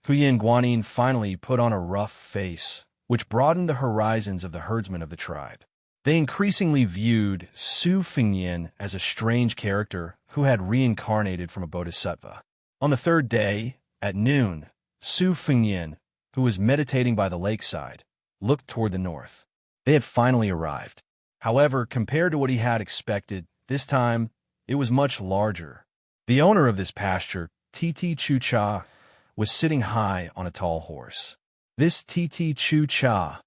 Huyan Guanyin finally put on a rough face, which broadened the horizons of the herdsmen of the tribe. They increasingly viewed Su Fengyan as a strange character who had reincarnated from a bodhisattva. On the third day, at noon, Su Fengyan, who was meditating by the lakeside, looked toward the north. They had finally arrived. However, compared to what he had expected, this time it was much larger. The owner of this pasture, Titi Chucha, was sitting high on a tall horse. This Titi Chucha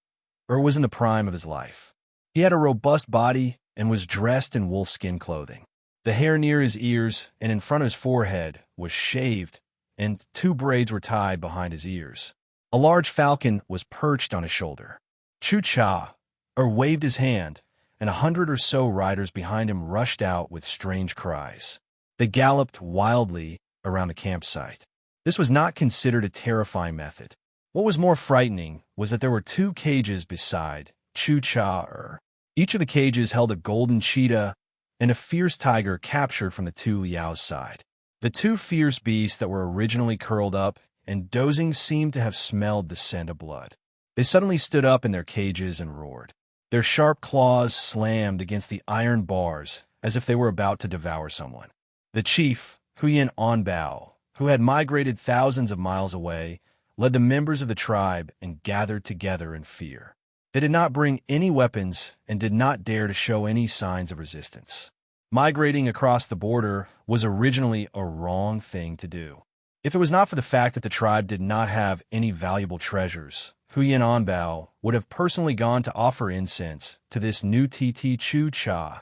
was in the prime of his life. He had a robust body and was dressed in wolfskin clothing. The hair near his ears and in front of his forehead was shaved, and 2 braids were tied behind his ears. A large falcon was perched on his shoulder. Chucha waved his hand, and 100 or so riders behind him rushed out with strange cries. They galloped wildly around the campsite. This was not considered a terrifying method. What was more frightening was that there were 2 cages beside Chucha. Each of the cages held a golden cheetah and a fierce tiger captured from the 2 Liao's side. The 2 fierce beasts that were originally curled up and dozing seemed to have smelled the scent of blood. They suddenly stood up in their cages and roared. Their sharp claws slammed against the iron bars as if they were about to devour someone. The chief, Huyan Onbao, who had migrated thousands of miles away, led the members of the tribe and gathered together in fear. They did not bring any weapons and did not dare to show any signs of resistance. Migrating across the border was originally a wrong thing to do. If it was not for the fact that the tribe did not have any valuable treasures, Huyan Onbao would have personally gone to offer incense to this new Titi Chucha,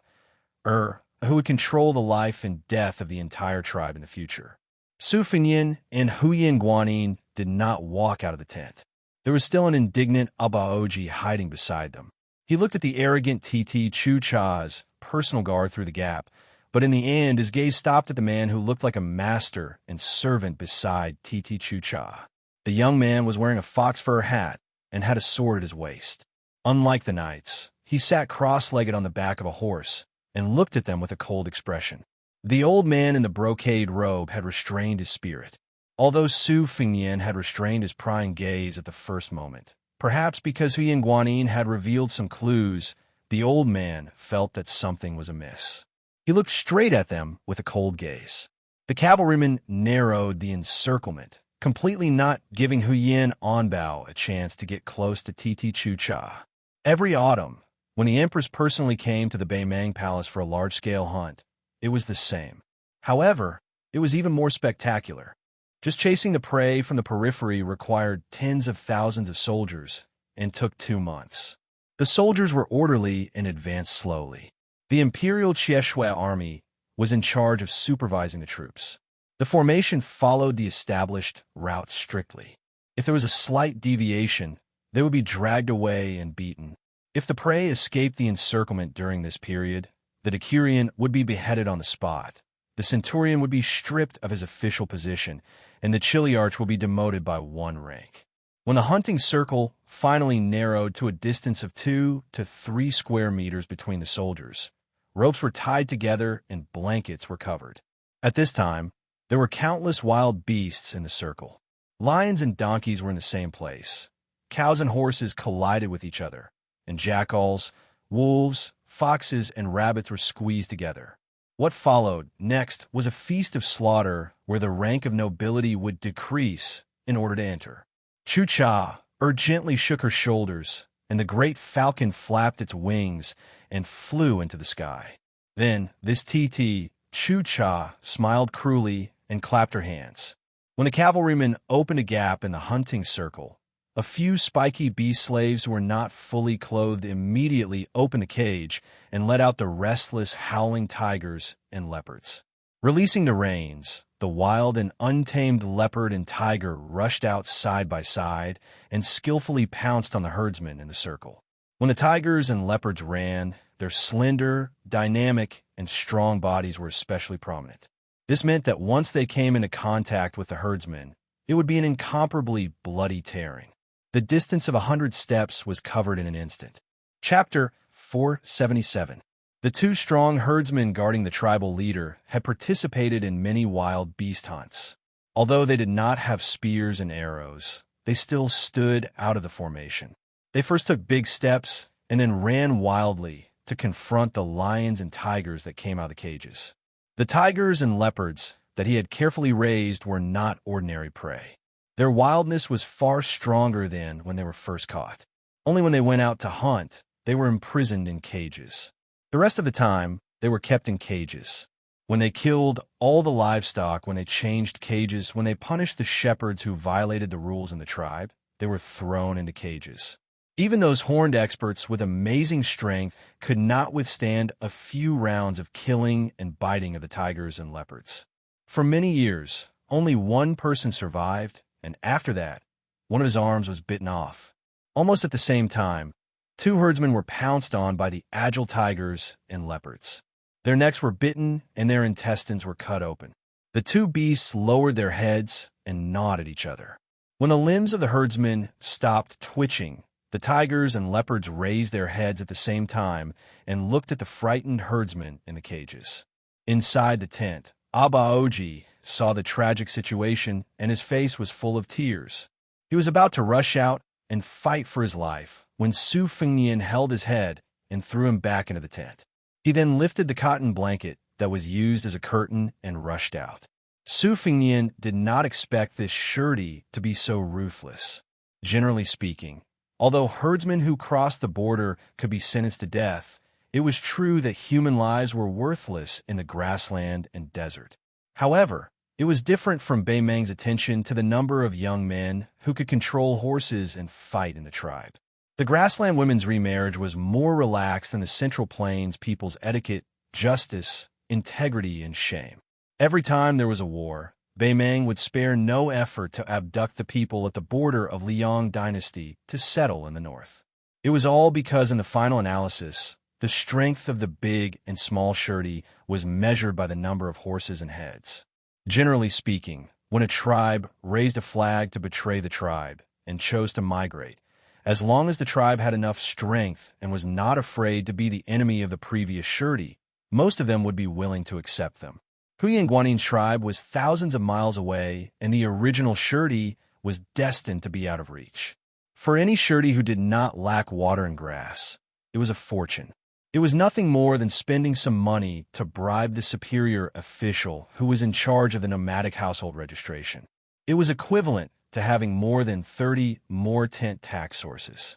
who would control the life and death of the entire tribe in the future. Su Fengyan and Huyan Guanyin did not walk out of the tent. There was still an indignant Abaoji hiding beside them. He looked at the arrogant Titi Chucha's personal guard through the gap, but in the end his gaze stopped at the man who looked like a master and servant beside Titi Chucha. The young man was wearing a fox fur hat and had a sword at his waist. Unlike the knights, he sat cross-legged on the back of a horse and looked at them with a cold expression. The old man in the brocade robe had restrained his spirit, although Su Fengyan had restrained his prying gaze at the first moment. Perhaps because Huyan Guanyin had revealed some clues, the old man felt that something was amiss. He looked straight at them with a cold gaze. The cavalryman narrowed the encirclement, completely not giving Huyan Onbao a chance to get close to Titi Chucha. Every autumn, when the empress personally came to the Beimang Palace for a large-scale hunt, it was the same. However, it was even more spectacular. Just chasing the prey from the periphery required tens of thousands of soldiers and took 2 months. The soldiers were orderly and advanced slowly. The Imperial Xianxia army was in charge of supervising the troops. The formation followed the established route strictly. If there was a slight deviation, they would be dragged away and beaten. If the prey escaped the encirclement during this period, the decurion would be beheaded on the spot. The centurion would be stripped of his official position, and the chiliarch will be demoted by 1 rank. When the hunting circle finally narrowed to a distance of 2 to 3 square meters between the soldiers, ropes were tied together and blankets were covered. At this time, there were countless wild beasts in the circle. Lions and donkeys were in the same place. Cows and horses collided with each other, and jackals, wolves, foxes, and rabbits were squeezed together. What followed next was a feast of slaughter where the rank of nobility would decrease in order to enter. Chucha gently shook her shoulders, and the great falcon flapped its wings and flew into the sky. Then this Titi Chucha smiled cruelly and clapped her hands. When the cavalrymen opened a gap in the hunting circle, a few spiky bee slaves who were not fully clothed immediately opened the cage and let out the restless, howling tigers and leopards. Releasing the reins, the wild and untamed leopard and tiger rushed out side by side and skillfully pounced on the herdsmen in the circle. When the tigers and leopards ran, their slender, dynamic, and strong bodies were especially prominent. This meant that once they came into contact with the herdsmen, it would be an incomparably bloody tearing. The distance of 100 steps was covered in an instant. Chapter 477. The two strong herdsmen guarding the tribal leader had participated in many wild beast hunts. Although they did not have spears and arrows, they still stood out of the formation. They first took big steps and then ran wildly to confront the lions and tigers that came out of the cages. The tigers and leopards that he had carefully raised were not ordinary prey. Their wildness was far stronger than when they were first caught. Only when they went out to hunt, they were imprisoned in cages. The rest of the time, they were kept in cages. When they killed all the livestock, when they changed cages, when they punished the shepherds who violated the rules in the tribe, they were thrown into cages. Even those horned experts with amazing strength could not withstand a few rounds of killing and biting of the tigers and leopards. For many years, only one person survived, and after that, one of his arms was bitten off. Almost at the same time, two herdsmen were pounced on by the agile tigers and leopards. Their necks were bitten and their intestines were cut open. The two beasts lowered their heads and gnawed at each other. When the limbs of the herdsmen stopped twitching, the tigers and leopards raised their heads at the same time and looked at the frightened herdsmen in the cages. Inside the tent, Abaoji saw the tragic situation, and his face was full of tears. He was about to rush out and fight for his life when Su Fengnian held his head and threw him back into the tent. He then lifted the cotton blanket that was used as a curtain and rushed out. Su Fengnian did not expect this surety to be so ruthless. Generally speaking, although herdsmen who crossed the border could be sentenced to death, it was true that human lives were worthless in the grassland and desert. However, it was different from Bei Meng's attention to the number of young men who could control horses and fight in the tribe. The grassland women's remarriage was more relaxed than the Central Plains people's etiquette, justice, integrity, and shame. Every time there was a war, Bei Meng would spare no effort to abduct the people at the border of Liang dynasty to settle in the north. It was all because in the final analysis, the strength of the big and small surety was measured by the number of horses and heads. Generally speaking, when a tribe raised a flag to betray the tribe and chose to migrate, as long as the tribe had enough strength and was not afraid to be the enemy of the previous surety, most of them would be willing to accept them. Huyan Guanin's tribe was thousands of miles away, and the original surety was destined to be out of reach. For any surety who did not lack water and grass, it was a fortune. It was nothing more than spending some money to bribe the superior official who was in charge of the nomadic household registration. It was equivalent to having more than 30 more tent tax sources.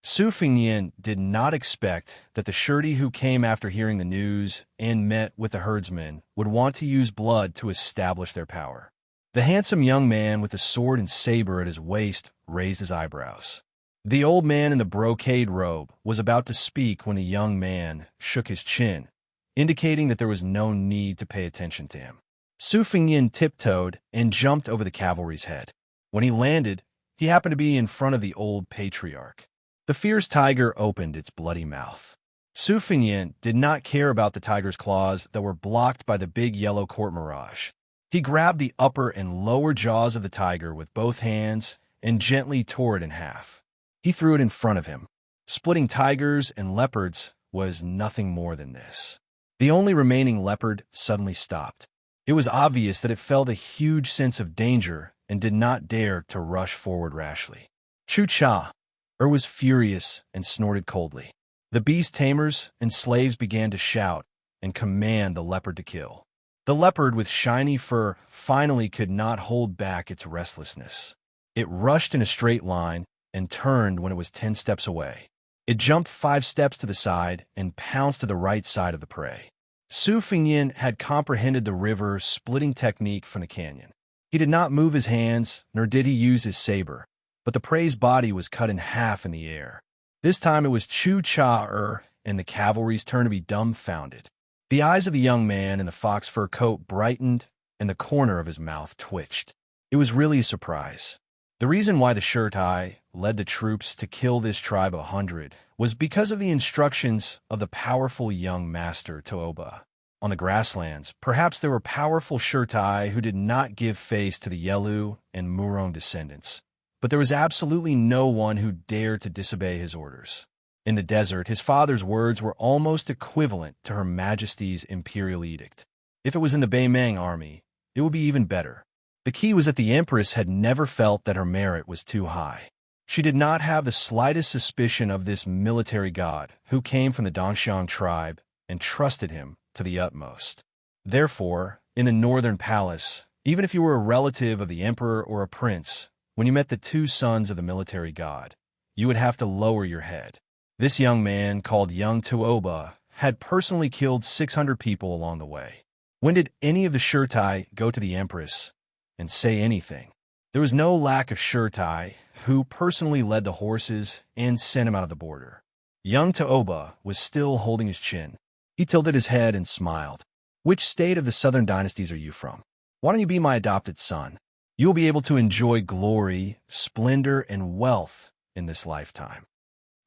Su Fengnian did not expect that the surety who came after hearing the news and met with the herdsmen would want to use blood to establish their power. The handsome young man with the sword and saber at his waist raised his eyebrows. The old man in the brocade robe was about to speak when the young man shook his chin, indicating that there was no need to pay attention to him. Su Fengnian tiptoed and jumped over the cavalry's head. When he landed, he happened to be in front of the old patriarch. The fierce tiger opened its bloody mouth. Su Fengnian did not care about the tiger's claws that were blocked by the big yellow court mirage. He grabbed the upper and lower jaws of the tiger with both hands and gently tore it in half. He threw it in front of him. Splitting tigers and leopards was nothing more than this. The only remaining leopard suddenly stopped. It was obvious that it felt a huge sense of danger and did not dare to rush forward rashly. Chu Cha was furious and snorted coldly. The beast tamers and slaves began to shout and command the leopard to kill. The leopard with shiny fur finally could not hold back its restlessness. It rushed in a straight line and turned when it was 10 steps away. It jumped 5 steps to the side and pounced to the right side of the prey. Su Fengnian had comprehended the river-splitting technique from the canyon. He did not move his hands, nor did he use his saber, but the prey's body was cut in half in the air. This time it was Chu Cha and the cavalry's turn to be dumbfounded. The eyes of the young man in the fox fur coat brightened, and the corner of his mouth twitched. It was really a surprise. The reason why the Shirtai led the troops to kill this tribe of 100 was because of the instructions of the powerful young master Toba. On the grasslands, perhaps there were powerful Shirtai who did not give face to the Yelu and Murong descendants, but there was absolutely no one who dared to disobey his orders. In the desert, his father's words were almost equivalent to Her Majesty's imperial edict. If it was in the Beimang army, it would be even better. The key was that the Empress had never felt that her merit was too high. She did not have the slightest suspicion of this military god who came from the Dongxiang tribe and trusted him to the utmost. Therefore, in the northern palace, even if you were a relative of the emperor or a prince, when you met the two sons of the military god, you would have to lower your head. This young man, called Young Tuoba, had personally killed 600 people along the way. When did any of the Shirtai go to the Empress and say anything? There was no lack of Shirtai who personally led the horses and sent him out of the border. Young Tuoba was still holding his chin. He tilted his head and smiled. Which state of the southern dynasties are you from? Why don't you be my adopted son? You will be able to enjoy glory, splendor, and wealth in this lifetime.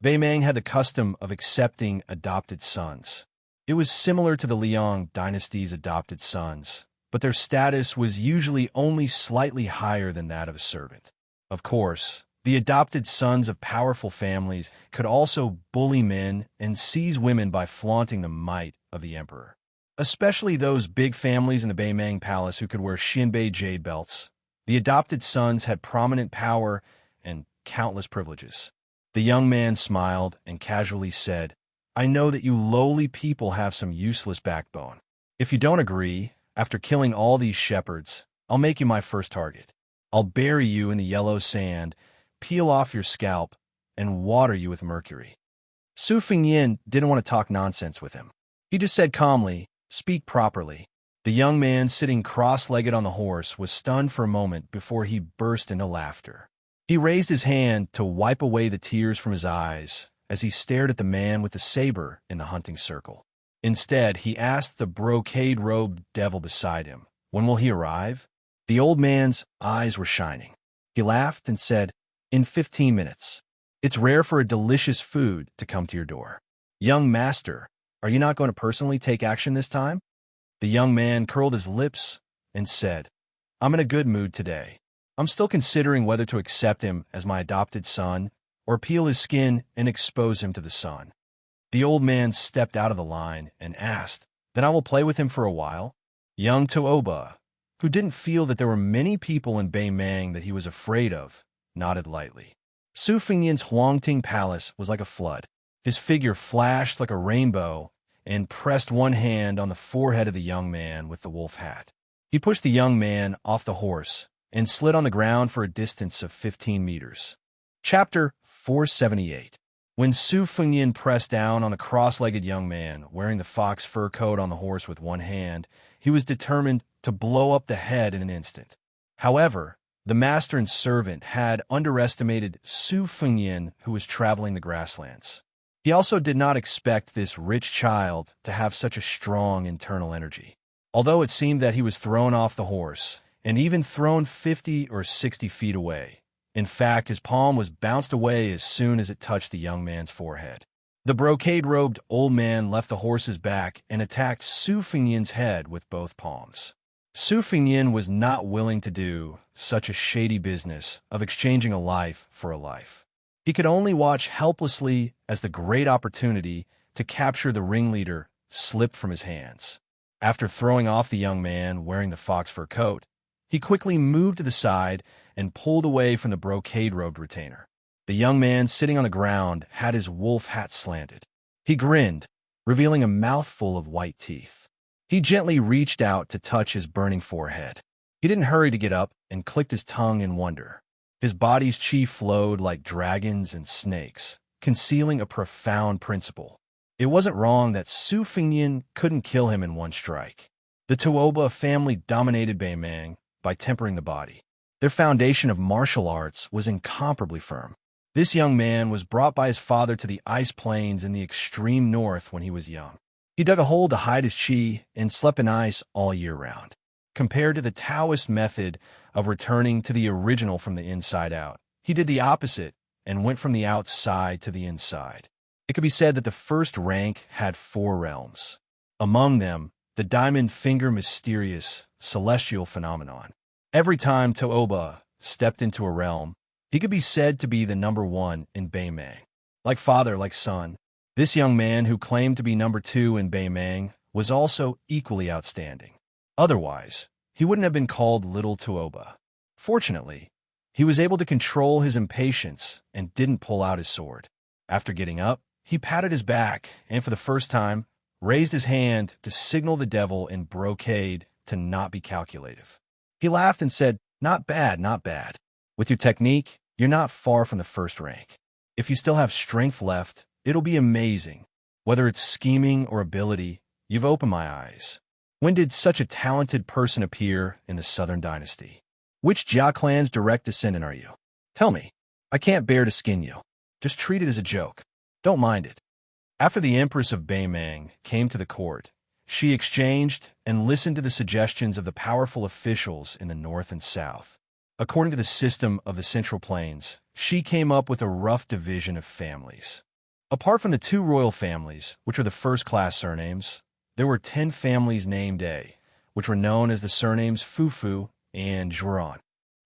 Beimang had the custom of accepting adopted sons. It was similar to the Liang dynasty's adopted sons, but their status was usually only slightly higher than that of a servant. Of course, the adopted sons of powerful families could also bully men and seize women by flaunting the might of the emperor. Especially those big families in the Beimang palace who could wear Xinbei jade belts. The adopted sons had prominent power and countless privileges. The young man smiled and casually said, I know that you lowly people have some useless backbone. If you don't agree, after killing all these shepherds, I'll make you my first target. I'll bury you in the yellow sand, peel off your scalp, and water you with mercury. Su Fengyin didn't want to talk nonsense with him. He just said calmly, speak properly. The young man sitting cross-legged on the horse was stunned for a moment before he burst into laughter. He raised his hand to wipe away the tears from his eyes as he stared at the man with the saber in the hunting circle. Instead, he asked the brocade-robed devil beside him, when will he arrive? The old man's eyes were shining. He laughed and said, in 15 minutes. It's rare for a delicious food to come to your door. Young master, are you not going to personally take action this time? The young man curled his lips and said, I'm in a good mood today. I'm still considering whether to accept him as my adopted son or peel his skin and expose him to the sun. The old man stepped out of the line and asked, then I will play with him for a while. Young Tuoba, who didn't feel that there were many people in Beimang that he was afraid of, nodded lightly. Su Fengyin's Huangting palace was like a flood. His figure flashed like a rainbow and pressed one hand on the forehead of the young man with the wolf hat. He pushed the young man off the horse and slid on the ground for a distance of 15 meters. Chapter 478. When Su Fengyin pressed down on the cross-legged young man, wearing the fox fur coat on the horse with one hand, he was determined to blow up the head in an instant. However, the master and servant had underestimated Su Fengyin, who was traveling the grasslands. He also did not expect this rich child to have such a strong internal energy. Although it seemed that he was thrown off the horse, and even thrown 50 or 60 feet away. In fact, his palm was bounced away as soon as it touched the young man's forehead. The brocade-robed old man left the horse's back and attacked Su Fengyin's head with both palms. Su Fengyin was not willing to do such a shady business of exchanging a life for a life. He could only watch helplessly as the great opportunity to capture the ringleader slipped from his hands. After throwing off the young man wearing the fox fur coat, he quickly moved to the side and pulled away from the brocade-robed retainer. The young man sitting on the ground had his wolf hat slanted. He grinned, revealing a mouthful of white teeth. He gently reached out to touch his burning forehead. He didn't hurry to get up and clicked his tongue in wonder. His body's chi flowed like dragons and snakes, concealing a profound principle. It wasn't wrong that Su Fengyin couldn't kill him in one strike. The Tuoba family dominated Beimang, by tempering the body. Their foundation of martial arts was incomparably firm. This young man was brought by his father to the ice plains in the extreme north when he was young. He dug a hole to hide his chi and slept in ice all year round. Compared to the Taoist method of returning to the original from the inside out, he did the opposite and went from the outside to the inside. It could be said that the first rank had 4 realms. Among them, the diamond finger mysterious celestial phenomenon. Every time To'oba stepped into a realm, he could be said to be the number 1 in Beimeng. Like father, like son, this young man who claimed to be number 2 in Beimeng was also equally outstanding. Otherwise, he wouldn't have been called Little To'oba. Fortunately, he was able to control his impatience and didn't pull out his sword. After getting up, he patted his back and for the first time, raised his hand to signal the devil in brocade to not be calculative. He laughed and said, "Not bad, not bad. With your technique, you're not far from the first rank. If you still have strength left, it'll be amazing. Whether it's scheming or ability, you've opened my eyes. When did such a talented person appear in the Southern Dynasty? Which Jia clan's direct descendant are you? Tell me. I can't bear to skin you. Just treat it as a joke. Don't mind it." After the Empress of Beimeng came to the court, she exchanged and listened to the suggestions of the powerful officials in the north and south. According to the system of the Central Plains, she came up with a rough division of families. Apart from the 2 royal families, which are the first-class surnames, there were 10 families named A, which were known as the surnames Fufu and Zhuan.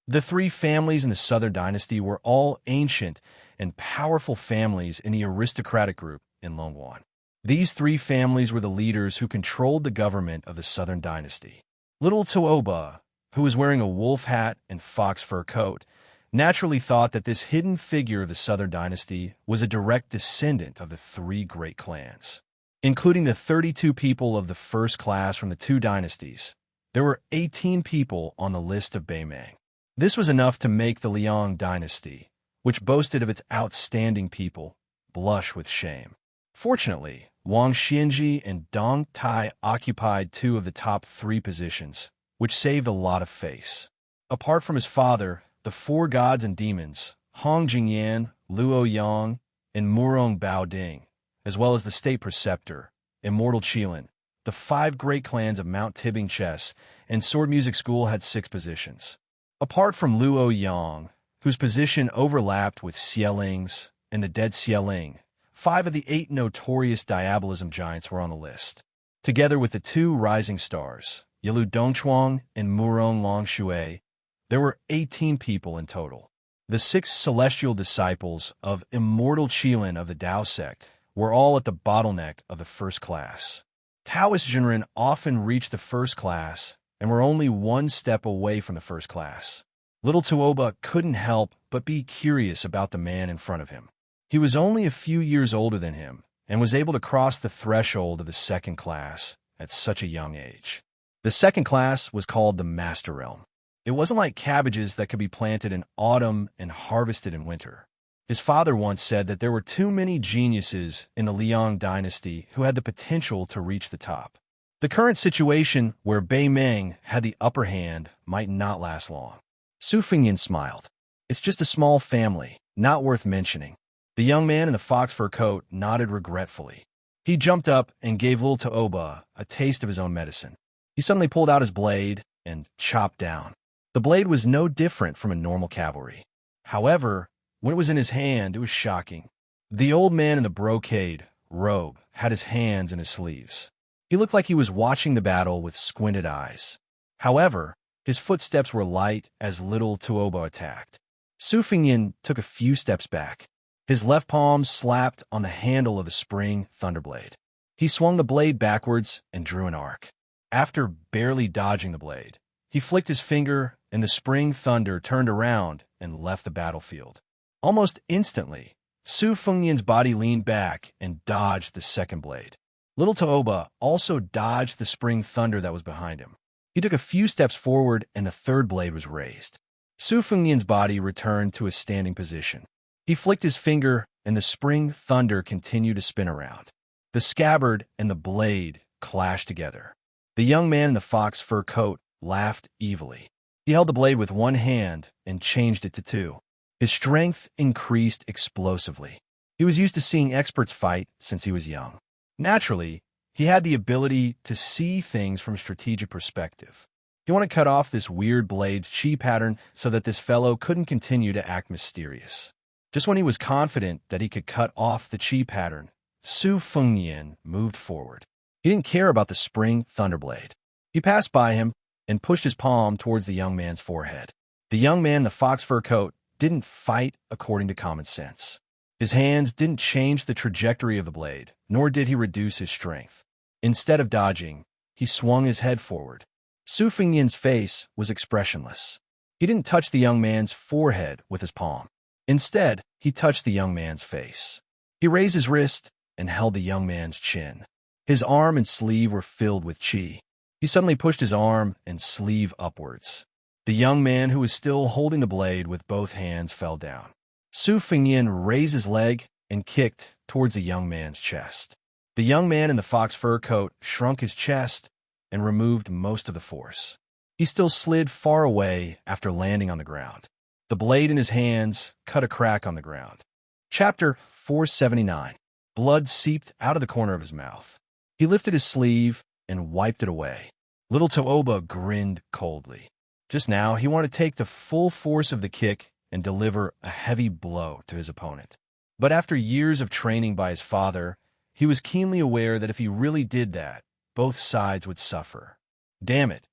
The 3 families in the Southern Dynasty were all ancient and powerful families in the aristocratic group in Longwan. These 3 families were the leaders who controlled the government of the Southern Dynasty. Little To'oba, who was wearing a wolf hat and fox fur coat, naturally thought that this hidden figure of the Southern Dynasty was a direct descendant of the 3 great clans. Including the 32 people of the first class from the 2 dynasties, there were 18 people on the list of Beimeng. This was enough to make the Liang dynasty, which boasted of its outstanding people, blush with shame. Fortunately, Wang Xianji and Dong Tai occupied 2 of the top 3 positions, which saved a lot of face. Apart from his father, the 4 gods and demons, Hong Jingyan, Luo Yang, and Murong Baoding, as well as the state preceptor, Immortal Qilin, the 5 great clans of Mount Tibbing Chess and Sword Music School had 6 positions. Apart from Luo Yang, whose position overlapped with Xieling's and the dead Xialing, 5 of the 8 notorious diabolism giants were on the list. Together with the 2 rising stars, Yilu Dongchuang and Murong Longshui, there were 18 people in total. The 6 celestial disciples of Immortal Qilin of the Tao sect were all at the bottleneck of the first class. Taoist Jinren often reached the first class and were only 1 step away from the first class. Little To'oba couldn't help but be curious about the man in front of him. He was only a few years older than him and was able to cross the threshold of the second class at such a young age. The second class was called the Master Realm. It wasn't like cabbages that could be planted in autumn and harvested in winter. His father once said that there were too many geniuses in the Liang dynasty who had the potential to reach the top. The current situation where Beimeng had the upper hand might not last long. Su Fengyan smiled. "It's just a small family, not worth mentioning." The young man in the fox fur coat nodded regretfully. He jumped up and gave little To'oba a taste of his own medicine. He suddenly pulled out his blade and chopped down. The blade was no different from a normal cavalry. However, when it was in his hand, it was shocking. The old man in the brocade robe had his hands in his sleeves. He looked like he was watching the battle with squinted eyes. However, his footsteps were light as little To'oba attacked. Su Fengyan took a few steps back. His left palm slapped on the handle of the spring thunderblade. He swung the blade backwards and drew an arc. After barely dodging the blade, he flicked his finger and the spring thunder turned around and left the battlefield. Almost instantly, Su Fengyan's body leaned back and dodged the second blade. Little To'oba also dodged the spring thunder that was behind him. He took a few steps forward and the third blade was raised. Su Fengyan's body returned to a standing position. He flicked his finger and the spring thunder continued to spin around. The scabbard and the blade clashed together. The young man in the fox fur coat laughed evilly. He held the blade with one hand and changed it to two. His strength increased explosively. He was used to seeing experts fight since he was young. Naturally, he had the ability to see things from a strategic perspective. He wanted to cut off this weird blade's chi pattern so that this fellow couldn't continue to act mysterious. Just when he was confident that he could cut off the chi pattern, Su Fengyan moved forward. He didn't care about the spring thunderblade. He passed by him and pushed his palm towards the young man's forehead. The young man in the fox fur coat didn't fight according to common sense. His hands didn't change the trajectory of the blade, nor did he reduce his strength. Instead of dodging, he swung his head forward. Su Fengyan's face was expressionless. He didn't touch the young man's forehead with his palm. Instead, he touched the young man's face. He raised his wrist and held the young man's chin. His arm and sleeve were filled with chi. He suddenly pushed his arm and sleeve upwards. The young man, who was still holding the blade with both hands, fell down. Su Fengyan raised his leg and kicked towards the young man's chest. The young man in the fox fur coat shrunk his chest and removed most of the force. He still slid far away after landing on the ground. The blade in his hands cut a crack on the ground. Chapter 479. Blood seeped out of the corner of his mouth. He lifted his sleeve and wiped it away. Little Tooba grinned coldly. Just now, he wanted to take the full force of the kick and deliver a heavy blow to his opponent. But after years of training by his father, he was keenly aware that if he really did that, both sides would suffer. Damn it.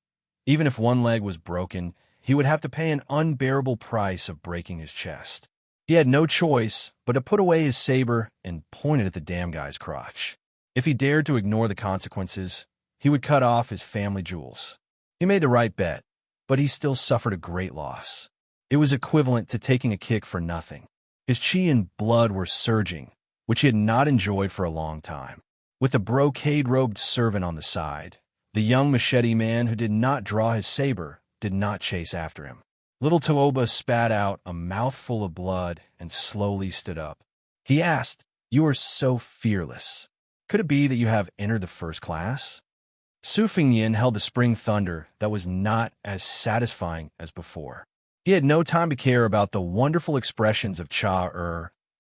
Even if one leg was broken, he would have to pay an unbearable price of breaking his chest. He had no choice but to put away his saber and point it at the damn guy's crotch. If he dared to ignore the consequences, he would cut off his family jewels. He made the right bet, but he still suffered a great loss. It was equivalent to taking a kick for nothing. His chi and blood were surging, which he had not enjoyed for a long time. With the brocade-robed servant on the side, the young machete man who did not draw his saber did not chase after him. Little Tooba spat out a mouthful of blood and slowly stood up. He asked, "You are so fearless. Could it be that you have entered the first class?" Su Fengyan held the spring thunder that was not as satisfying as before. He had no time to care about the wonderful expressions of Cha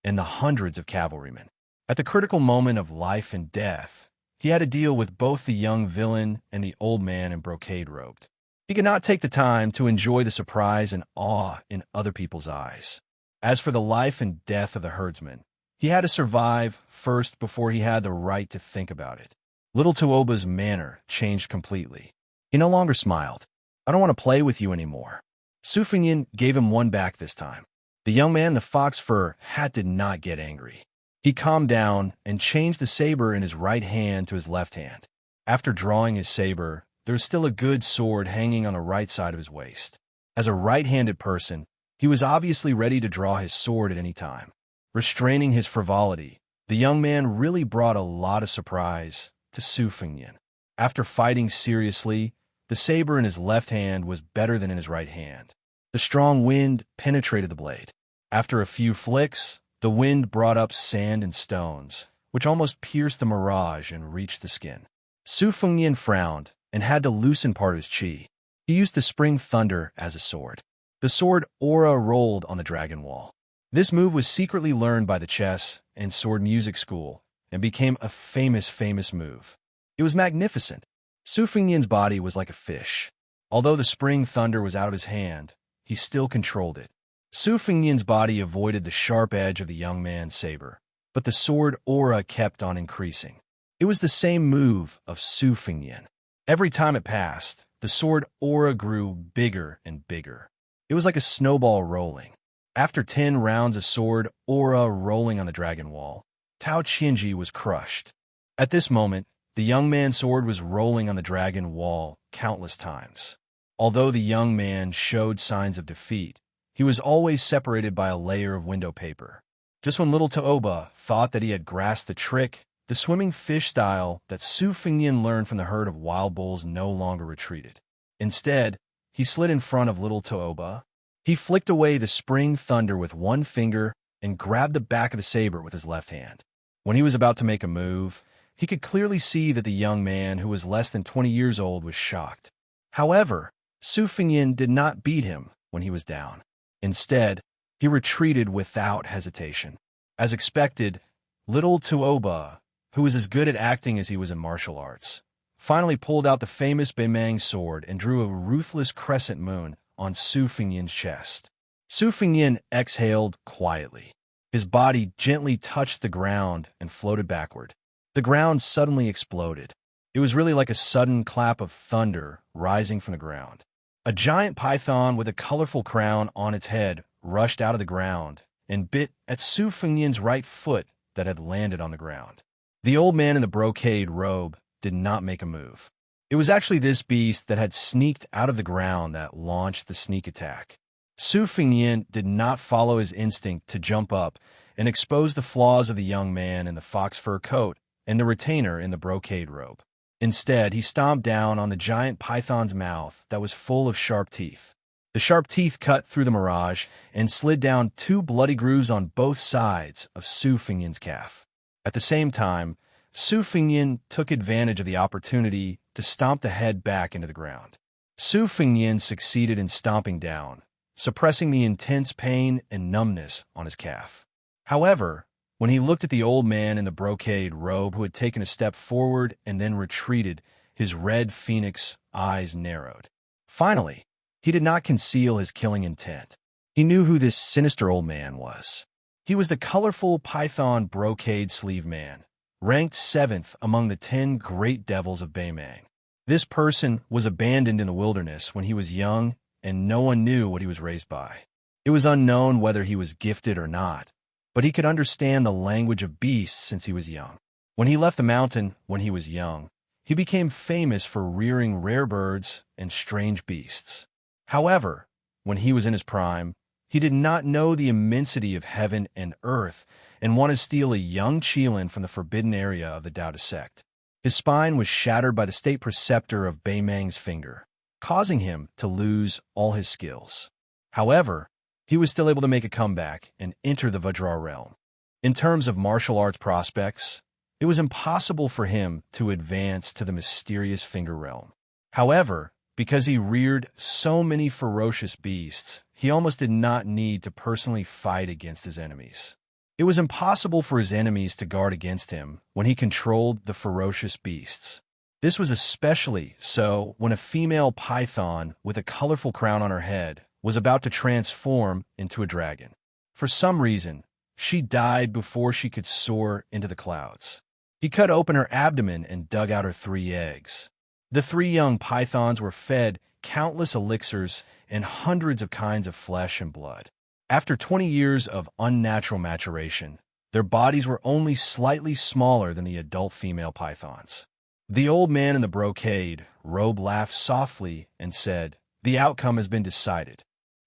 and the hundreds of cavalrymen. At the critical moment of life and death, he had to deal with both the young villain and the old man in brocade-robed. He could not take the time to enjoy the surprise and awe in other people's eyes. As for the life and death of the herdsman, he had to survive first before he had the right to think about it. Little Tooba's manner changed completely. He no longer smiled. "I don't want to play with you anymore." Su Fengyan gave him one back this time. The young man in the fox fur hat did not get angry. He calmed down and changed the saber in his right hand to his left hand. After drawing his saber, there was still a good sword hanging on the right side of his waist. As a right-handed person, he was obviously ready to draw his sword at any time. Restraining his frivolity, the young man really brought a lot of surprise to Su Fengyan. After fighting seriously, the saber in his left hand was better than in his right hand. The strong wind penetrated the blade. After a few flicks, the wind brought up sand and stones, which almost pierced the mirage and reached the skin. Su Fengyan frowned and had to loosen part of his chi. He used the spring thunder as a sword. The sword aura rolled on the dragon wall. This move was secretly learned by the chess and sword music school and became a famous move. It was magnificent. Su Fengyan's body was like a fish. Although the spring thunder was out of his hand, he still controlled it. Su Fengyan's body avoided the sharp edge of the young man's saber, but the sword aura kept on increasing. It was the same move of Su Fengyan. Every time it passed, the sword aura grew bigger and bigger. It was like a snowball rolling. After 10 rounds of sword aura rolling on the dragon wall, Tao Qianji was crushed. At this moment, the young man's sword was rolling on the dragon wall countless times. Although the young man showed signs of defeat, he was always separated by a layer of window paper. Just when little Tooba thought that he had grasped the trick, the swimming fish style that Su Fengyan learned from the herd of wild bulls no longer retreated. Instead, he slid in front of little Tooba. He flicked away the spring thunder with one finger and grabbed the back of the saber with his left hand. When he was about to make a move, he could clearly see that the young man, who was less than 20 years old, was shocked. However, Su Fengyin did not beat him when he was down. Instead, he retreated without hesitation. As expected, little Tuoba, who was as good at acting as he was in martial arts, finally pulled out the famous Beimang sword and drew a ruthless crescent moon on Su Fengyin's chest. Su Fengyin exhaled quietly. His body gently touched the ground and floated backward. The ground suddenly exploded. It was really like a sudden clap of thunder rising from the ground. A giant python with a colorful crown on its head rushed out of the ground and bit at Su Fengyin's right foot that had landed on the ground. The old man in the brocade robe did not make a move. It was actually this beast that had sneaked out of the ground that launched the sneak attack. Su Fengyin did not follow his instinct to jump up and expose the flaws of the young man in the fox fur coat and the retainer in the brocade robe. Instead, he stomped down on the giant python's mouth that was full of sharp teeth. The sharp teeth cut through the mirage and slid down 2 bloody grooves on both sides of Su Fengyin's calf. At the same time, Su Fengyin took advantage of the opportunity to stomp the head back into the ground. Su Fengyin succeeded in stomping down, suppressing the intense pain and numbness on his calf. However, when he looked at the old man in the brocade robe who had taken a step forward and then retreated, his red phoenix eyes narrowed. Finally, he did not conceal his killing intent. He knew who this sinister old man was. He was the colorful python brocade sleeve man, ranked 7th among the 10 great devils of Beimang. This person was abandoned in the wilderness when he was young, and no one knew what he was raised by. It was unknown whether he was gifted or not, but he could understand the language of beasts since he was young. When he left the mountain when he was young, he became famous for rearing rare birds and strange beasts. However, when he was in his prime, he did not know the immensity of heaven and earth and wanted to steal a young Qilin from the forbidden area of the Taoist sect. His spine was shattered by the state preceptor of Beimang's finger, causing him to lose all his skills. However, he was still able to make a comeback and enter the Vajra realm. In terms of martial arts prospects, it was impossible for him to advance to the mysterious finger realm. However, because he reared so many ferocious beasts, he almost did not need to personally fight against his enemies. It was impossible for his enemies to guard against him when he controlled the ferocious beasts. This was especially so when a female python with a colorful crown on her head was about to transform into a dragon. For some reason, she died before she could soar into the clouds. He cut open her abdomen and dug out her 3 eggs. The 3 young pythons were fed countless elixirs and hundreds of kinds of flesh and blood. After 20 years of unnatural maturation, their bodies were only slightly smaller than the adult female pythons. The old man in the brocade robe laughed softly and said, "The outcome has been decided."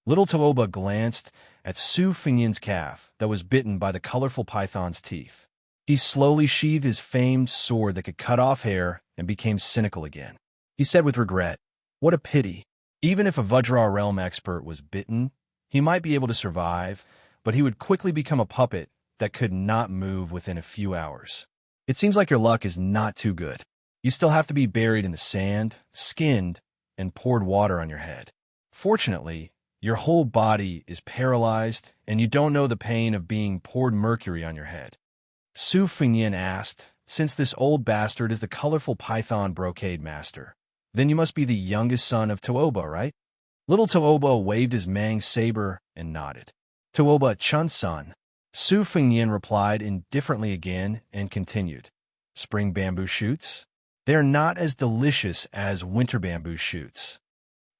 Little Tuoba glanced at Su Fengyin's calf that was bitten by the colorful python's teeth. He slowly sheathed his famed sword that could cut off hair and became cynical again. He said with regret, "What a pity. Even if a Vajra realm expert was bitten, he might be able to survive, but he would quickly become a puppet that could not move within a few hours. It seems like your luck is not too good. You still have to be buried in the sand, skinned, and poured water on your head. Fortunately, your whole body is paralyzed, and you don't know the pain of being poured mercury on your head." Su Fengyin asked, "Since this old bastard is the colorful python brocade master, then you must be the youngest son of Tuoba, right?" Little Tuoba waved his Mang saber and nodded. "Tuoba Chun's son." Su Fengyin replied indifferently again and continued, "Spring bamboo shoots? They are not as delicious as winter bamboo shoots."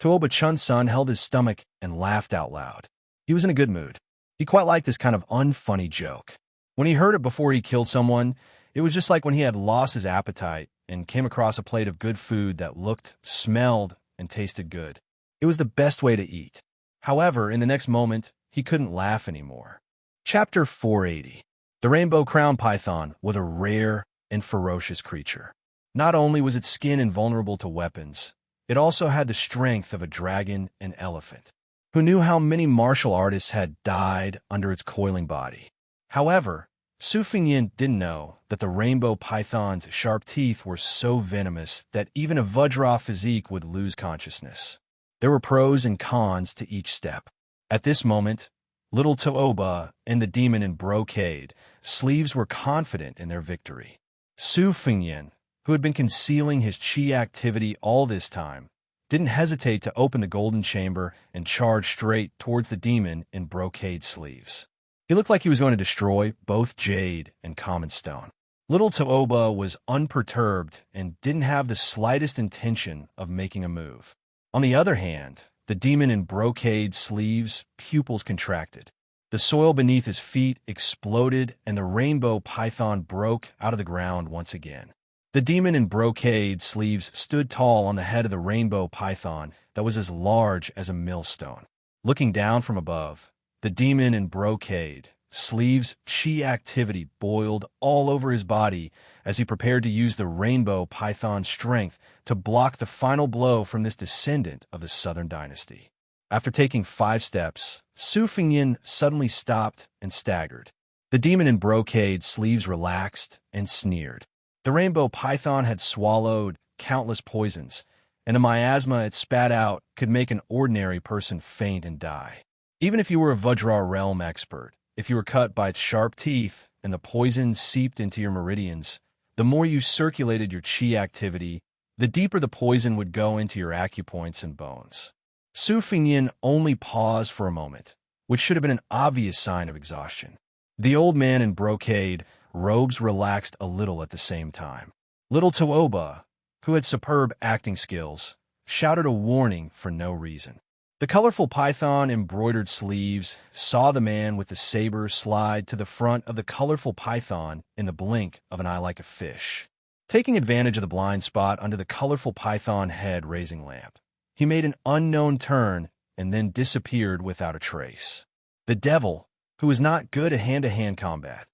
Tuoba Chun's son held his stomach and laughed out loud. He was in a good mood. He quite liked this kind of unfunny joke. When he heard it before he killed someone, it was just like when he had lost his appetite and came across a plate of good food that looked, smelled, and tasted good. It was the best way to eat. However, in the next moment, he couldn't laugh anymore. Chapter 480. The rainbow crown python was a rare and ferocious creature. Not only was its skin invulnerable to weapons, it also had the strength of a dragon and elephant. Who knew how many martial artists had died under its coiling body? However, Su Fengyin didn't know that the rainbow python's sharp teeth were so venomous that even a Vajra physique would lose consciousness. There were pros and cons to each step. At this moment, little Tooba and the demon in brocade sleeves were confident in their victory. Su Fengyan, who had been concealing his qi activity all this time, didn't hesitate to open the golden chamber and charge straight towards the demon in brocade sleeves. He looked like he was going to destroy both jade and common stone. Little Tooba was unperturbed and didn't have the slightest intention of making a move. On the other hand, the demon in brocade sleeves' pupils contracted. The soil beneath his feet exploded and the rainbow python broke out of the ground once again. The demon in brocade sleeves stood tall on the head of the rainbow python that was as large as a millstone. Looking down from above, the demon in brocade sleeves' chi activity boiled all over his body as he prepared to use the rainbow python's strength to block the final blow from this descendant of the Southern Dynasty. After taking 5 steps, Su Fengyan suddenly stopped and staggered. The demon in brocade sleeves relaxed and sneered. The rainbow python had swallowed countless poisons, and the miasma it spat out could make an ordinary person faint and die. Even if you were a Vajra realm expert, if you were cut by its sharp teeth and the poison seeped into your meridians, the more you circulated your qi activity, the deeper the poison would go into your acupoints and bones. Su Fengyan only paused for a moment, which should have been an obvious sign of exhaustion. The old man in brocade robes relaxed a little at the same time. Little Tooba, who had superb acting skills, shouted a warning for no reason. The colorful python embroidered sleeves saw the man with the saber slide to the front of the colorful python in the blink of an eye like a fish. Taking advantage of the blind spot under the colorful python head-raising lamp, he made an unknown turn and then disappeared without a trace. The devil, who was not good at hand-to-hand combat,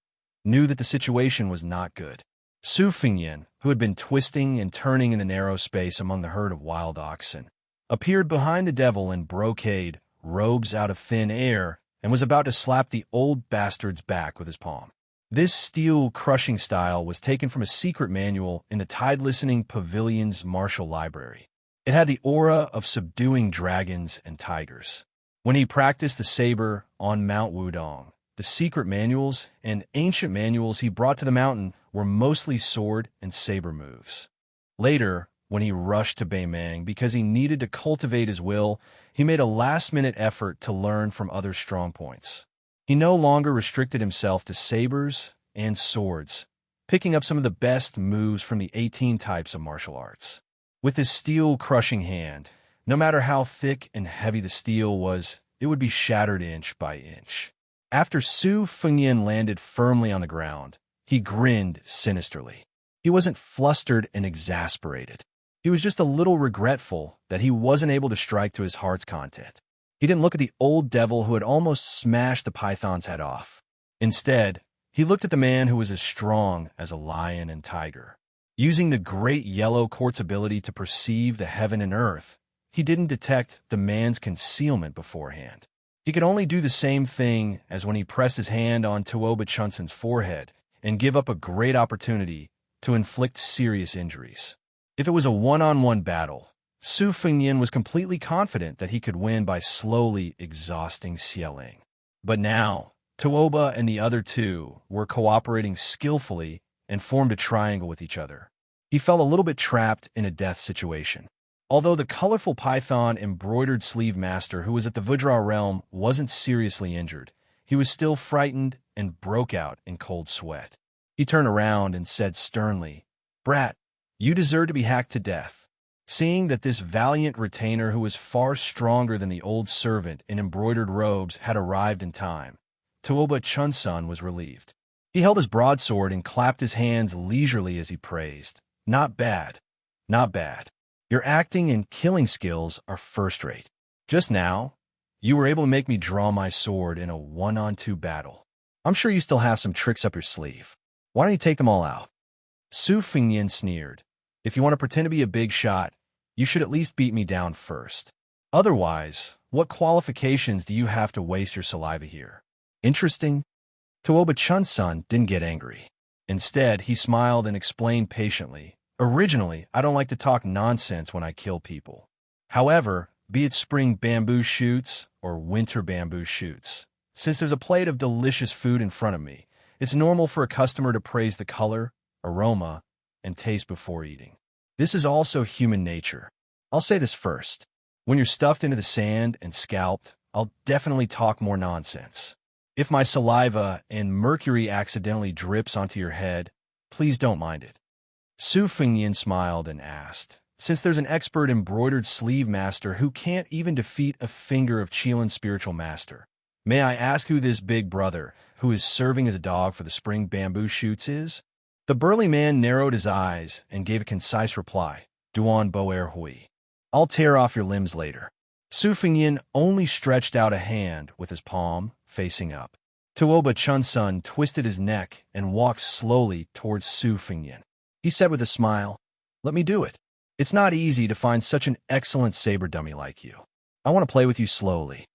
knew that the situation was not good. Su Fengyan, who had been twisting and turning in the narrow space among the herd of wild oxen, appeared behind the devil in brocade robes out of thin air and was about to slap the old bastard's back with his palm. This steel-crushing style was taken from a secret manual in the tide-listening pavilion's martial library. It had the aura of subduing dragons and tigers. When he practiced the saber on Mount Wudong, the secret manuals and ancient manuals he brought to the mountain were mostly sword and saber moves. Later, when he rushed to Beimang because he needed to cultivate his will, he made a last-minute effort to learn from other strong points. He no longer restricted himself to sabers and swords, picking up some of the best moves from the 18 types of martial arts. With his steel-crushing hand, no matter how thick and heavy the steel was, it would be shattered inch by inch. After Su Fengyan landed firmly on the ground, he grinned sinisterly. He wasn't flustered and exasperated. He was just a little regretful that he wasn't able to strike to his heart's content. He didn't look at the old devil who had almost smashed the python's head off. Instead, he looked at the man who was as strong as a lion and tiger. Using the great yellow quartz ability to perceive the heaven and earth, he didn't detect the man's concealment beforehand. He could only do the same thing as when he pressed his hand on Tooba Chunsen's forehead and give up a great opportunity to inflict serious injuries. If it was a one-on-one battle, Su Fengyan was completely confident that he could win by slowly exhausting Xialing. But now, Tooba and the other two were cooperating skillfully and formed a triangle with each other. He felt a little bit trapped in a death situation. Although the colorful python embroidered sleeve master who was at the Vajra realm wasn't seriously injured, he was still frightened and broke out in cold sweat. He turned around and said sternly, "Brat, you deserve to be hacked to death." Seeing that this valiant retainer who was far stronger than the old servant in embroidered robes had arrived in time, Tooba Chunsun was relieved. He held his broadsword and clapped his hands leisurely as he praised. "Not bad. Not bad. Your acting and killing skills are first-rate. Just now, you were able to make me draw my sword in a one-on-two battle. I'm sure you still have some tricks up your sleeve. Why don't you take them all out?" Su Fengyan sneered. "If you want to pretend to be a big shot, you should at least beat me down first. Otherwise, what qualifications do you have to waste your saliva here?" "Interesting." Tooba Chunsun didn't get angry. Instead, he smiled and explained patiently, "Originally, I don't like to talk nonsense when I kill people. However, be it spring bamboo shoots or winter bamboo shoots. Since there's a plate of delicious food in front of me, it's normal for a customer to praise the color, aroma, and taste before eating. This is also human nature. I'll say this first. When you're stuffed into the sand and scalped, I'll definitely talk more nonsense. If my saliva and mercury accidentally drips onto your head, please don't mind it. Su Fengyan smiled and asked, since there's an expert embroidered sleeve master who can't even defeat a finger of Qilin's spiritual master, may I ask who this big brother, who is serving as a dog for the spring bamboo shoots, is? The burly man narrowed his eyes and gave a concise reply, Duan Boer Hui. I'll tear off your limbs later. Su Fengyan only stretched out a hand with his palm facing up. Tuoba Chunsun twisted his neck and walked slowly towards Su Fengyan. He said with a smile, let me do it. It's not easy to find such an excellent saber dummy like you. I want to play with you slowly.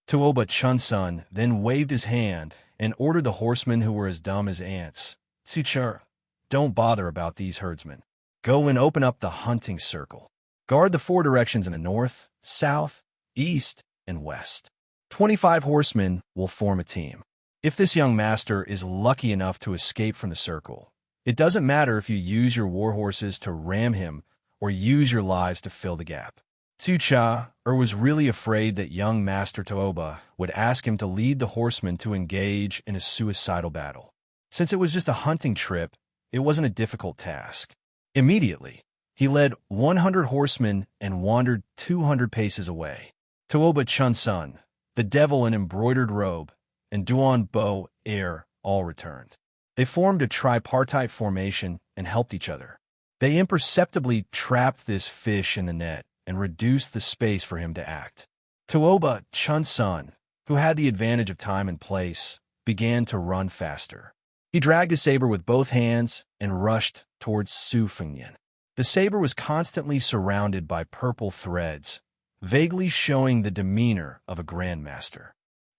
Tuoba Chunsun then waved his hand and ordered the horsemen who were as dumb as ants, Sichur, don't bother about these herdsmen. Go and open up the hunting circle. Guard the 4 directions in the north, south, east, and west. 25 horsemen will form a team. If this young master is lucky enough to escape from the circle, it doesn't matter if you use your war horses to ram him or use your lives to fill the gap. Tsucha was really afraid that young Master Tuoba would ask him to lead the horsemen to engage in a suicidal battle. Since it was just a hunting trip, it wasn't a difficult task. Immediately, he led 100 horsemen and wandered 200 paces away. Tuoba Chunsun, the devil in embroidered robe, and Duan Bo Air all returned. They formed a tripartite formation and helped each other. They imperceptibly trapped this fish in the net and reduced the space for him to act. Tuoba Chunsun, who had the advantage of time and place, began to run faster. He dragged his saber with both hands and rushed towards Su Fengyan. The saber was constantly surrounded by purple threads, vaguely showing the demeanor of a grandmaster.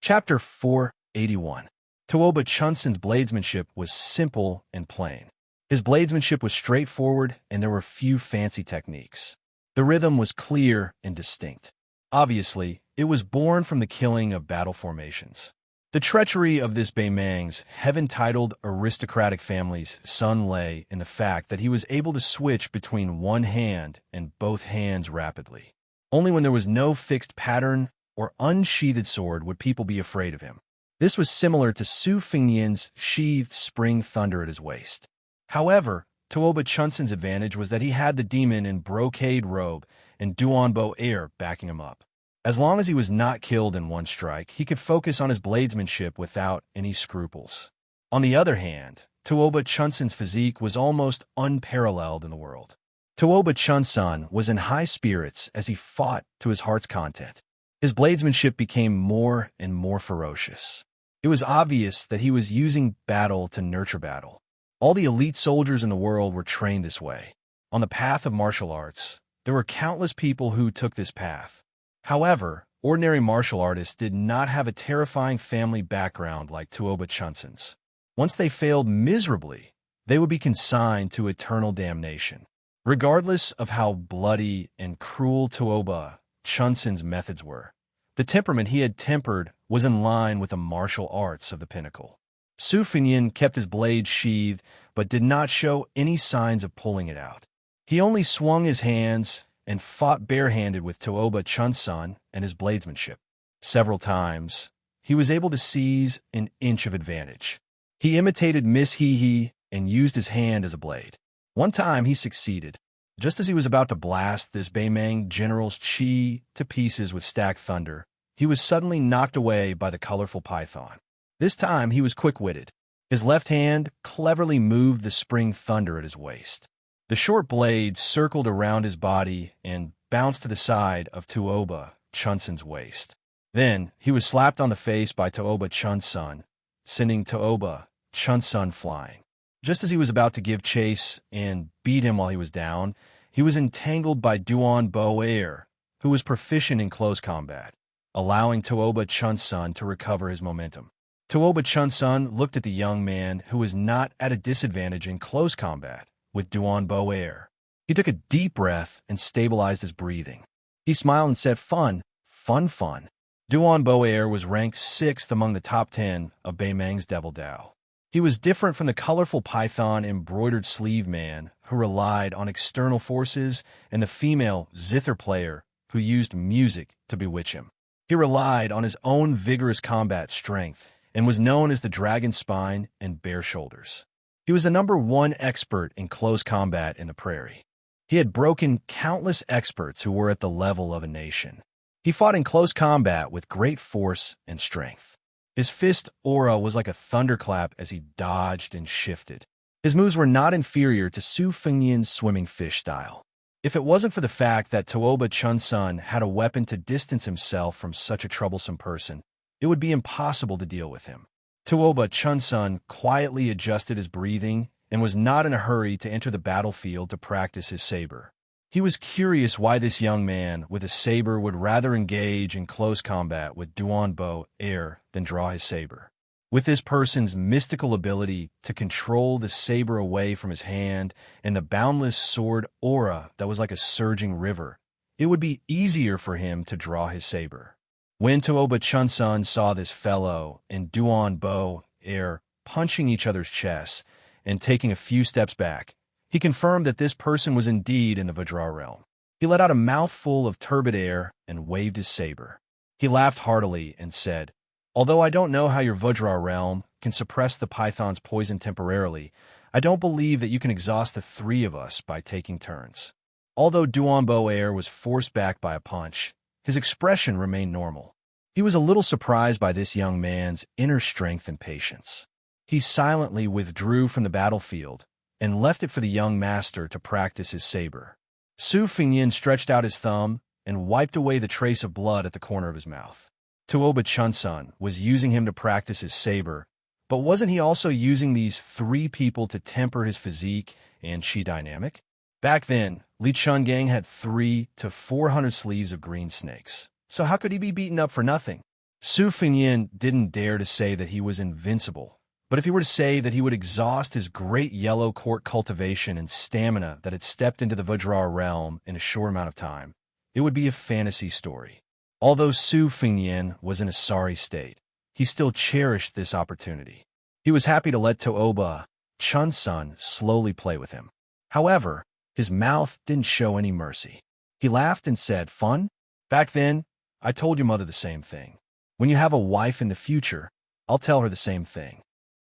Chapter 481. Tuoba Chunsun's bladesmanship was simple and plain. His bladesmanship was straightforward and there were few fancy techniques. The rhythm was clear and distinct. Obviously, it was born from the killing of battle formations. The treachery of this Beimang's heaven-titled aristocratic family's son lay in the fact that he was able to switch between one hand and both hands rapidly. Only when there was no fixed pattern or unsheathed sword would people be afraid of him. This was similar to Su Fengyan's sheathed spring thunder at his waist. However, Tuoba Chunsun's advantage was that he had the demon in brocade robe and Duan Bo Air backing him up. As long as he was not killed in one strike, he could focus on his bladesmanship without any scruples. On the other hand, Tuoba Chunsun's physique was almost unparalleled in the world. Tuoba Chunsun was in high spirits as he fought to his heart's content. His bladesmanship became more and more ferocious. It was obvious that he was using battle to nurture battle. All the elite soldiers in the world were trained this way. On the path of martial arts, there were countless people who took this path. However, ordinary martial artists did not have a terrifying family background like Tuoba Chunsun's. Once they failed miserably, they would be consigned to eternal damnation. Regardless of how bloody and cruel Tuoba Chunsun's methods were, the temperament he had tempered was in line with the martial arts of the pinnacle. Su Fengyan kept his blade sheathed, but did not show any signs of pulling it out. He only swung his hands and fought barehanded with Tuoba Chunsun and his bladesmanship. Several times, he was able to seize an inch of advantage. He imitated Miss Hee and used his hand as a blade. One time he succeeded. Just as he was about to blast this Beimang general's chi to pieces with stacked thunder, he was suddenly knocked away by the colorful python. This time he was quick-witted. His left hand cleverly moved the spring thunder at his waist. The short blade circled around his body and bounced to the side of Tuoba Chunsun's waist. Then he was slapped on the face by Tuoba Chunsun, sending Tuoba Chunsun flying. Just as he was about to give chase and beat him while he was down, he was entangled by Duan Bo Air, who was proficient in close combat, allowing Tuoba Chunsun to recover his momentum. Tuoba Chunsun looked at the young man who was not at a disadvantage in close combat with Duan Bo Air. He took a deep breath and stabilized his breathing. He smiled and said, "Fun, fun, fun." Duan Boer was ranked 6th among the top 10 of Beimang's Devil Dao. He was different from the colorful python embroidered sleeve man who relied on external forces and the female zither player who used music to bewitch him. He relied on his own vigorous combat strength and was known as the Dragon Spine and Bare Shoulders. He was the #1 expert in close combat in the prairie. He had broken countless experts who were at the level of a nation. He fought in close combat with great force and strength. His fist aura was like a thunderclap as he dodged and shifted. His moves were not inferior to Su Fengyan's swimming fish style. If it wasn't for the fact that Tuoba Chunsun had a weapon to distance himself from such a troublesome person, it would be impossible to deal with him. Tuoba Chunsun quietly adjusted his breathing and was not in a hurry to enter the battlefield to practice his saber. He was curious why this young man with a saber would rather engage in close combat with Duan Bo Air than draw his saber. With this person's mystical ability to control the saber away from his hand and the boundless sword aura that was like a surging river, it would be easier for him to draw his saber. When Tuoba Chunsun saw this fellow and Duan Bo Air punching each other's chests and taking a few steps back, he confirmed that this person was indeed in the Vajra realm. He let out a mouthful of turbid air and waved his saber. He laughed heartily and said, "Although I don't know how your Vajra realm can suppress the python's poison temporarily, I don't believe that you can exhaust the 3 of us by taking turns." Although Duan Bo Air was forced back by a punch, his expression remained normal. He was a little surprised by this young man's inner strength and patience. He silently withdrew from the battlefield and left it for the young master to practice his saber. Su Fengyan stretched out his thumb and wiped away the trace of blood at the corner of his mouth. Tuoba Chunsun was using him to practice his saber, but wasn't he also using these 3 people to temper his physique and chi dynamic? Back then, Li Chungang had 300 to 400 sleeves of green snakes, so how could he be beaten up for nothing? Su Fengyan didn't dare to say that he was invincible, but if he were to say that he would exhaust his great yellow court cultivation and stamina that had stepped into the Vajra realm in a short amount of time, it would be a fantasy story. Although Su Fengyan was in a sorry state, he still cherished this opportunity. He was happy to let Tuoba Chunsun slowly play with him. However, his mouth didn't show any mercy. He laughed and said, "Fun? Back then, I told your mother the same thing. When you have a wife in the future, I'll tell her the same thing."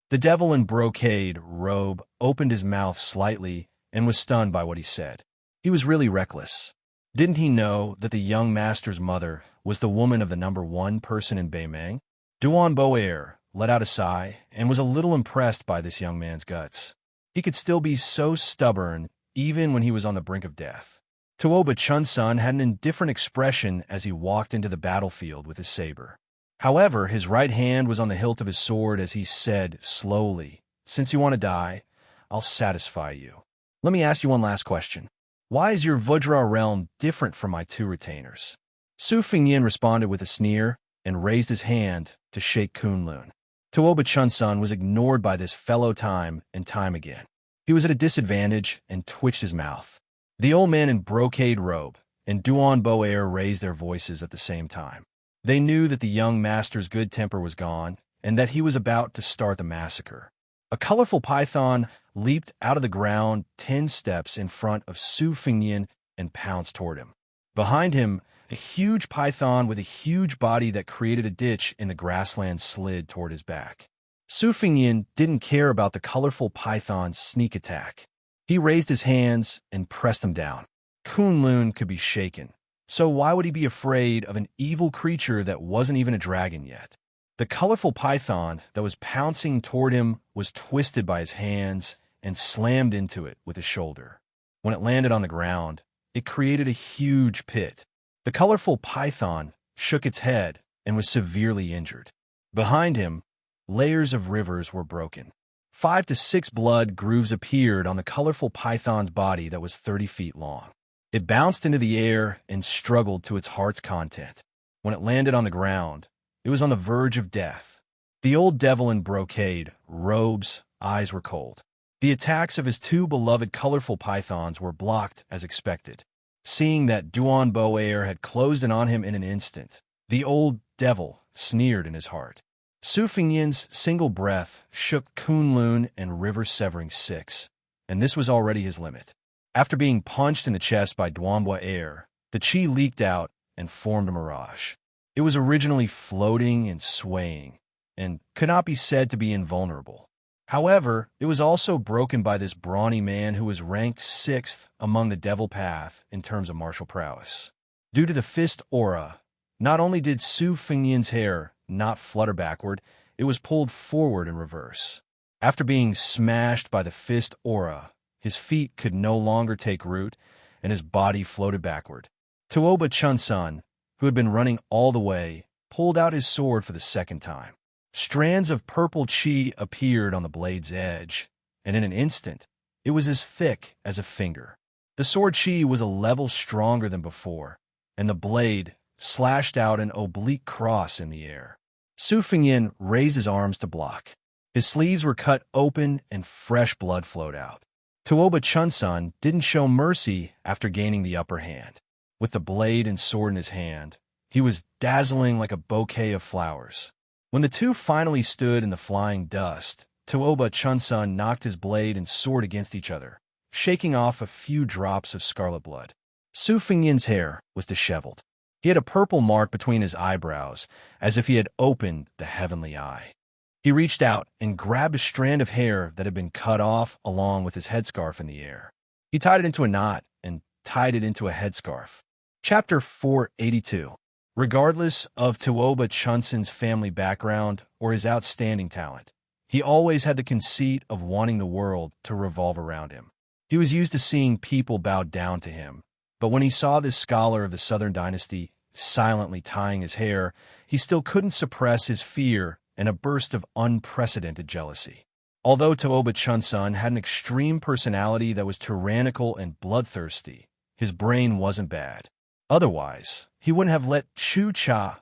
The devil in brocade robe opened his mouth slightly and was stunned by what he said. He was really reckless. Didn't he know that the young master's mother was the woman of the #1 person in Beimang? Duan Boer let out a sigh and was a little impressed by this young man's guts. He could still be so stubborn even when he was on the brink of death. Tuoba Chunsun had an indifferent expression as he walked into the battlefield with his saber. However, his right hand was on the hilt of his sword as he said slowly, "Since you want to die, I'll satisfy you. Let me ask you one last question. Why is your Vajra realm different from my 2 retainers?" Su Fengyan responded with a sneer and raised his hand to shake Kunlun. Tuoba Chunsun was ignored by this fellow time and time again. He was at a disadvantage and twitched his mouth. The old man in brocade robe and Duan Boer raised their voices at the same time. They knew that the young master's good temper was gone and that he was about to start the massacre. A colorful python leaped out of the ground 10 steps in front of Su Fengyan and pounced toward him. Behind him, a huge python with a huge body that created a ditch in the grassland slid toward his back. Su Fengyan didn't care about the colorful python's sneak attack. He raised his hands and pressed them down. Kunlun could be shaken, so why would he be afraid of an evil creature that wasn't even a dragon yet? The colorful python that was pouncing toward him was twisted by his hands and slammed into it with his shoulder. When it landed on the ground, it created a huge pit. The colorful python shook its head and was severely injured. Behind him, layers of rivers were broken. 5 to 6 blood grooves appeared on the colorful python's body that was 30 feet long. It bounced into the air and struggled to its heart's content. When it landed on the ground, it was on the verge of death. The old devil in brocade robe's eyes were cold. The attacks of his 2 beloved colorful pythons were blocked as expected. Seeing that Duan Boer had closed in on him in an instant, the old devil sneered in his heart. Su Fengyan's single breath shook Kunlun and river-severing 6, and this was already his limit. After being punched in the chest by Duan Boer, the chi leaked out and formed a mirage. It was originally floating and swaying, and could not be said to be invulnerable. However, it was also broken by this brawny man who was ranked 6th among the Devil Path in terms of martial prowess. Due to the fist aura, not only did Su Fengyan's hair not flutter backward, it was pulled forward in reverse. After being smashed by the fist aura, his feet could no longer take root, and his body floated backward. Tuoba Chunsun, who had been running all the way, pulled out his sword for the second time. Strands of purple chi appeared on the blade's edge, and in an instant, it was as thick as a finger. The sword chi was a level stronger than before, and the blade slashed out an oblique cross in the air. Su Fengyan raised his arms to block. His sleeves were cut open and fresh blood flowed out. Tuoba Chunsun didn't show mercy after gaining the upper hand. With the blade and sword in his hand, he was dazzling like a bouquet of flowers. When the two finally stood in the flying dust, Tuoba Chunsun knocked his blade and sword against each other, shaking off a few drops of scarlet blood. Su Fengyan's hair was disheveled. He had a purple mark between his eyebrows, as if he had opened the heavenly eye. He reached out and grabbed a strand of hair that had been cut off along with his headscarf in the air. He tied it into a knot and tied it into a headscarf. Chapter 482. Regardless of Tuoba Chunsun's family background or his outstanding talent, he always had the conceit of wanting the world to revolve around him. He was used to seeing people bow down to him, but when he saw this scholar of the Southern Dynasty silently tying his hair, he still couldn't suppress his fear and a burst of unprecedented jealousy. Although Tuoba Chunsun had an extreme personality that was tyrannical and bloodthirsty, his brain wasn't bad. Otherwise, he wouldn't have let Chu Cha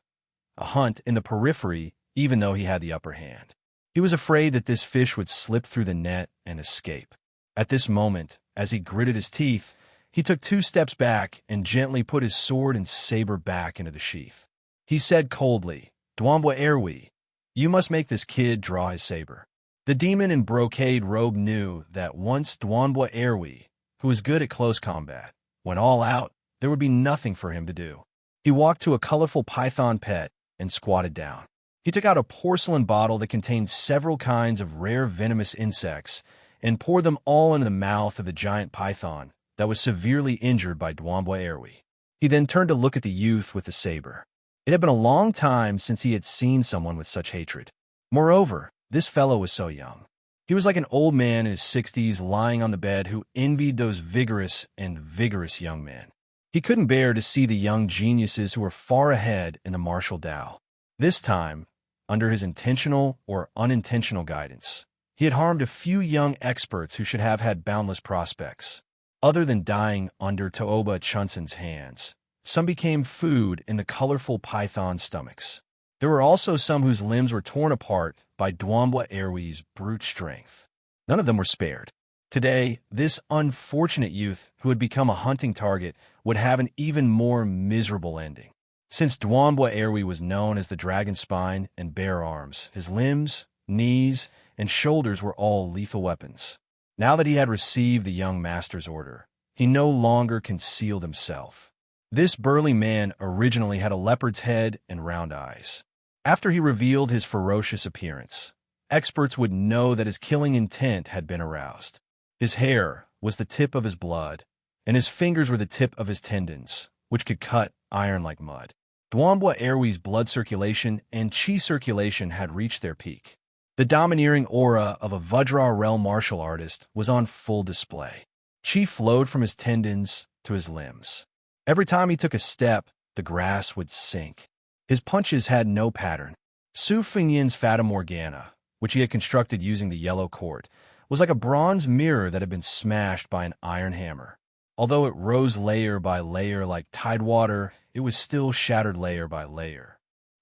hunt in the periphery even though he had the upper hand. He was afraid that this fish would slip through the net and escape. At this moment, as he gritted his teeth, he took 2 steps back and gently put his sword and saber back into the sheath. He said coldly, "Duanbwa Erwi, you must make this kid draw his saber." The demon in brocade robe knew that once Duanbwa Erwi, who was good at close combat, went all out, there would be nothing for him to do. He walked to a colorful python pet and squatted down. He took out a porcelain bottle that contained several kinds of rare venomous insects and poured them all into the mouth of the giant python that was severely injured by Duanbwa Erwi. He then turned to look at the youth with the saber. It had been a long time since he had seen someone with such hatred. Moreover, this fellow was so young. He was like an old man in his 60s lying on the bed who envied those vigorous young men. He couldn't bear to see the young geniuses who were far ahead in the martial Tao. This time, under his intentional or unintentional guidance, he had harmed a few young experts who should have had boundless prospects. Other than dying under Tuoba Chunsun's hands, some became food in the colorful python stomachs. There were also some whose limbs were torn apart by Duanbwa Erwi's brute strength. None of them were spared. Today, this unfortunate youth who had become a hunting target would have an even more miserable ending. Since Duanbwa Erwi was known as the Dragon Spine and Bare Arms, his limbs, knees, and shoulders were all lethal weapons. Now that he had received the young master's order, he no longer concealed himself. This burly man originally had a leopard's head and round eyes. After he revealed his ferocious appearance, experts would know that his killing intent had been aroused. His hair was the tip of his blood, and his fingers were the tip of his tendons, which could cut iron like mud. Duanbwa Erwi's blood circulation and chi circulation had reached their peak. The domineering aura of a Vajra realm martial artist was on full display. Chi flowed from his tendons to his limbs. Every time he took a step, the grass would sink. His punches had no pattern. Su Fengyan's Fata Morgana, which he had constructed using the yellow court, was like a bronze mirror that had been smashed by an iron hammer. Although it rose layer by layer like tidewater, it was still shattered layer by layer.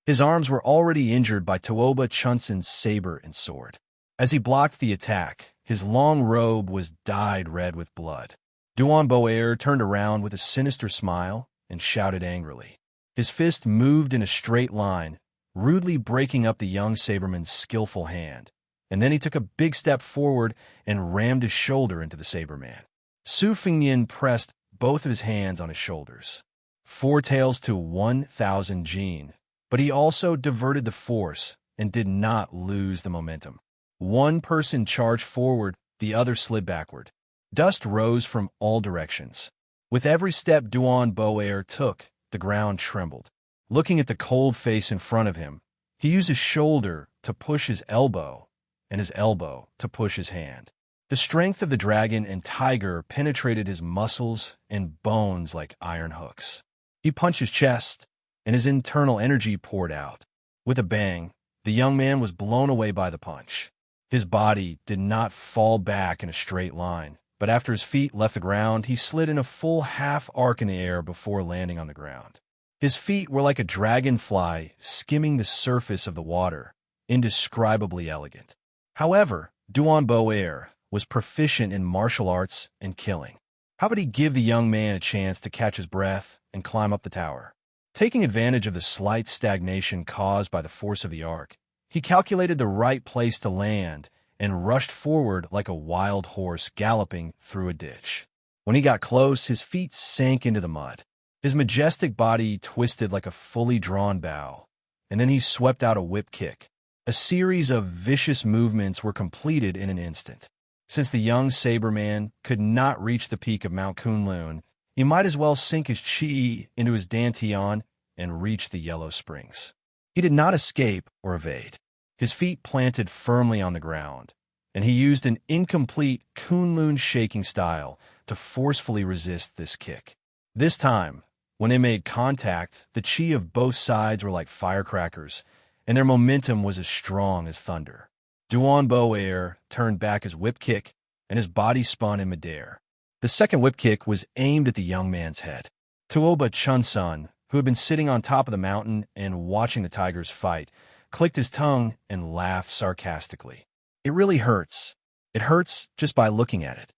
His arms were already injured by Tuoba Chunsun's saber and sword. As he blocked the attack, his long robe was dyed red with blood. Duan Boer turned around with a sinister smile and shouted angrily. His fist moved in a straight line, rudely breaking up the young saberman's skillful hand, and then he took a big step forward and rammed his shoulder into the saberman. Su Fengnian pressed both of his hands on his shoulders. 4 taels to 1,000 Jin, but he also diverted the force and did not lose the momentum. One person charged forward, the other slid backward. Dust rose from all directions. With every step Duan Boer took, the ground trembled. Looking at the cold face in front of him, he used his shoulder to push his elbow, and his elbow to push his hand. The strength of the dragon and tiger penetrated his muscles and bones like iron hooks. He punched his chest, and his internal energy poured out. With a bang, the young man was blown away by the punch. His body did not fall back in a straight line, but after his feet left the ground, he slid in a full half arc in the air before landing on the ground. His feet were like a dragonfly skimming the surface of the water, indescribably elegant. However, Duan Boer was proficient in martial arts and killing. How would he give the young man a chance to catch his breath and climb up the tower? Taking advantage of the slight stagnation caused by the force of the arc, he calculated the right place to land and rushed forward like a wild horse galloping through a ditch. When he got close, his feet sank into the mud. His majestic body twisted like a fully drawn bow, and then he swept out a whip kick. A series of vicious movements were completed in an instant. Since the young saberman could not reach the peak of Mount Kunlun, he might as well sink his chi into his dantian and reach the Yellow Springs. He did not escape or evade. His feet planted firmly on the ground, and he used an incomplete Kunlun shaking style to forcefully resist this kick. This time, when they made contact, the chi of both sides were like firecrackers, and their momentum was as strong as thunder. Duan Boer turned back his whip kick, and his body spun in midair. The second whip kick was aimed at the young man's head. Tuoba Chunsun, who had been sitting on top of the mountain and watching the tigers fight, clicked his tongue and laughed sarcastically. It really hurts. It hurts just by looking at it.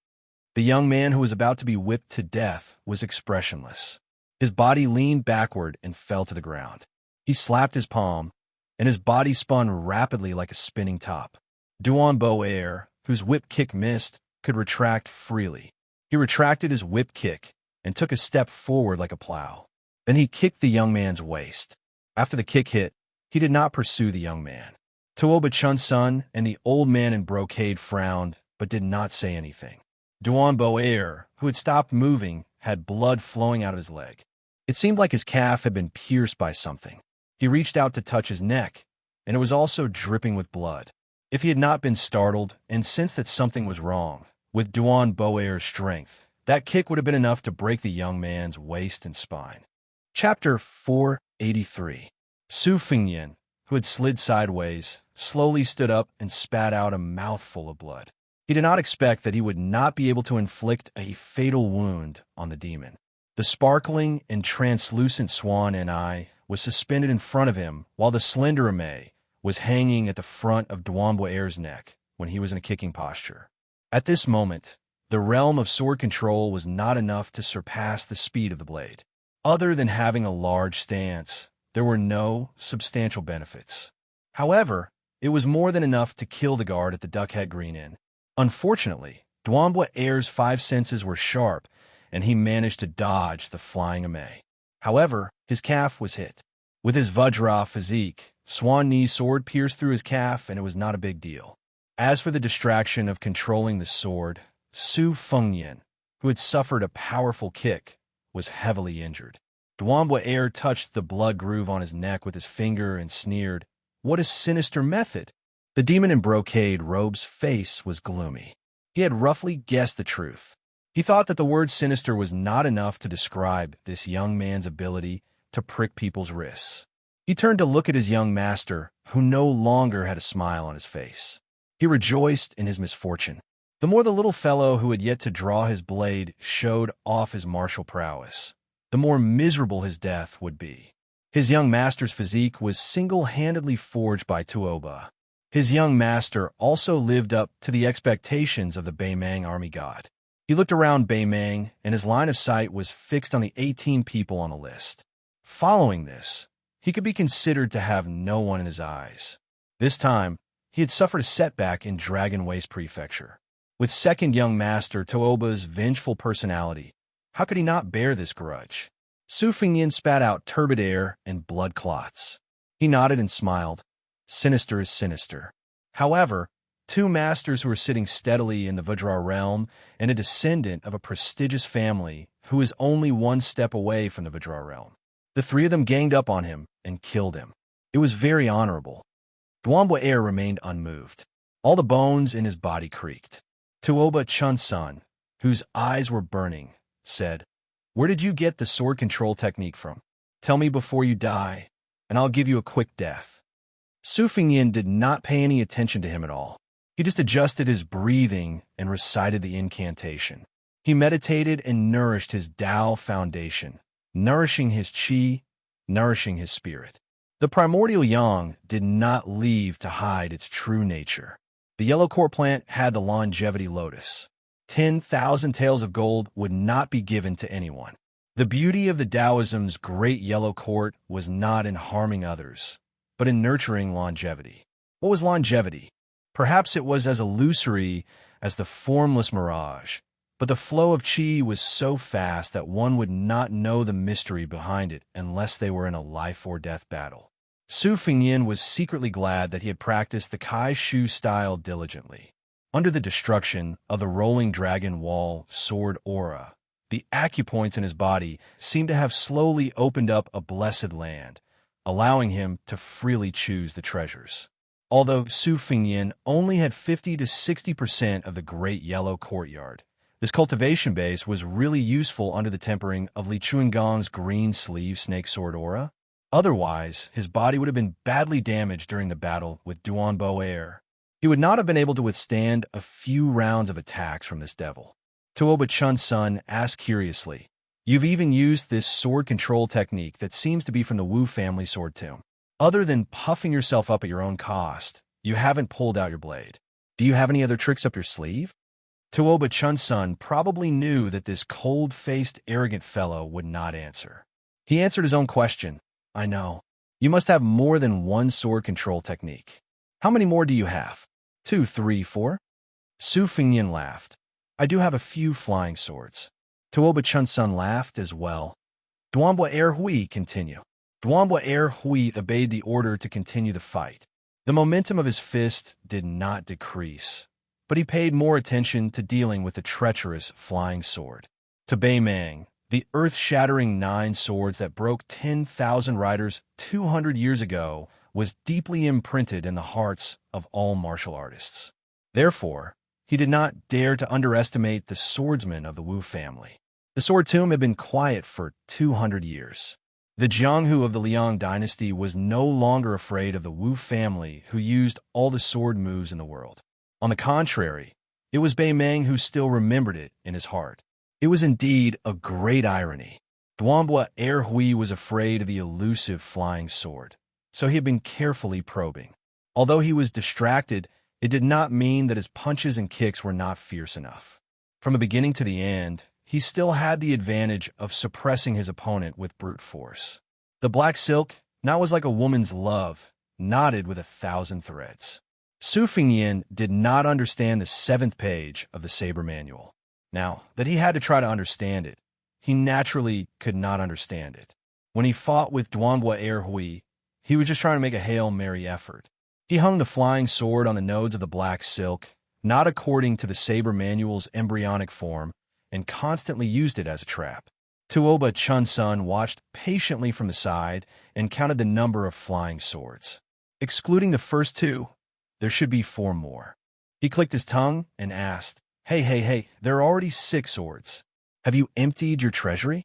The young man who was about to be whipped to death was expressionless. His body leaned backward and fell to the ground. He slapped his palm, and his body spun rapidly like a spinning top. Duan Boer, whose whip kick missed, could retract freely. He retracted his whip kick and took a step forward like a plow. Then he kicked the young man's waist. After the kick hit, he did not pursue the young man. Tuoba Chunsun and the old man in brocade frowned, but did not say anything. Duan Boer, who had stopped moving, had blood flowing out of his leg. It seemed like his calf had been pierced by something. He reached out to touch his neck, and it was also dripping with blood. If he had not been startled and sensed that something was wrong, with Duan Boer's strength, that kick would have been enough to break the young man's waist and spine. Chapter 483. Su Fengnian, who had slid sideways, slowly stood up and spat out a mouthful of blood. He did not expect that he would not be able to inflict a fatal wound on the demon. The sparkling and translucent swan and eye was suspended in front of him, while the slender Ame was hanging at the front of Duan Boer's neck when he was in a kicking posture. At this moment, the realm of sword control was not enough to surpass the speed of the blade. Other than having a large stance, there were no substantial benefits. However, it was more than enough to kill the guard at the Duckhead Green Inn. Unfortunately, Duan Boer's 5 senses were sharp, and he managed to dodge the flying Ame. However, his calf was hit. With his Vajra physique, Swan Knee's sword pierced through his calf, and it was not a big deal. As for the distraction of controlling the sword, Su Fengnian, who had suffered a powerful kick, was heavily injured. Duan Boer touched the blood groove on his neck with his finger and sneered, "What a sinister method!" The demon in brocade robe's face was gloomy. He had roughly guessed the truth. He thought that the word sinister was not enough to describe this young man's ability to prick people's wrists. He turned to look at his young master, who no longer had a smile on his face. He rejoiced in his misfortune. The more the little fellow who had yet to draw his blade showed off his martial prowess, the more miserable his death would be. His young master's physique was single-handedly forged by Tuoba. His young master also lived up to the expectations of the Beimang army god. He looked around Beimeng, and his line of sight was fixed on the 18 people on the list. Following this, he could be considered to have no one in his eyes. This time, he had suffered a setback in Dragon Waste Prefecture. With second young master Tooba's vengeful personality, how could he not bear this grudge? Su Fengyin spat out turbid air and blood clots. He nodded and smiled. Sinister is sinister. However, two masters who were sitting steadily in the Vajra realm and a descendant of a prestigious family who is only one step away from the Vajra realm. The three of them ganged up on him and killed him. It was very honorable. Duanbo Air remained unmoved. All the bones in his body creaked. Tuoba Chun-sun, whose eyes were burning, said, "Where did you get the sword control technique from? Tell me before you die, and I'll give you a quick death." Su Fengyin did not pay any attention to him at all. He just adjusted his breathing and recited the incantation. He meditated and nourished his Tao foundation, nourishing his qi, nourishing his spirit. The primordial yang did not leave to hide its true nature. The yellow court plant had the longevity lotus. 10,000 taels of gold would not be given to anyone. The beauty of the Taoism's great yellow court was not in harming others, but in nurturing longevity. What was longevity? Perhaps it was as illusory as the formless mirage, but the flow of qi was so fast that one would not know the mystery behind it unless they were in a life-or-death battle. Su Fengyin was secretly glad that he had practiced the Kai Shu style diligently. Under the destruction of the rolling dragon wall sword aura, the acupoints in his body seemed to have slowly opened up a blessed land, allowing him to freely choose the treasures. Although Su Fengyin only had 50 to 60% of the Great Yellow Courtyard, this cultivation base was really useful under the tempering of Li Chuangong's green sleeve snake sword aura. Otherwise, his body would have been badly damaged during the battle with Duanbo Air. He would not have been able to withstand a few rounds of attacks from this devil. Tuoba Chun-sun asked curiously, "You've even used this sword control technique that seems to be from the Wu family sword tomb. Other than puffing yourself up at your own cost, you haven't pulled out your blade. Do you have any other tricks up your sleeve?" Tuoba Chun-sun probably knew that this cold-faced, arrogant fellow would not answer. He answered his own question. "I know. You must have more than one sword control technique. How many more do you have? 2, 3, 4? Su Fengyin laughed. "I do have a few flying swords." Tuoba Chun-sun laughed as well. Duanbo Air Hui continue. Duanbo Air Hui obeyed the order to continue the fight. The momentum of his fist did not decrease, but he paid more attention to dealing with the treacherous flying sword. To Beimeng, the earth-shattering 9 swords that broke 10,000 riders 200 years ago was deeply imprinted in the hearts of all martial artists. Therefore, he did not dare to underestimate the swordsmen of the Wu family. The sword tomb had been quiet for 200 years. The Jianghu of the Liang dynasty was no longer afraid of the Wu family who used all the sword moves in the world. On the contrary, it was Beimeng who still remembered it in his heart. It was indeed a great irony. Duanbo Air Hui was afraid of the elusive flying sword, so he had been carefully probing. Although he was distracted, it did not mean that his punches and kicks were not fierce enough. From the beginning to the end, he still had the advantage of suppressing his opponent with brute force. The black silk now was like a woman's love, knotted with 1,000 threads. Su Fengyin did not understand the 7th page of the Saber Manual. Now that he had to try to understand it, he naturally could not understand it. When he fought with Duanbo Air Hui, he was just trying to make a Hail Mary effort. He hung the flying sword on the nodes of the black silk, not according to the Saber Manual's embryonic form, and constantly used it as a trap. Tuoba Chun-sun watched patiently from the side and counted the number of flying swords. Excluding the first 2, there should be 4 more. He clicked his tongue and asked, Hey, there are already 6 swords. Have you emptied your treasury?"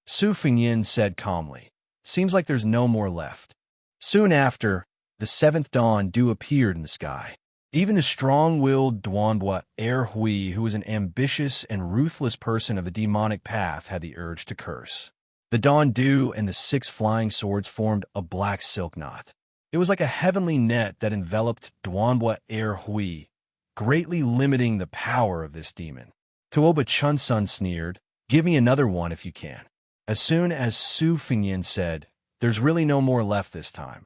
Su Fengyin said calmly, "Seems like there's no more left." Soon after, the 7th dawn dew appeared in the sky. Even the strong-willed Duanbo Air Hui, who was an ambitious and ruthless person of the demonic path, had the urge to curse. The dawn dew and the 6 flying swords formed a black silk knot. It was like a heavenly net that enveloped Duanbo Air Hui, greatly limiting the power of this demon. Tuoba Chunsun sneered, "Give me another one if you can." As soon as Su Fengyin said, "There's really no more left this time,"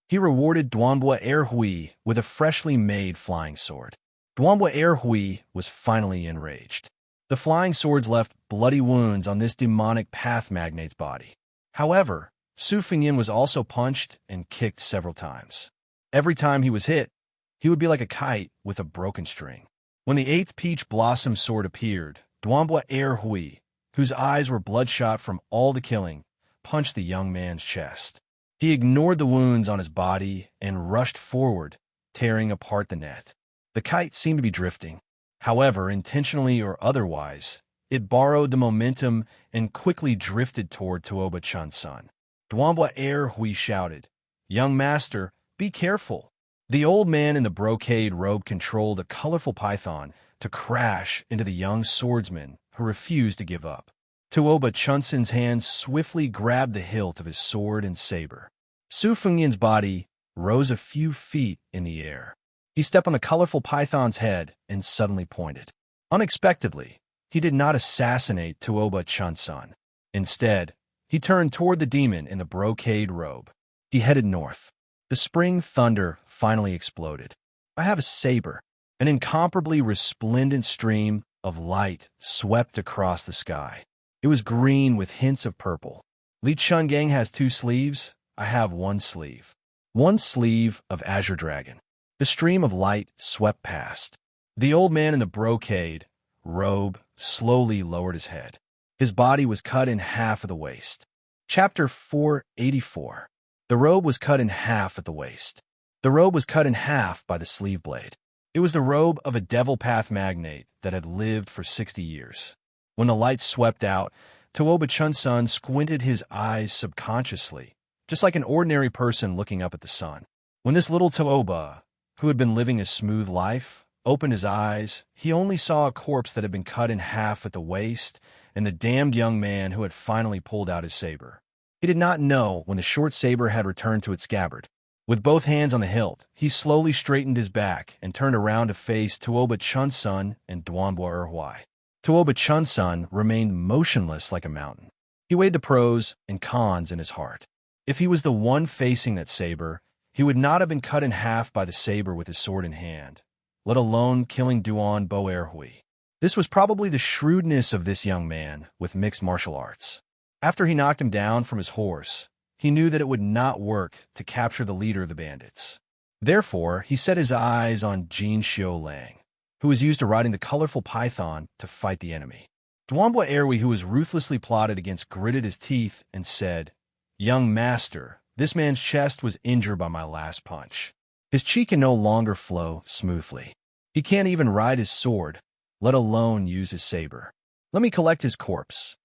he rewarded Duanbua Erhui with a freshly made flying sword. Duanbua Erhui was finally enraged. The flying swords left bloody wounds on this demonic path magnate's body. However, Su Fengyin was also punched and kicked several times. Every time he was hit, he would be like a kite with a broken string. When the 8th Peach Blossom Sword appeared, Duanbua Erhui, whose eyes were bloodshot from all the killing, punched the young man's chest. He ignored the wounds on his body and rushed forward, tearing apart the net. The kite seemed to be drifting. However, intentionally or otherwise, it borrowed the momentum and quickly drifted toward Tuoba Chunsun. Duanbua Erhui shouted, "Young master, be careful." The old man in the brocade robe controlled a colorful python to crash into the young swordsman who refused to give up. Tuoba Chunsun's hands swiftly grabbed the hilt of his sword and saber. Su Fengyin's body rose a few feet in the air. He stepped on the colorful python's head and suddenly pointed. Unexpectedly, he did not assassinate Tuoba Chunsun. Instead, he turned toward the demon in the brocade robe. He headed north. The spring thunder finally exploded. "I have a saber." An incomparably resplendent stream of light swept across the sky. It was green with hints of purple. "Li Chungang has 2 sleeves. I have 1 sleeve. 1 sleeve of Azure Dragon." The stream of light swept past. The old man in the brocade robe slowly lowered his head. His body was cut in half at the waist. Chapter 484. The robe was cut in half at the waist. The robe was cut in half by the sleeve blade. It was the robe of a devil path magnate that had lived for 60 years. When the light swept out, Tuoba Chunsun squinted his eyes subconsciously, just like an ordinary person looking up at the sun. When this little Tuoba, who had been living a smooth life, opened his eyes, he only saw a corpse that had been cut in half at the waist and the damned young man who had finally pulled out his saber. He did not know when the short saber had returned to its scabbard. With both hands on the hilt, he slowly straightened his back and turned around to face Tuoba Chunsun and Duanbua Erhui. Tuoba Chunsun remained motionless like a mountain. He weighed the pros and cons in his heart. If he was the one facing that saber, he would not have been cut in half by the saber with his sword in hand, let alone killing Duanbua Erhui. This was probably the shrewdness of this young man with mixed martial arts. After he knocked him down from his horse, he knew that it would not work to capture the leader of the bandits. Therefore, he set his eyes on Jin Xiu Lang, who was used to riding the colorful python to fight the enemy. Duanbua Erhui, who was ruthlessly plotted against, gritted his teeth and said, "Young master, this man's chest was injured by my last punch. His chi can no longer flow smoothly. He can't even ride his sword, let alone use his saber. Let me collect his corpse."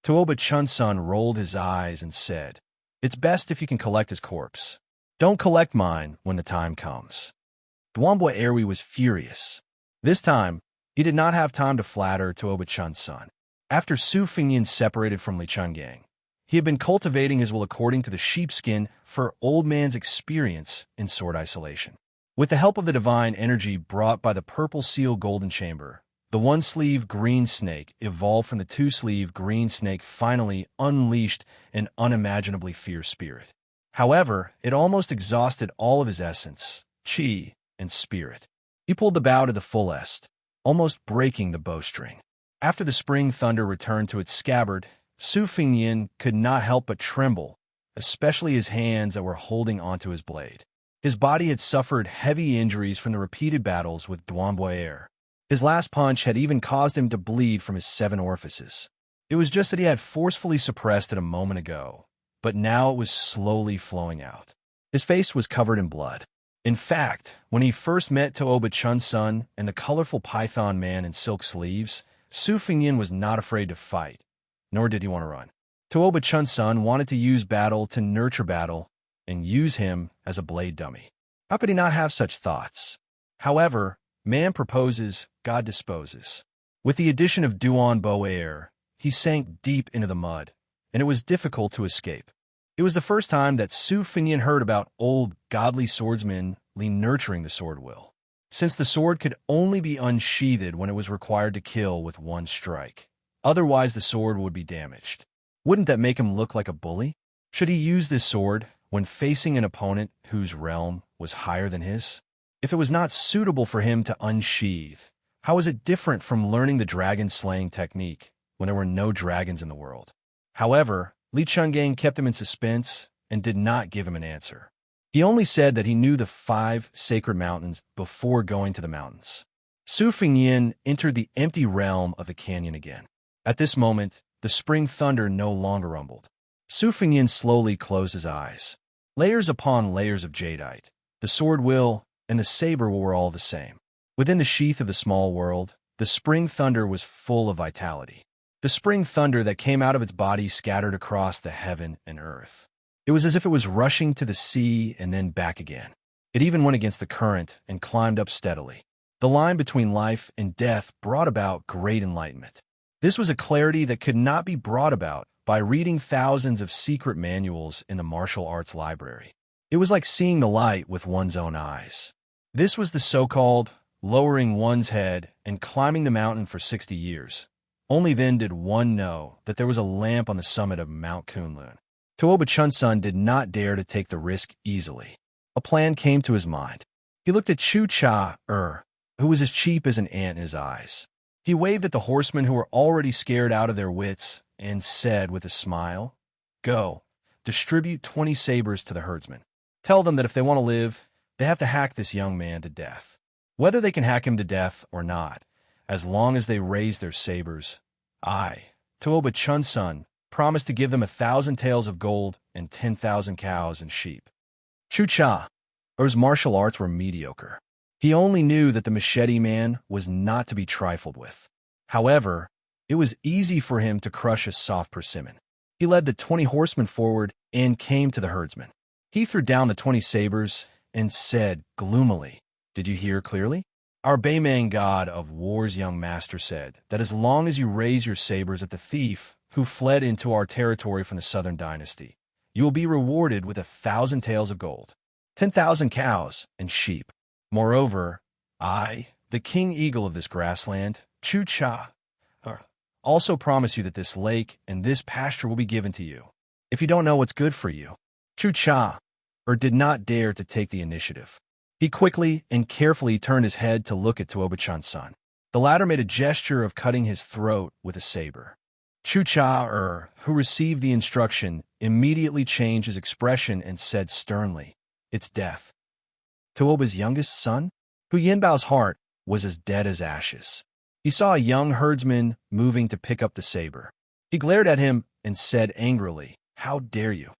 Tuoba Chunsun rolled his eyes and said, "It's best if you can collect his corpse. Don't collect mine when the time comes." Duanbua Erhui was furious. This time, he did not have time to flatter Tuoba Chunsun. After Su Fengyin separated from Li Chungang, he had been cultivating his will according to the sheepskin for old man's experience in sword isolation. With the help of the divine energy brought by the purple seal golden chamber, the 1-sleeve green snake evolved from the 2-sleeve green snake finally unleashed an unimaginably fierce spirit. However, it almost exhausted all of his essence, chi, and spirit. He pulled the bow to the fullest, almost breaking the bowstring. After the spring thunder returned to its scabbard, Su Fengyin could not help but tremble, especially his hands that were holding onto his blade. His body had suffered heavy injuries from the repeated battles with Duanbua Er. His last punch had even caused him to bleed from his 7 orifices. It was just that he had forcefully suppressed it a moment ago, but now it was slowly flowing out. His face was covered in blood. In fact, when he first met Tuoba Chunsun and the colorful python man in silk sleeves, Su Fengyin was not afraid to fight, nor did he want to run. Tuoba Chunsun wanted to use battle to nurture battle and use him as a blade dummy. How could he not have such thoughts? However, man proposes, God disposes. With the addition of Duanbua Er, he sank deep into the mud, and it was difficult to escape. It was the first time that Su Fengyin heard about old, godly swordsmen nurturing the sword will. since the sword could only be unsheathed when it was required to kill with one strike. Otherwise, the sword would be damaged. Wouldn't that make him look like a bully? Should he use this sword when facing an opponent whose realm was higher than his? If it was not suitable for him to unsheathe, how is it different from learning the dragon-slaying technique when there were no dragons in the world? However, Li Chungang kept him in suspense and did not give him an answer. He only said that he knew the 5 sacred mountains before going to the mountains. Su Fengyin entered the empty realm of the canyon again. At this moment, the spring thunder no longer rumbled. Su Fengyin slowly closed his eyes. Layers upon layers of jadeite, the sword will and the saber were all the same. Within the sheath of the small world, the spring thunder was full of vitality. The spring thunder that came out of its body scattered across the heaven and earth. It was as if it was rushing to the sea and then back again. It even went against the current and climbed up steadily. The line between life and death brought about great enlightenment. This was a clarity that could not be brought about by reading thousands of secret manuals in the martial arts library. It was like seeing the light with one's own eyes. This was the so-called lowering one's head and climbing the mountain for 60 years. Only then did one know that there was a lamp on the summit of Mount Kunlun. Tuoba Chunsun did not dare to take the risk easily. A plan came to his mind. He looked at Chu Cha-er, who was as cheap as an ant in his eyes. He waved at the horsemen who were already scared out of their wits and said with a smile, "Go, distribute 20 sabers to the herdsmen. Tell them that if they want to live, they have to hack this young man to death. Whether they can hack him to death or not, as long as they raise their sabers, I, Tuoba Chunsun, promise to give them 1,000 taels of gold and 10,000 cows and sheep." Chu Cha-er's martial arts were mediocre. He only knew that the machete man was not to be trifled with. However, it was easy for him to crush a soft persimmon. He led the 20 horsemen forward and came to the herdsmen. He threw down the 20 sabers and said gloomily, "Did you hear clearly? Our Baimang god of war's young master said that as long as you raise your sabers at the thief who fled into our territory from the southern dynasty, you will be rewarded with 1,000 taels of gold, 10,000 cows and sheep. Moreover, I, the king eagle of this grassland, Chu Cha, also promise you that this lake and this pasture will be given to you. If you don't know what's good for you." Chu Cha did not dare to take the initiative. He quickly and carefully turned his head to look at Tuoba Chunsun. The latter made a gesture of cutting his throat with a saber. Chu Cha, who received the instruction, immediately changed his expression and said sternly, "It's death." Tuoba's youngest son, Hu Yinbao's heart was as dead as ashes. He saw a young herdsman moving to pick up the saber. He glared at him and said angrily, "How dare you?"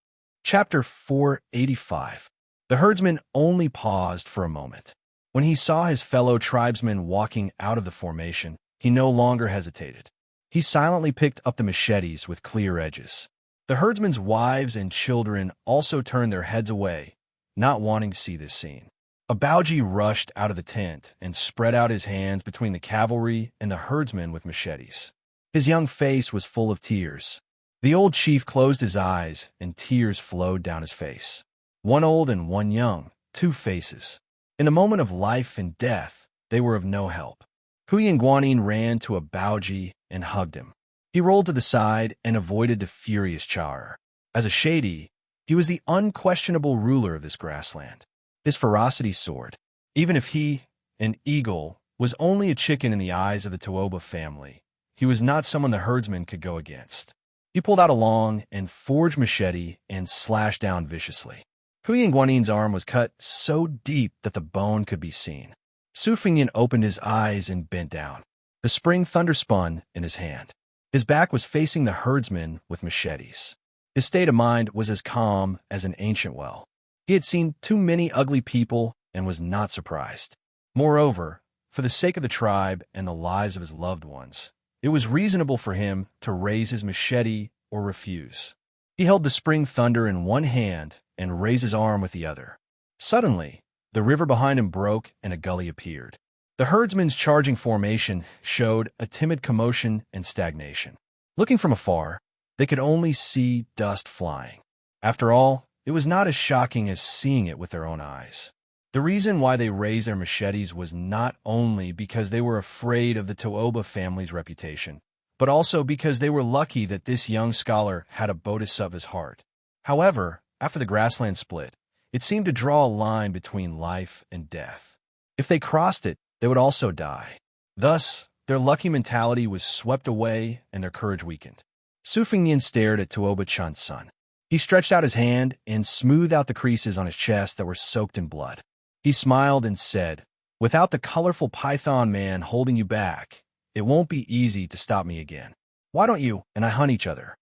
Chapter 485. The herdsman only paused for a moment. When he saw his fellow tribesmen walking out of the formation, he no longer hesitated. He silently picked up the machetes with clear edges. The herdsmen's wives and children also turned their heads away, not wanting to see this scene. A Baoji rushed out of the tent and spread out his hands between the cavalry and the herdsmen with machetes. His young face was full of tears. The old chief closed his eyes, and tears flowed down his face. One old and one young, 2 faces. In a moment of life and death, they were of no help. Huyen Guanyin ran to a Baoji and hugged him. He rolled to the side and avoided the furious Char. As a shady, he was the unquestionable ruler of this grassland. His ferocity soared. Even if he, an eagle, was only a chicken in the eyes of the Tuoba family, he was not someone the herdsman could go against. He pulled out a long and forged machete and slashed down viciously. Huyen Guanyin's arm was cut so deep that the bone could be seen. Su Fengyin opened his eyes and bent down. The spring thunder spun in his hand. His back was facing the herdsman with machetes. His state of mind was as calm as an ancient well. He had seen too many ugly people and was not surprised. Moreover, for the sake of the tribe and the lives of his loved ones, it was reasonable for him to raise his machete or refuse. He held the spring thunder in one hand and raised his arm with the other. Suddenly, the river behind him broke and a gully appeared. The herdsman's charging formation showed a timid commotion and stagnation. Looking from afar, they could only see dust flying. After all, it was not as shocking as seeing it with their own eyes. The reason why they raised their machetes was not only because they were afraid of the Tooba family's reputation, but also because they were lucky that this young scholar had a bodhisattva's heart. However, after the grassland split, it seemed to draw a line between life and death. If they crossed it, they would also die. Thus, their lucky mentality was swept away and their courage weakened. Su Fengnian stared at Tooba Chun's son. He stretched out his hand and smoothed out the creases on his chest that were soaked in blood. He smiled and said, "Without the colorful python man holding you back, it won't be easy to stop me again. Why don't you and I hunt each other?"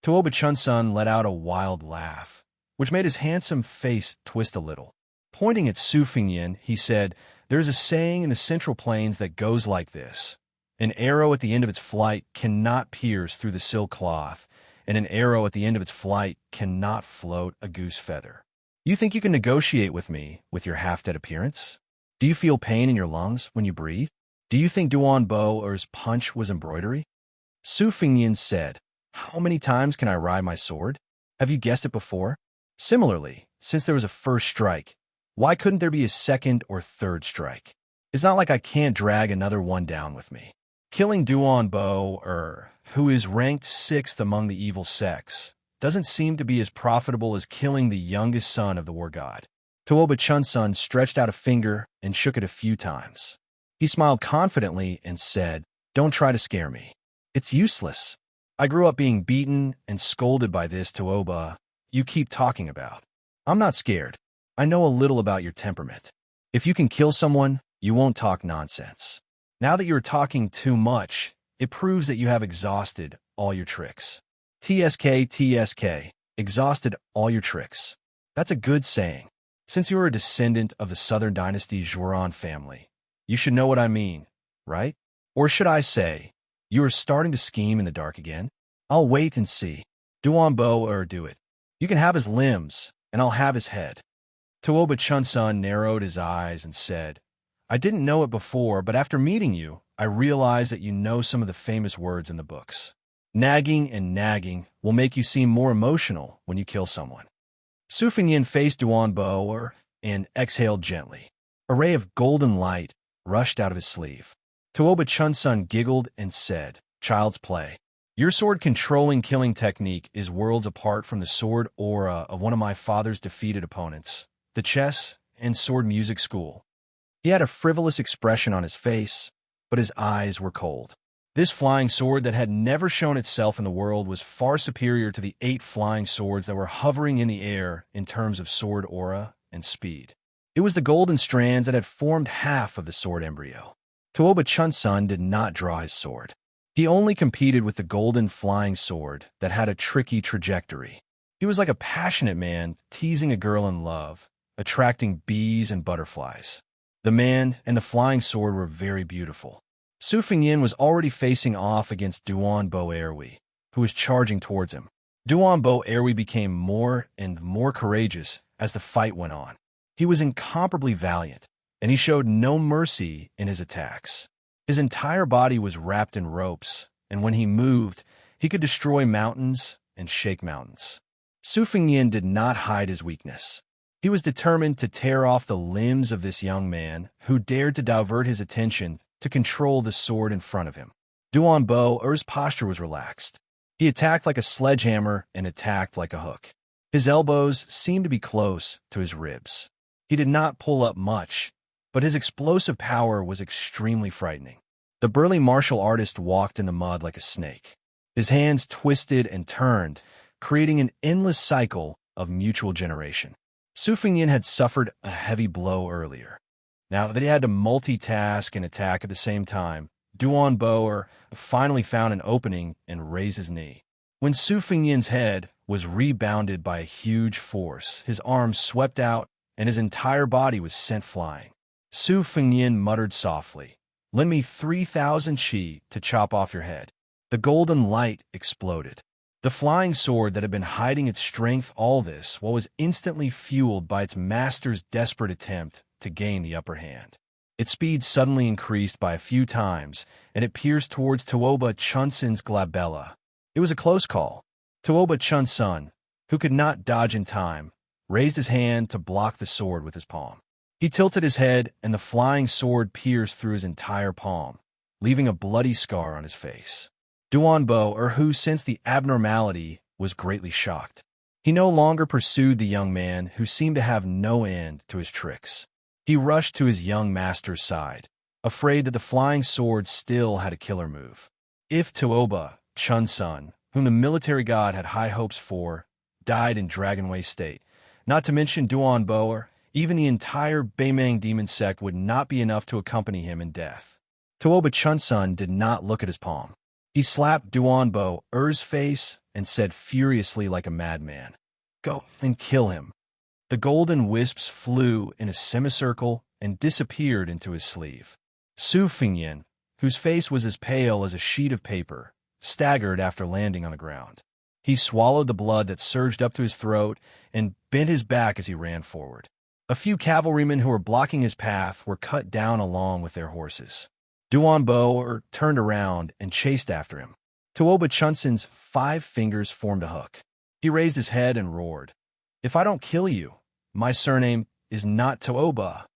Tooba Chun's son let out a wild laugh, which made his handsome face twist a little. Pointing at Su Fengnian, he said, "There's a saying in the Central Plains that goes like this. An arrow at the end of its flight cannot pierce through the silk cloth, and an arrow at the end of its flight cannot float a goose feather. You think you can negotiate with me with your half-dead appearance? Do you feel pain in your lungs when you breathe? Do you think Duan Bo or his punch was embroidery?" Su Fengnian said, "How many times can I ride my sword? Have you guessed it before? Similarly, since there was a first strike, why couldn't there be a second or third strike? It's not like I can't drag another one down with me. Killing Duan Bo, who is ranked 6th among the evil sects, doesn't seem to be as profitable as killing the youngest son of the war god." Tooba Chun's son stretched out a finger and shook it a few times. He smiled confidently and said, "Don't try to scare me. It's useless. I grew up being beaten and scolded by this Tooba you keep talking about. I'm not scared. I know a little about your temperament. If you can kill someone, you won't talk nonsense. Now that you're talking too much, it proves that you have exhausted all your tricks. TSK, exhausted all your tricks. That's a good saying. Since you are a descendant of the Southern Dynasty Zhuoran family, you should know what I mean, right? Or should I say, you are starting to scheme in the dark again? I'll wait and see. Duan Bo do it. You can have his limbs, and I'll have his head." Tooba Chun's son narrowed his eyes and said, "I didn't know it before, but after meeting you, I realized that you know some of the famous words in the books. Nagging and nagging will make you seem more emotional when you kill someone." Su Fengnian faced Duan Bo and exhaled gently. A ray of golden light rushed out of his sleeve. Tooba Chun's son giggled and said, "Child's play. Your sword-controlling killing technique is worlds apart from the sword aura of one of my father's defeated opponents, the chess and sword music school." He had a frivolous expression on his face, but his eyes were cold. This flying sword that had never shown itself in the world was far superior to the 8 flying swords that were hovering in the air in terms of sword aura and speed. It was the golden strands that had formed half of the sword embryo. Tooba Chun's son did not draw his sword. He only competed with the golden flying sword that had a tricky trajectory. He was like a passionate man teasing a girl in love, attracting bees and butterflies. The man and the flying sword were very beautiful. Su Fengnian was already facing off against Duan Bo Erwi, who was charging towards him. Duan Bo Erwi became more and more courageous as the fight went on. He was incomparably valiant, and he showed no mercy in his attacks. His entire body was wrapped in ropes, and when he moved, he could destroy mountains and shake mountains. Su Fengnian did not hide his weakness. He was determined to tear off the limbs of this young man who dared to divert his attention to control the sword in front of him. Duan Bo's posture was relaxed. He attacked like a sledgehammer and attacked like a hook. His elbows seemed to be close to his ribs. He did not pull up much, but his explosive power was extremely frightening. The burly martial artist walked in the mud like a snake. His hands twisted and turned, creating an endless cycle of mutual generation. Su Fengnian had suffered a heavy blow earlier. Now that he had to multitask and attack at the same time, Duan Bo finally found an opening and raised his knee. When Su Fengnian's head was rebounded by a huge force, his arms swept out and his entire body was sent flying. Su Fengnian muttered softly, "Lend me 3,000 qi to chop off your head." The golden light exploded. The flying sword that had been hiding its strength all this while was instantly fueled by its master's desperate attempt to gain the upper hand. Its speed suddenly increased by a few times, and it pierced towards Tooba Chun's glabella. It was a close call. Tooba Chun's son, who could not dodge in time, raised his hand to block the sword with his palm. He tilted his head, and the flying sword pierced through his entire palm, leaving a bloody scar on his face. Duanbo, or who sensed the abnormality, was greatly shocked. He no longer pursued the young man, who seemed to have no end to his tricks. He rushed to his young master's side, afraid that the flying sword still had a killer move. If Tuoba, Chun's son, whom the military god had high hopes for, died in Dragonway State, not to mention Duanbo, or even the entire Beimang demon sect would not be enough to accompany him in death. Tuoba Chun's son did not look at his palm. He slapped Duanbo Er's face and said furiously like a madman, "Go and kill him." The golden wisps flew in a semicircle and disappeared into his sleeve. Su Fingyan, whose face was as pale as a sheet of paper, staggered after landing on the ground. He swallowed the blood that surged up to his throat and bent his back as he ran forward. A few cavalrymen who were blocking his path were cut down along with their horses. Duanbo turned around and chased after him. Tuoba Chunsen's 5 fingers formed a hook. He raised his head and roared, "If I don't kill you, my surname is not Tuoba."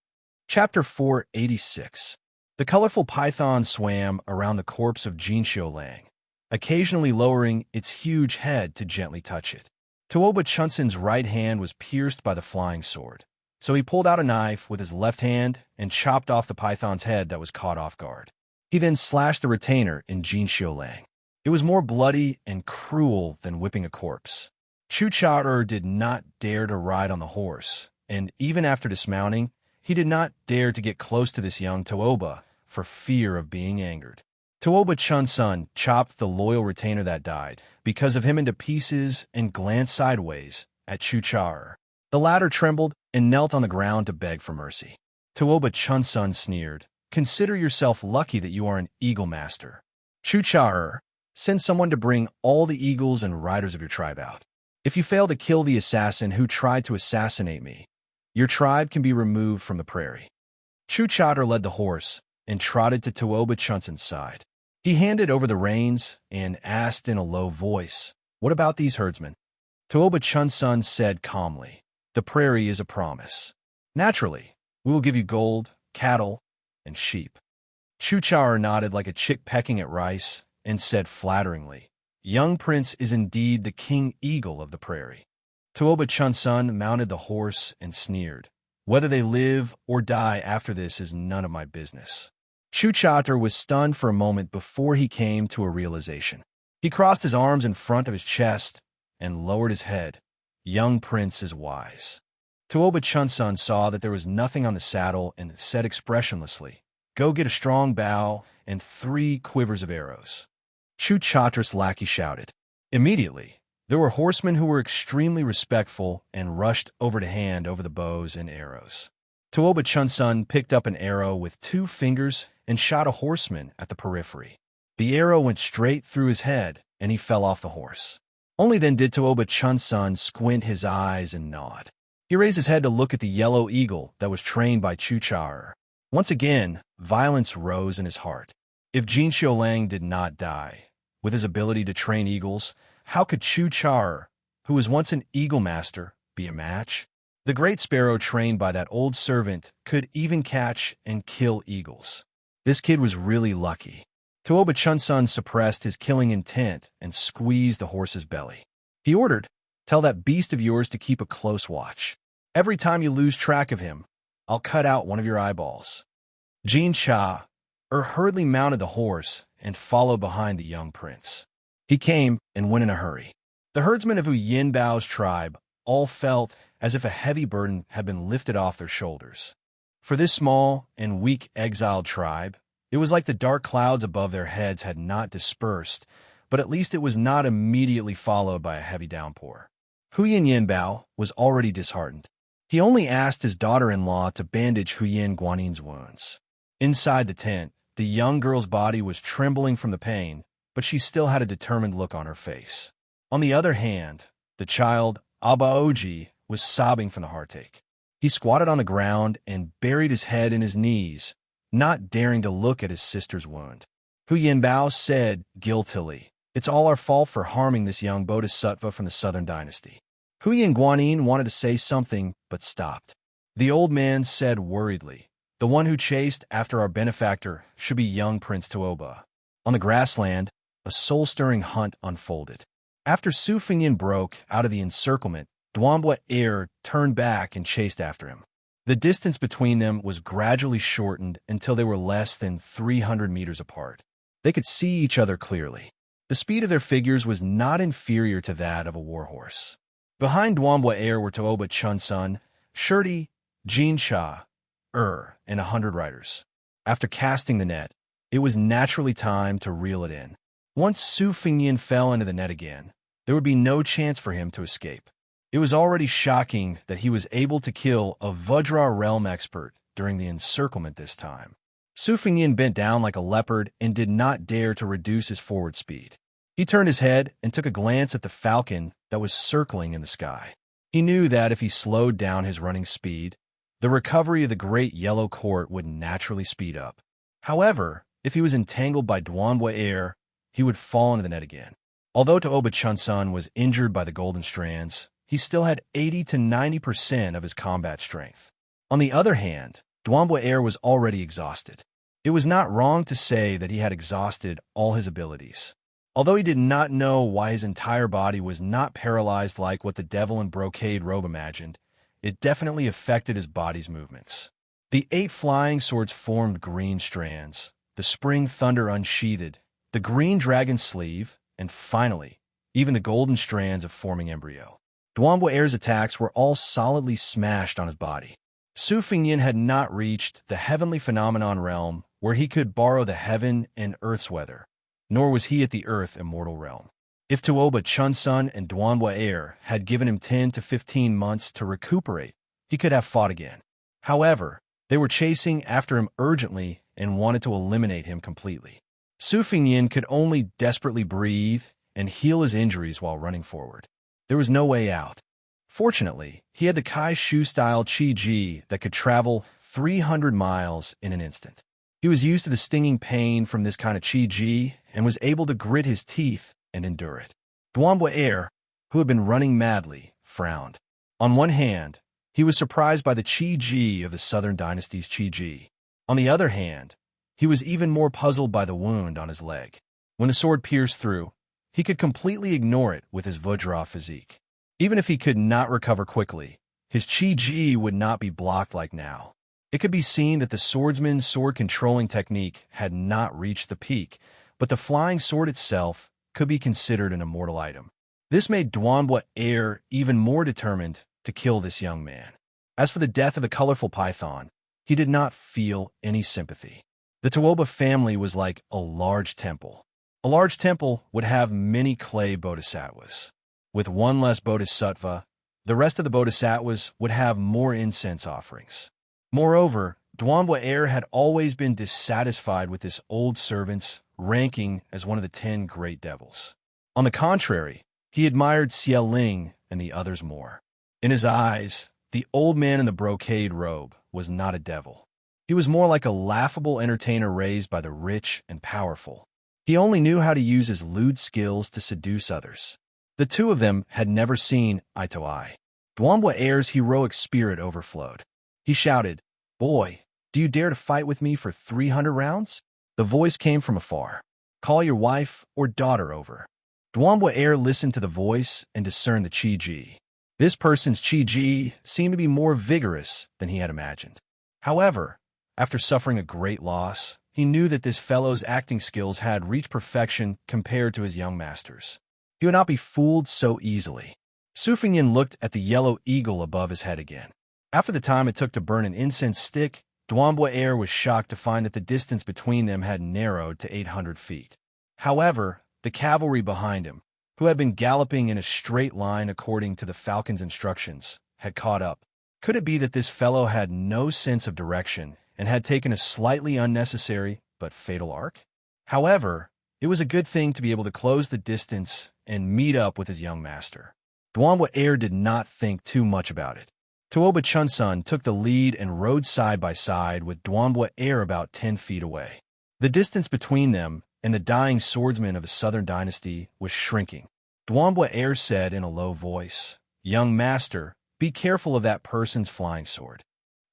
Chapter 486. The colorful python swam around the corpse of Xianxia Lang, occasionally lowering its huge head to gently touch it. Tuoba Chunsen's right hand was pierced by the flying sword, so he pulled out a knife with his left hand and chopped off the python's head that was caught off guard. He then slashed the retainer in Xianxia Lang. It was more bloody and cruel than whipping a corpse. Chucha did not dare to ride on the horse, and even after dismounting, he did not dare to get close to this young Tuoba for fear of being angered. Tuoba Chun's son chopped the loyal retainer that died because of him into pieces and glanced sideways at Chucha. The latter trembled and knelt on the ground to beg for mercy. Tuoba Chun's son sneered, "Consider yourself lucky that you are an eagle master. Chucha, send someone to bring all the eagles and riders of your tribe out. If you fail to kill the assassin who tried to assassinate me, your tribe can be removed from the prairie." Chucha led the horse and trotted to Tuoba Chunsen's side. He handed over the reins and asked in a low voice, "What about these herdsmen?" Tuoba Chun's son said calmly, "The prairie is a promise. Naturally, we will give you gold, cattle, and sheep." Chucha nodded like a chick pecking at rice and said flatteringly, "Young prince is indeed the king eagle of the prairie." Tuoba Chun's son mounted the horse and sneered, "Whether they live or die after this is none of my business." Chucha was stunned for a moment before he came to a realization. He crossed his arms in front of his chest and lowered his head. "Young prince is wise." Tuoba Chun's son saw that there was nothing on the saddle and said expressionlessly, "Go get a strong bow and 3 quivers of arrows." Chucha's lackey shouted. Immediately, there were horsemen who were extremely respectful and rushed over to hand over the bows and arrows. Tuoba Chun's son picked up an arrow with 2 fingers and shot a horseman at the periphery. The arrow went straight through his head, and he fell off the horse. Only then did Tuoba Chun's son squint his eyes and nod. He raised his head to look at the yellow eagle that was trained by Chucha. Once again, violence rose in his heart. If Xianxia Lang did not die, with his ability to train eagles, how could Chucha, who was once an eagle master, be a match? The great sparrow trained by that old servant could even catch and kill eagles. This kid was really lucky. Tuoba Chun's son suppressed his killing intent and squeezed the horse's belly. He ordered, "Tell that beast of yours to keep a close watch. Every time you lose track of him, I'll cut out one of your eyeballs." Xianxia hurriedly mounted the horse and followed behind the young prince. He came and went in a hurry. The herdsmen of Yin Bao's tribe all felt as if a heavy burden had been lifted off their shoulders. For this small and weak exiled tribe, it was like the dark clouds above their heads had not dispersed, but at least it was not immediately followed by a heavy downpour. Yin Bao was already disheartened. He only asked his daughter-in-law to bandage Huyin Guanin's wounds. Inside the tent, the young girl's body was trembling from the pain, but she still had a determined look on her face. On the other hand, the child, Abaoji, was sobbing from the heartache. He squatted on the ground and buried his head in his knees, not daring to look at his sister's wound. Yin Bao said guiltily, "It's all our fault for harming this young Bodhisattva from the Southern Dynasty." Huyin Guanin wanted to say something, but stopped. The old man said worriedly. The one who chased after our benefactor should be young Prince Tuoba. On the grassland, a soul-stirring hunt unfolded. After Su Fengyin broke out of the encirclement, Duanbua Air turned back and chased after him. The distance between them was gradually shortened until they were less than 300 meters apart. They could see each other clearly. The speed of their figures was not inferior to that of a warhorse. Behind Duanbua Air were Tuoba Chunsun, Shirdi, Xianxia, and 100 riders. After casting the net, it was naturally time to reel it in. Once Su Fengyin fell into the net again, there would be no chance for him to escape. It was already shocking that he was able to kill a Vajra realm expert during the encirclement this time. Su Fengyin bent down like a leopard and did not dare to reduce his forward speed. He turned his head and took a glance at the falcon that was circling in the sky. He knew that if he slowed down his running speed, the recovery of the great yellow court would naturally speed up. However, if he was entangled by Duanbua Air, he would fall into the net again. Although Tuoba Chunsun was injured by the golden strands, he still had 80 to 90% of his combat strength. On the other hand, Duanbua Air was already exhausted. It was not wrong to say that he had exhausted all his abilities. Although he did not know why his entire body was not paralyzed like what the devil in brocade robe imagined, it definitely affected his body's movements. The 8 flying swords formed green strands, the spring thunder unsheathed, the green dragon sleeve, and finally, even the golden strands of forming embryo. Duanbua Air's attacks were all solidly smashed on his body. Su Fengyin had not reached the heavenly phenomenon realm where he could borrow the heaven and earth's weather, nor was he at the earth immortal realm. If Tuoba Chunsun and Duanbua Air had given him 10 to 15 months to recuperate, he could have fought again. However, they were chasing after him urgently and wanted to eliminate him completely. Su Fengyin could only desperately breathe and heal his injuries while running forward. There was no way out. Fortunately, he had the Kai Shu-style Qi Ji that could travel 300 miles in an instant. He was used to the stinging pain from this kind of Qi Ji and was able to grit his teeth and endure it. Duanbua Air, who had been running madly, frowned. On one hand, he was surprised by the Qi Ji of the Southern Dynasty's Qi Ji. On the other hand, he was even more puzzled by the wound on his leg. When the sword pierced through, he could completely ignore it with his Vajra physique. Even if he could not recover quickly, his Qi Ji would not be blocked like now. It could be seen that the swordsman's sword-controlling technique had not reached the peak, but the flying sword itself could be considered an immortal item. This made Duanbua Air even more determined to kill this young man. As for the death of the colorful python, he did not feel any sympathy. The Tuoba family was like a large temple. A large temple would have many clay bodhisattvas. With one less bodhisattva, the rest of the bodhisattvas would have more incense offerings. Moreover, Duanbua Air had always been dissatisfied with this old servant's ranking as one of the 10 great devils. On the contrary, he admired Xie Ling and the others more. In his eyes, the old man in the brocade robe was not a devil. He was more like a laughable entertainer raised by the rich and powerful. He only knew how to use his lewd skills to seduce others. The two of them had never seen eye to eye. Duanbua Air's heroic spirit overflowed. He shouted, "Boy, do you dare to fight with me for 300 rounds?" The voice came from afar. "Call your wife or daughter over." Duanbua Air listened to the voice and discerned the Qi Ji. This person's Qi Ji seemed to be more vigorous than he had imagined. However, after suffering a great loss, he knew that this fellow's acting skills had reached perfection compared to his young master's. He would not be fooled so easily. Su Fengyin looked at the yellow eagle above his head again. After the time it took to burn an incense stick, Duanbua Air was shocked to find that the distance between them had narrowed to 800 feet. However, the cavalry behind him, who had been galloping in a straight line according to the falcon's instructions, had caught up. Could it be that this fellow had no sense of direction and had taken a slightly unnecessary but fatal arc? However, it was a good thing to be able to close the distance and meet up with his young master. Duanbua Air did not think too much about it. Tuoba Chunsun took the lead and rode side by side with Duanbua Air about 10 feet away. The distance between them and the dying swordsman of the Southern Dynasty was shrinking. Duanbua Air said in a low voice, "Young master, be careful of that person's flying sword."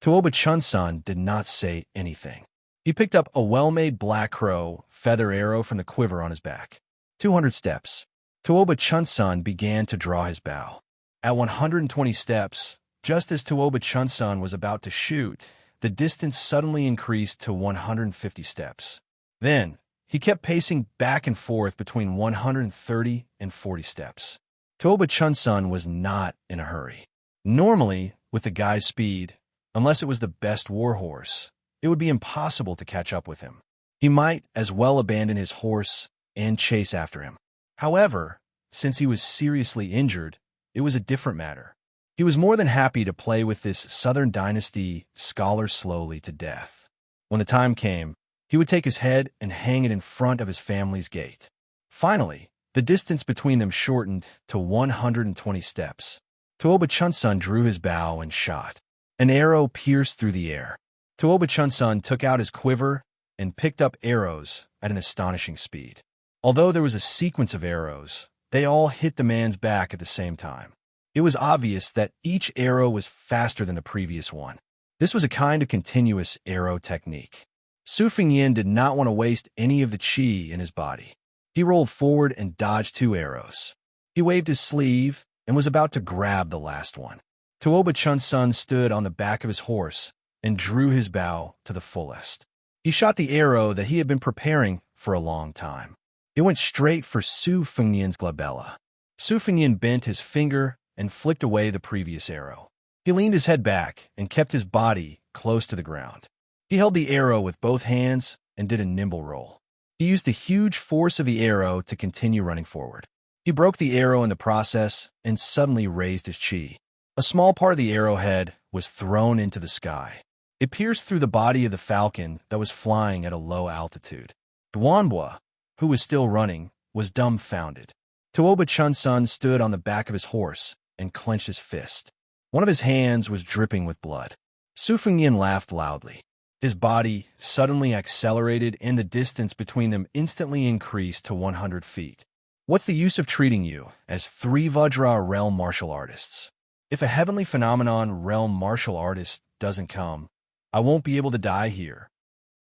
Tuoba Chunsun did not say anything. He picked up a well-made black crow feather arrow from the quiver on his back. 200 steps. Tuoba Chunsun began to draw his bow. At 120 steps, just as Tuoba Chunsun was about to shoot, the distance suddenly increased to 150 steps. Then, he kept pacing back and forth between 130 and 40 steps. Tuoba Chunsun was not in a hurry. Normally, with the guy's speed, unless it was the best warhorse, it would be impossible to catch up with him. He might as well abandon his horse and chase after him. However, since he was seriously injured, it was a different matter. He was more than happy to play with this Southern Dynasty scholar slowly to death. When the time came, he would take his head and hang it in front of his family's gate. Finally, the distance between them shortened to 120 steps. Tuoba Chunsun drew his bow and shot. An arrow pierced through the air. Tuoba Chunsun took out his quiver and picked up arrows at an astonishing speed. Although there was a sequence of arrows, they all hit the man's back at the same time. It was obvious that each arrow was faster than the previous one. This was a kind of continuous arrow technique. Su Fengyin did not want to waste any of the qi in his body. He rolled forward and dodged 2 arrows. He waved his sleeve and was about to grab the last one. Tuoba Chunsun stood on the back of his horse and drew his bow to the fullest. He shot the arrow that he had been preparing for a long time. It went straight for Su Fengyin's glabella. Su Fengyin bent his finger and flicked away the previous arrow. He leaned his head back and kept his body close to the ground. He held the arrow with both hands and did a nimble roll. He used the huge force of the arrow to continue running forward. He broke the arrow in the process and suddenly raised his qi. A small part of the arrowhead was thrown into the sky. It pierced through the body of the falcon that was flying at a low altitude. Duanbua, who was still running, was dumbfounded. Tuoba Chunsun stood on the back of his horse and clenched his fist. One of his hands was dripping with blood. Su Fengyin laughed loudly. His body suddenly accelerated and the distance between them instantly increased to 100 feet. What's the use of treating you as 3 Vajra realm martial artists? If a heavenly phenomenon realm martial artist doesn't come, I won't be able to die here.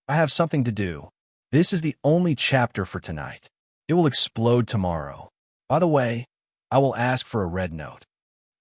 I have something to do. This is the only chapter for tonight. It will explode tomorrow. By the way, I will ask for a red note.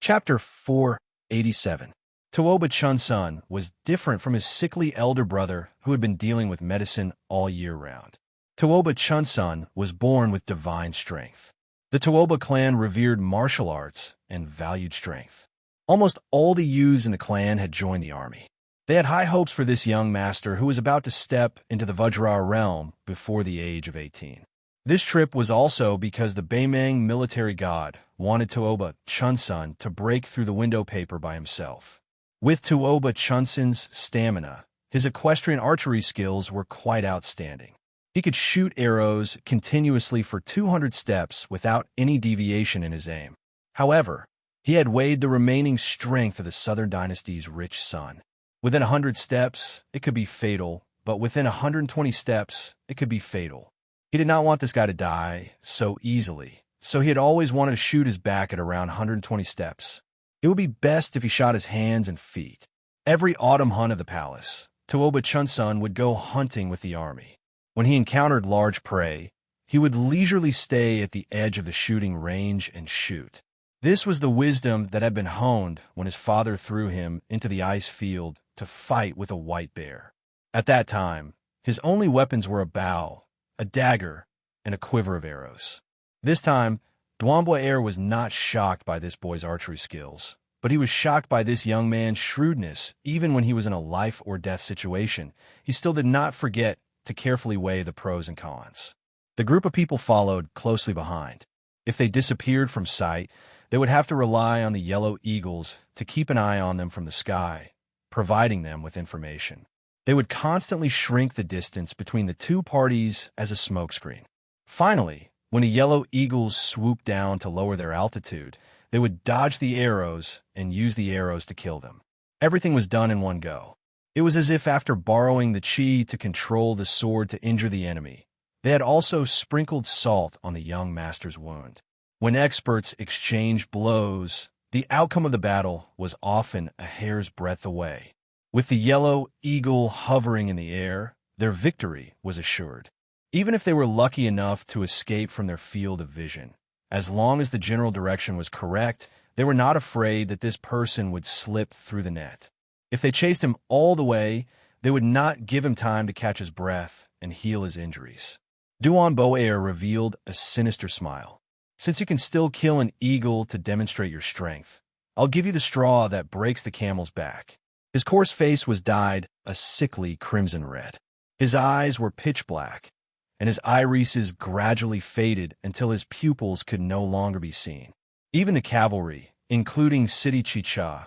Chapter 487. Tuoba Chunsun was different from his sickly elder brother who had been dealing with medicine all year round. Tuoba Chunsun was born with divine strength. The Tuoba clan revered martial arts and valued strength. Almost all the youths in the clan had joined the army. They had high hopes for this young master who was about to step into the Vajra realm before the age of 18. This trip was also because the Beimeng military god wanted Tuoba Chunsun to break through the window paper by himself. With Tuoba Chunsun's stamina, his equestrian archery skills were quite outstanding. He could shoot arrows continuously for 200 steps without any deviation in his aim. However, he had weighed the remaining strength of the Southern Dynasty's rich son. Within 100 steps, it could be fatal, but within 120 steps, it could be fatal. He did not want this guy to die so easily, so he had always wanted to shoot his back at around 120 steps. It would be best if he shot his hands and feet. Every autumn hunt of the palace, Tuoba Chunsun would go hunting with the army. When he encountered large prey, he would leisurely stay at the edge of the shooting range and shoot. This was the wisdom that had been honed when his father threw him into the ice field to fight with a white bear. At that time, his only weapons were a bow, a dagger, and a quiver of arrows. This time, Duanbua Air was not shocked by this boy's archery skills, but he was shocked by this young man's shrewdness. Even when he was in a life-or-death situation, he still did not forget to carefully weigh the pros and cons. The group of people followed closely behind. If they disappeared from sight, they would have to rely on the yellow eagles to keep an eye on them from the sky, providing them with information. They would constantly shrink the distance between the two parties as a smokescreen. Finally, when the yellow eagles swooped down to lower their altitude, they would dodge the arrows and use the arrows to kill them. Everything was done in one go. It was as if after borrowing the qi to control the sword to injure the enemy, they had also sprinkled salt on the young master's wound. When experts exchanged blows, the outcome of the battle was often a hair's breadth away. With the yellow eagle hovering in the air, their victory was assured. Even if they were lucky enough to escape from their field of vision, as long as the general direction was correct, they were not afraid that this person would slip through the net. If they chased him all the way, they would not give him time to catch his breath and heal his injuries. Duan Boer revealed a sinister smile. Since you can still kill an eagle to demonstrate your strength, I'll give you the straw that breaks the camel's back. His coarse face was dyed a sickly crimson red. His eyes were pitch black, and his irises gradually faded until his pupils could no longer be seen. Even the cavalry, including City Chicha,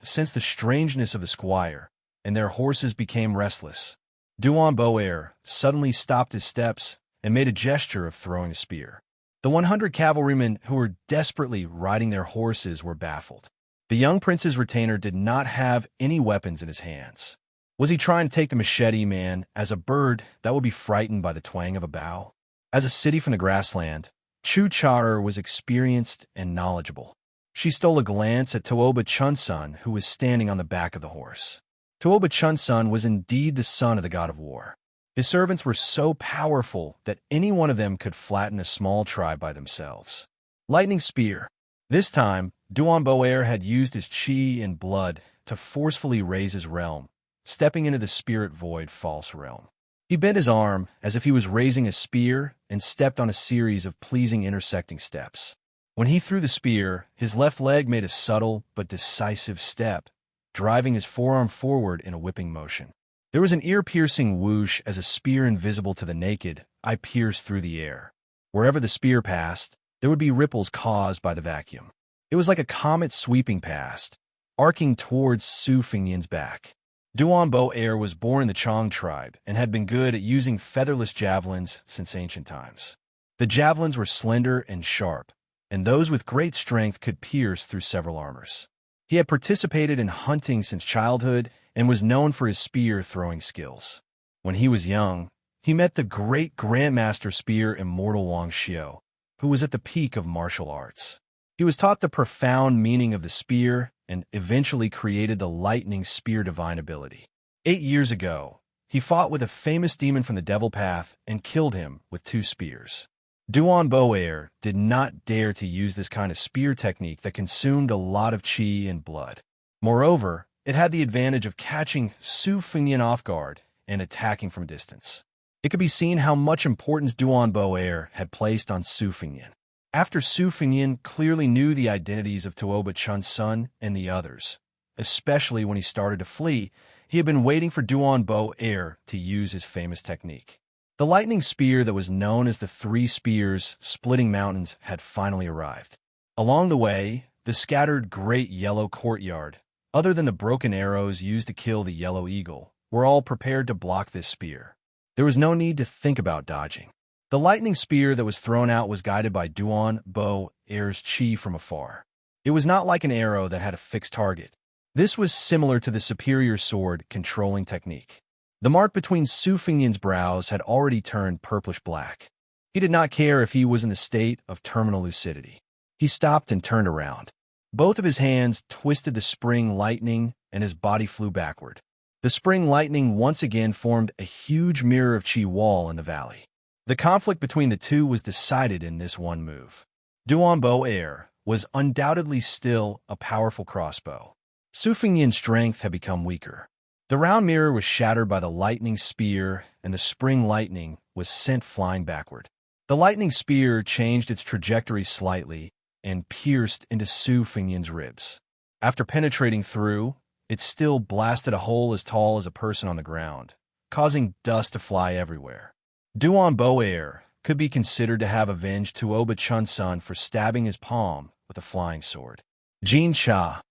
sensed the strangeness of the squire, and their horses became restless. Duan Boer suddenly stopped his steps and made a gesture of throwing a spear. The 100 cavalrymen who were desperately riding their horses were baffled. The young prince's retainer did not have any weapons in his hands. Was he trying to take the machete man as a bird that would be frightened by the twang of a bow? As a city from the grassland, Chu Char was experienced and knowledgeable. She stole a glance at Tuoba Chunsun, who was standing on the back of the horse. Tuoba Chunsun was indeed the son of the god of war. His servants were so powerful that any one of them could flatten a small tribe by themselves. Lightning Spear. This time, Duan Boer had used his chi and blood to forcefully raise his realm, stepping into the spirit void false realm. He bent his arm as if he was raising a spear and stepped on a series of pleasing intersecting steps. When he threw the spear, his left leg made a subtle but decisive step, driving his forearm forward in a whipping motion. There was an ear-piercing whoosh as a spear invisible to the naked eye pierced through the air. Wherever the spear passed, there would be ripples caused by the vacuum. It was like a comet sweeping past, arcing towards Su Fengyan's back. Duan Boer was born in the Chong tribe and had been good at using featherless javelins since ancient times. The javelins were slender and sharp, and those with great strength could pierce through several armors. He had participated in hunting since childhood and was known for his spear-throwing skills. When he was young, he met the great Grandmaster Spear Immortal Wuxia, who was at the peak of martial arts. He was taught the profound meaning of the spear and eventually created the lightning spear divine ability. 8 years ago, he fought with a famous demon from the Devil Path and killed him with 2 spears. Duan Boer did not dare to use this kind of spear technique that consumed a lot of chi and blood. Moreover, it had the advantage of catching Su Fengyan off guard and attacking from a distance. It could be seen how much importance Duan Boer had placed on Su Fengyan. After Su Fengyan clearly knew the identities of Tuoba Chunsun and the others, especially when he started to flee, he had been waiting for Duan Boer to use his famous technique. The lightning spear that was known as the 3 spears splitting mountains had finally arrived. Along the way, the scattered great yellow courtyard, other than the broken arrows used to kill the yellow eagle, were all prepared to block this spear. There was no need to think about dodging. The lightning spear that was thrown out was guided by Duan Boer's chi from afar. It was not like an arrow that had a fixed target. This was similar to the superior sword controlling technique. The mark between Su Fengyan's brows had already turned purplish-black. He did not care if he was in the state of terminal lucidity. He stopped and turned around. Both of his hands twisted the spring lightning, and his body flew backward. The spring lightning once again formed a huge mirror of chi wall in the valley. The conflict between the two was decided in this one move. Duan Boer was undoubtedly still a powerful crossbow. Su Fengyan's strength had become weaker. The round mirror was shattered by the lightning spear, and the spring lightning was sent flying backward. The lightning spear changed its trajectory slightly and pierced into Su Fengyan's ribs. After penetrating through, it still blasted a hole as tall as a person on the ground, causing dust to fly everywhere. Duan Boer could be considered to have avenged Tuoba Chunsun for stabbing his palm with a flying sword. Xianxia,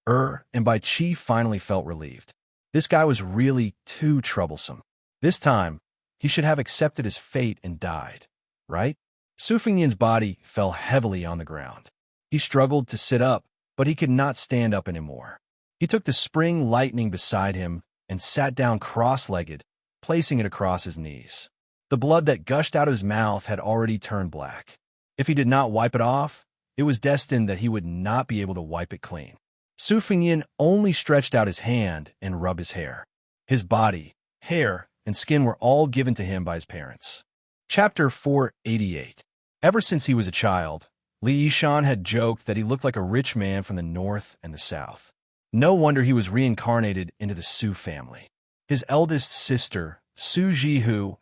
and by Chi finally felt relieved. This guy was really too troublesome. This time, he should have accepted his fate and died, right? Su Fengyan's body fell heavily on the ground. He struggled to sit up, but he could not stand up anymore. He took the spring lightning beside him and sat down cross-legged, placing it across his knees. The blood that gushed out of his mouth had already turned black. If he did not wipe it off, it was destined that he would not be able to wipe it clean. Su Fengyan only stretched out his hand and rubbed his hair. His body, hair, and skin were all given to him by his parents. Chapter 488. Ever since he was a child, Li Yishan had joked that he looked like a rich man from the north and the south. No wonder he was reincarnated into the Su family. His eldest sister, Su Jihu,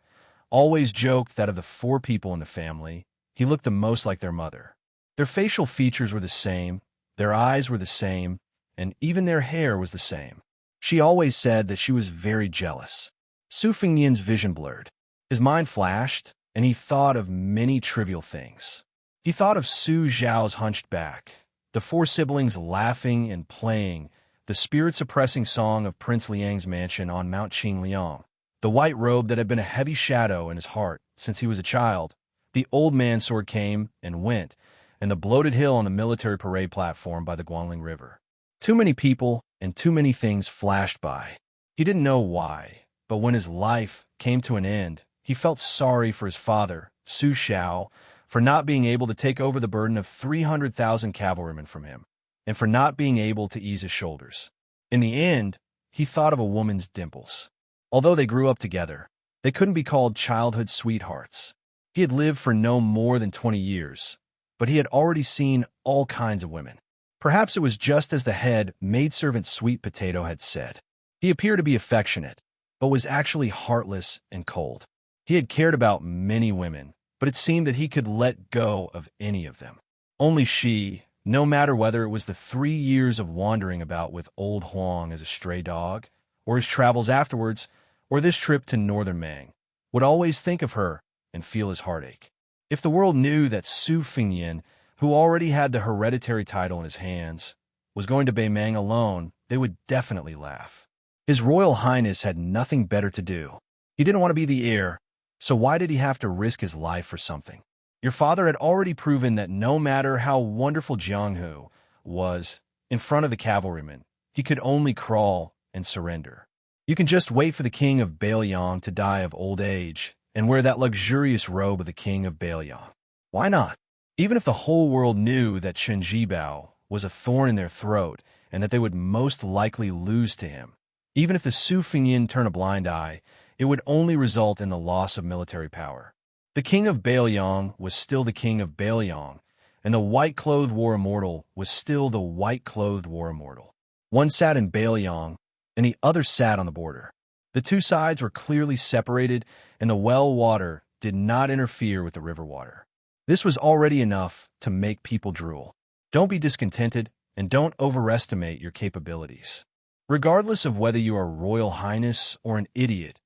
always joked that of the 4 people in the family, he looked the most like their mother. Their facial features were the same, their eyes were the same, and even their hair was the same. She always said that she was very jealous. Su Fengyan's vision blurred. His mind flashed, and he thought of many trivial things. He thought of Su Zhao's hunched back, the 4 siblings laughing and playing, the spirit-suppressing song of Prince Liang's mansion on Mount Qingliang, the white robe that had been a heavy shadow in his heart since he was a child, the old man's sword came and went, and the bloated hill on the military parade platform by the Guangling River. Too many people and too many things flashed by. He didn't know why, but when his life came to an end, he felt sorry for his father, Su Xiao, for not being able to take over the burden of 300,000 cavalrymen from him, and for not being able to ease his shoulders. In the end, he thought of a woman's dimples. Although they grew up together, they couldn't be called childhood sweethearts. He had lived for no more than 20 years, but he had already seen all kinds of women. Perhaps it was just as the head maidservant Sweet Potato had said. He appeared to be affectionate, but was actually heartless and cold. He had cared about many women, but it seemed that he could let go of any of them. Only she, no matter whether it was the 3 years of wandering about with old Huang as a stray dog, or his travels afterwards, or this trip to northern Mang, would always think of her and feel his heartache. If the world knew that Su Fengyan, who already had the hereditary title in his hands, was going to Beimang alone, they would definitely laugh. His Royal Highness had nothing better to do. He didn't want to be the heir, so why did he have to risk his life for something? Your father had already proven that no matter how wonderful Jianghu was in front of the cavalrymen, he could only crawl and surrender. You can just wait for the king of Bailiang to die of old age and wear that luxurious robe of the king of Bailiang. Why not? Even if the whole world knew that Chen Jibao was a thorn in their throat and that they would most likely lose to him, even if the Su Fengyan turn a blind eye, it would only result in the loss of military power. The king of Bailiang was still the king of Bailiang, and the white-clothed war immortal was still the white-clothed war immortal. One sat in Bailiang, and the other sat on the border. The 2 sides were clearly separated, and the well water did not interfere with the river water. This was already enough to make people drool. Don't be discontented, and don't overestimate your capabilities. Regardless of whether you are Royal Highness or an idiot,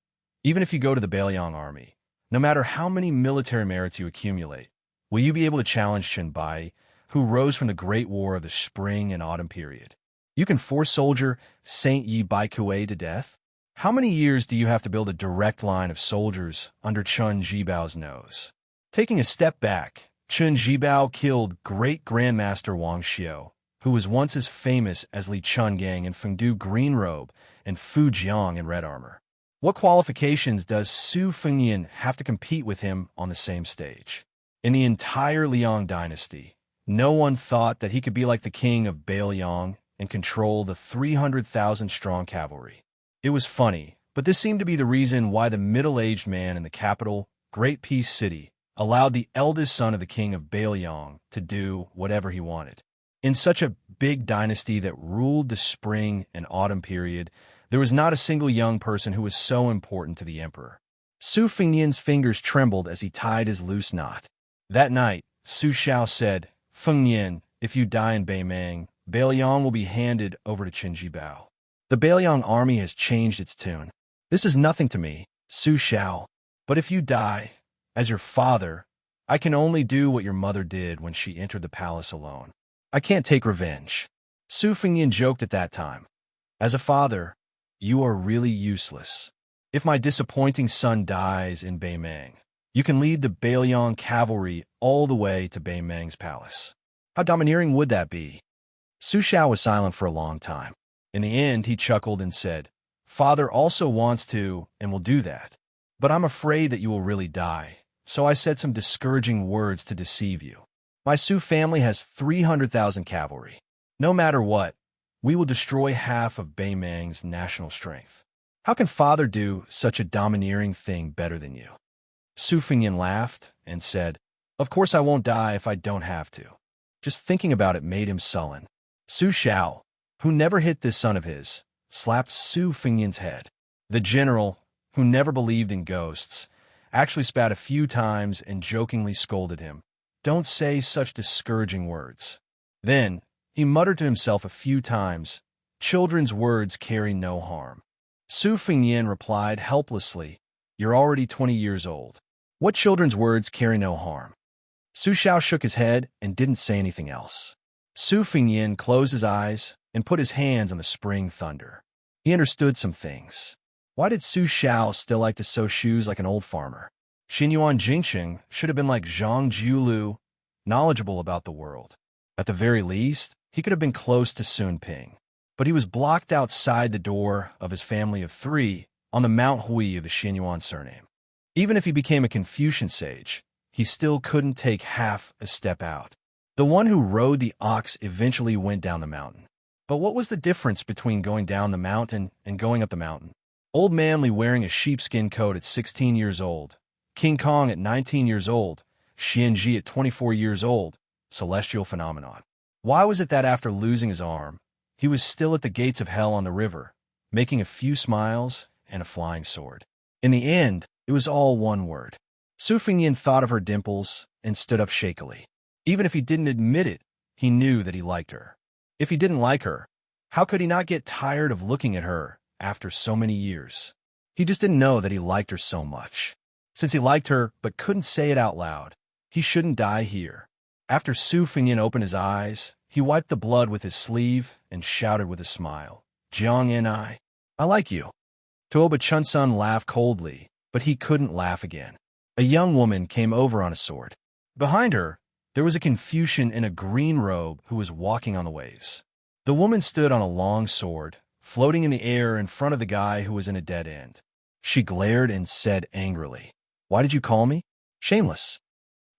even if you go to the Bailiang army, no matter how many military merits you accumulate, will you be able to challenge Chen Bai, who rose from the Great War of the Spring and Autumn period? You can force soldier Saint Yi Baikue to death? How many years do you have to build a direct line of soldiers under Chen Jibao's nose? Taking a step back, Chen Jibao killed Great Grandmaster Wang Xiu, who was once as famous as Li Chungang in Fengdu green robe and Fu Jiang in red armor. What qualifications does Su Fengyan have to compete with him on the same stage? In the entire Liang dynasty, no one thought that he could be like the king of Bailiang and control the 300,000-strong cavalry. It was funny, but this seemed to be the reason why the middle-aged man in the capital, Great Peace City, allowed the eldest son of the king of Bailiang to do whatever he wanted. In such a big dynasty that ruled the spring and autumn period, there was not a single young person who was so important to the emperor. Su Fengyan's fingers trembled as he tied his loose knot. That night, Su Xiao said, "Fengyan, if you die in Beimang, Bailiang will be handed over to Chen Jibao. The Bailiang army has changed its tune. This is nothing to me, Su Xiao. But if you die, as your father, I can only do what your mother did when she entered the palace alone. I can't take revenge." Su Fengyan joked at that time. "As a father, you are really useless. If my disappointing son dies in Beimang, you can lead the Bailiang cavalry all the way to Beimang's palace. How domineering would that be?" Su Xiao was silent for a long time. In the end, he chuckled and said, "Father also wants to and will do that. But I'm afraid that you will really die, so I said some discouraging words to deceive you. My Su family has 300,000 cavalry. No matter what, we will destroy half of Beimang's national strength. How can father do such a domineering thing better than you? Su Fengyan laughed and said, Of course I won't die if I don't have to. Just thinking about it made him sullen. Su Xiao, who never hit this son of his, slapped Su Fengyan's head. The general, who never believed in ghosts, actually spat a few times and jokingly scolded him. Don't say such discouraging words. Then, he muttered to himself a few times, Children's words carry no harm. Su Fengyan replied helplessly, You're already 20 years old. What children's words carry no harm? Su Xiao shook his head and didn't say anything else. Su Fengyan closed his eyes and put his hands on the spring thunder. He understood some things. Why did Su Xiao still like to sew shoes like an old farmer? Xinyuan Jingxing should have been like Zhang Jiulu, knowledgeable about the world. At the very least, he could have been close to Sun Ping. But he was blocked outside the door of his family of 3 on the Mount Hui of the Xinyuan surname. Even if he became a Confucian sage, he still couldn't take half a step out. The one who rode the ox eventually went down the mountain. But what was the difference between going down the mountain and going up the mountain? Old Manly wearing a sheepskin coat at 16 years old, King Kong at 19 years old, Xianxia at 24 years old, celestial phenomenon. Why was it that after losing his arm, he was still at the gates of hell on the river, making a few smiles and a flying sword? In the end, it was all one word. Su Fengyan thought of her dimples and stood up shakily. Even if he didn't admit it, he knew that he liked her. If he didn't like her, how could he not get tired of looking at her after so many years? He just didn't know that he liked her so much. Since he liked her but couldn't say it out loud, he shouldn't die here. After Su Fengyan opened his eyes, he wiped the blood with his sleeve and shouted with a smile, Jiang and I like you. Tuoba Chunsun laughed coldly, but he couldn't laugh again. A young woman came over on a sword. Behind her, there was a Confucian in a green robe who was walking on the waves. The woman stood on a long sword, floating in the air in front of the guy who was in a dead end. She glared and said angrily, Why did you call me? Shameless.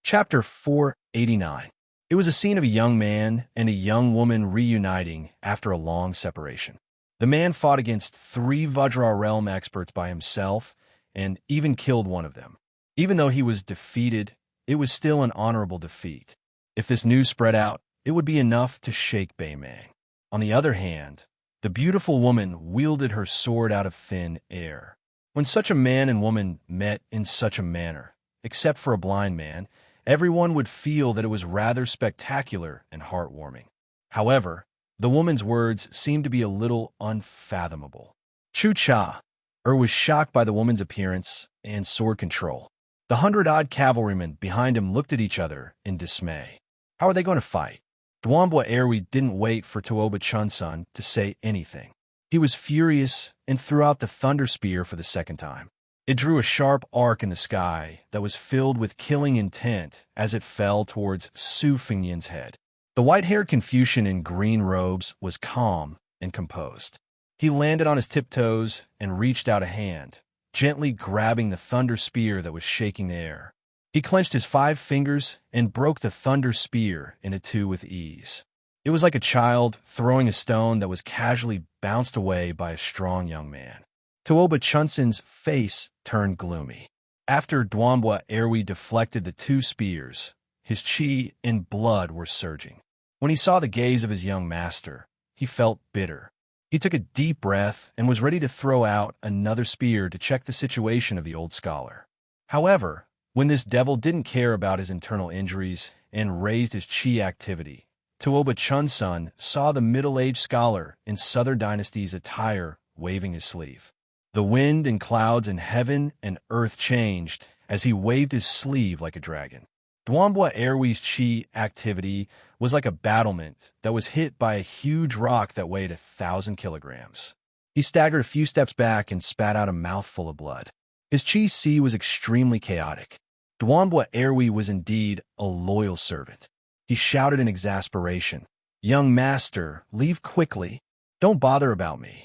Chapter 489. It was a scene of a young man and a young woman reuniting after a long separation. The man fought against 3 Vajra realm experts by himself and even killed one of them. Even though he was defeated, it was still an honorable defeat. If this news spread out, it would be enough to shake Beimang. On the other hand, the beautiful woman wielded her sword out of thin air. When such a man and woman met in such a manner, except for a blind man, everyone would feel that it was rather spectacular and heartwarming. However, the woman's words seemed to be a little unfathomable. Chu Cha was shocked by the woman's appearance and sword control. The 100-odd cavalrymen behind him looked at each other in dismay. How are they going to fight? Duanbua Erwi didn't wait for Tuoba Chunsun to say anything. He was furious and threw out the thunder spear for the second time. It drew a sharp arc in the sky that was filled with killing intent as it fell towards Su Fengyan's head. The white-haired Confucian in green robes was calm and composed. He landed on his tiptoes and reached out a hand, gently grabbing the thunder spear that was shaking the air. He clenched his 5 fingers and broke the thunder spear into 2 with ease. It was like a child throwing a stone that was casually bounced away by a strong young man. Tuoba Chunsun's face turned gloomy. After Duanbua Erwi deflected the 2 spears, his chi and blood were surging. When he saw the gaze of his young master, he felt bitter. He took a deep breath and was ready to throw out another spear to check the situation of the old scholar. However, when this devil didn't care about his internal injuries and raised his chi activity, Tuoba Chunsun saw the middle-aged scholar in Southern Dynasty's attire waving his sleeve. The wind and clouds in heaven and earth changed as he waved his sleeve like a dragon. Duanbua Erwi's chi activity was like a battlement that was hit by a huge rock that weighed 1,000 kilograms. He staggered a few steps back and spat out a mouthful of blood. His chi si was extremely chaotic. Duanbua Erwi was indeed a loyal servant. He shouted in exasperation, "Young master, leave quickly. Don't bother about me."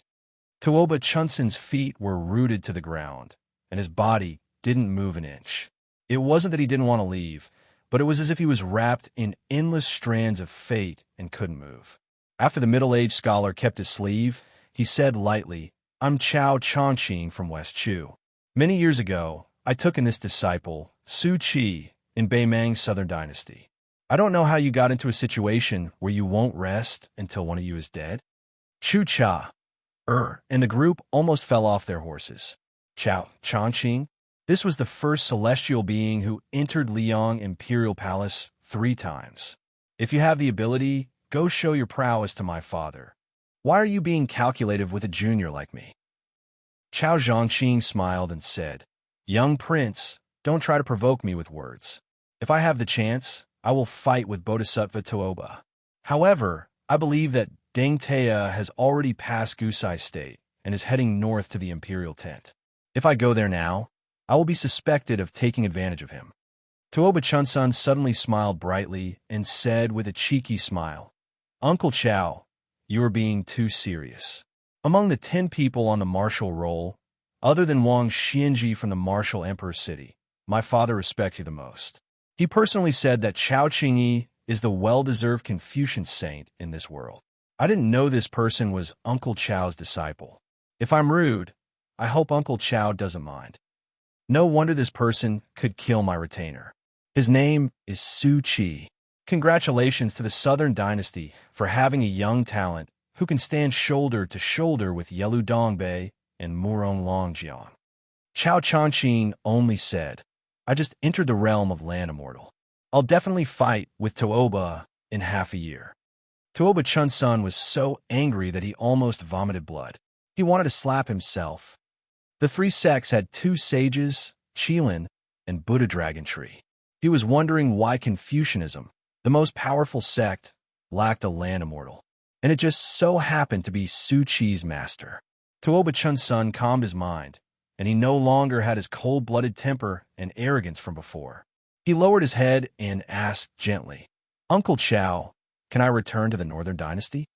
Tuoba Chunsun's feet were rooted to the ground, and his body didn't move an inch. It wasn't that he didn't want to leave, but it was as if he was wrapped in endless strands of fate and couldn't move. After the middle-aged scholar kept his sleeve, he said lightly, "I'm Chao Chongqing from West Chu. Many years ago, I took in this disciple, Su Qi, in Beimang's Southern Dynasty. I don't know how you got into a situation where you won't rest until one of you is dead." Chu Cha, and the group almost fell off their horses. Chao Chongqing? This was the first celestial being who entered Liang Imperial Palace 3 times. If you have the ability, go show your prowess to my father. Why are you being calculative with a junior like me? Chao Zhongqing smiled and said, "Young prince, don't try to provoke me with words. If I have the chance, I will fight with Bodhisattva Tuoba. However, I believe that Deng Tea has already passed Gusai State and is heading north to the imperial tent. If I go there now, I will be suspected of taking advantage of him." Tuoba Chunsun suddenly smiled brightly and said with a cheeky smile, "Uncle Chao, you are being too serious. Among the 10 people on the martial roll, other than Wang Xianji from the martial emperor's city, my father respects you the most. He personally said that Chao Qingyi is the well-deserved Confucian saint in this world. I didn't know this person was Uncle Chao's disciple. If I'm rude, I hope Uncle Chao doesn't mind. No wonder this person could kill my retainer. His name is Su Qi. Congratulations to the Southern Dynasty for having a young talent who can stand shoulder to shoulder with Yelu Dongbei and Murong Longjiang." Chao Chongqing only said, "I just entered the realm of Land Immortal. I'll definitely fight with Tuoba in half a year." Tuoba Chunsun was so angry that he almost vomited blood. He wanted to slap himself. The 3 sects had 2 sages, Qilin, and Buddha Dragon Tree. He was wondering why Confucianism, the most powerful sect, lacked a Land Immortal, and it just so happened to be Su Qi's master. Tuoba Chunsun calmed his mind, and he no longer had his cold-blooded temper and arrogance from before. He lowered his head and asked gently, "Uncle Chao, can I return to the Northern Dynasty?"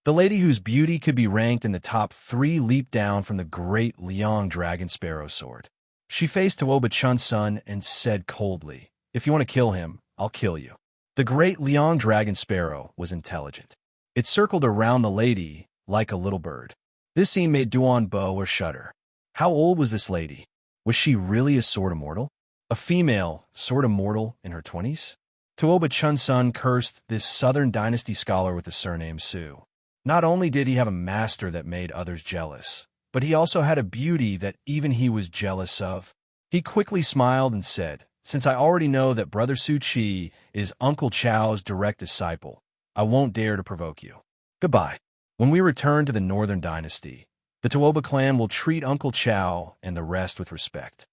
The lady whose beauty could be ranked in the top 3 leaped down from the great Liang Dragon Sparrow sword. She faced Tuoba Chunsun and said coldly, "If you want to kill him, I'll kill you." The great Liang Dragon Sparrow was intelligent. It circled around the lady like a little bird. This scene made Duan Bo shudder. How old was this lady? Was she really a sword immortal? A female sword immortal in her 20s? Tuoba Chunsun cursed this Southern Dynasty scholar with the surname Su. Not only did he have a master that made others jealous, but he also had a beauty that even he was jealous of. He quickly smiled and said, "Since I already know that Brother Su Qi is Uncle Chao's direct disciple, I won't dare to provoke you. Goodbye. When we return to the Northern Dynasty, the Tuoba clan will treat Uncle Chao and the rest with respect."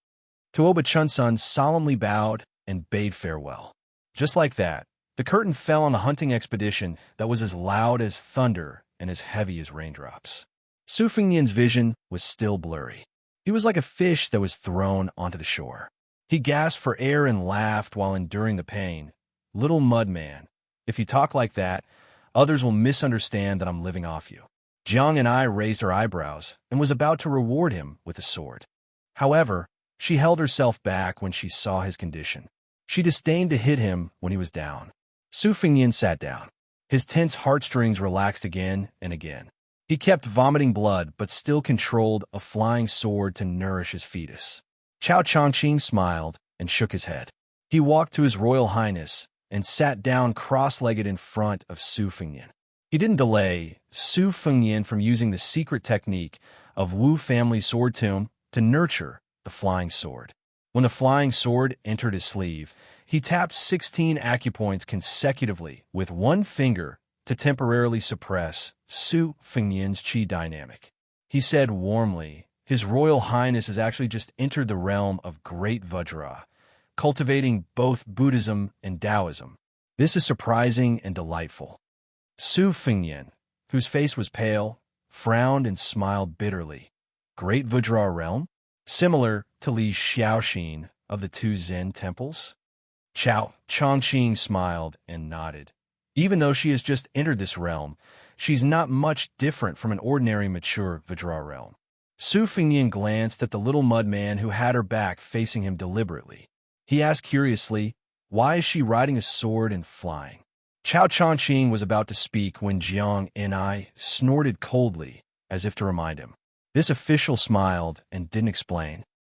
Tuoba Chunsun solemnly bowed and bade farewell. Just like that, the curtain fell on the hunting expedition that was as loud as thunder and as heavy as raindrops. Su Fengnian's vision was still blurry. He was like a fish that was thrown onto the shore. He gasped for air and laughed while enduring the pain. "Little mud man, if you talk like that, others will misunderstand that I'm living off you." Jiang and I raised her eyebrows and was about to reward him with a sword. However, she held herself back when she saw his condition. She disdained to hit him when he was down. Su Fengnian sat down. His tense heartstrings relaxed again and again. He kept vomiting blood but still controlled a flying sword to nourish his fetus. Chao Chongqing smiled and shook his head. He walked to His Royal Highness and sat down cross-legged in front of Su Fengnian. He didn't delay Su Fengnian from using the secret technique of Wu family sword tomb to nurture the flying sword. When the flying sword entered his sleeve, he tapped 16 acupoints consecutively with one finger to temporarily suppress Su Fengnian's qi dynamic. He said warmly, "His Royal Highness has actually just entered the realm of Great Vajra, cultivating both Buddhism and Taoism. This is surprising and delightful." Su Fengnian, whose face was pale, frowned and smiled bitterly. Great Vajra realm? Similar to Li Xiaoxin of the 2 Zen temples? Chao Chongqing smiled and nodded. Even though she has just entered this realm, she's not much different from an ordinary mature Vajra realm. Su Fengnian glanced at the little mud man who had her back facing him deliberately. He asked curiously, "Why is she riding a sword and flying?" Chao Chongqing was about to speak when Jiang and I snorted coldly, as if to remind him. This official smiled and didn't explain.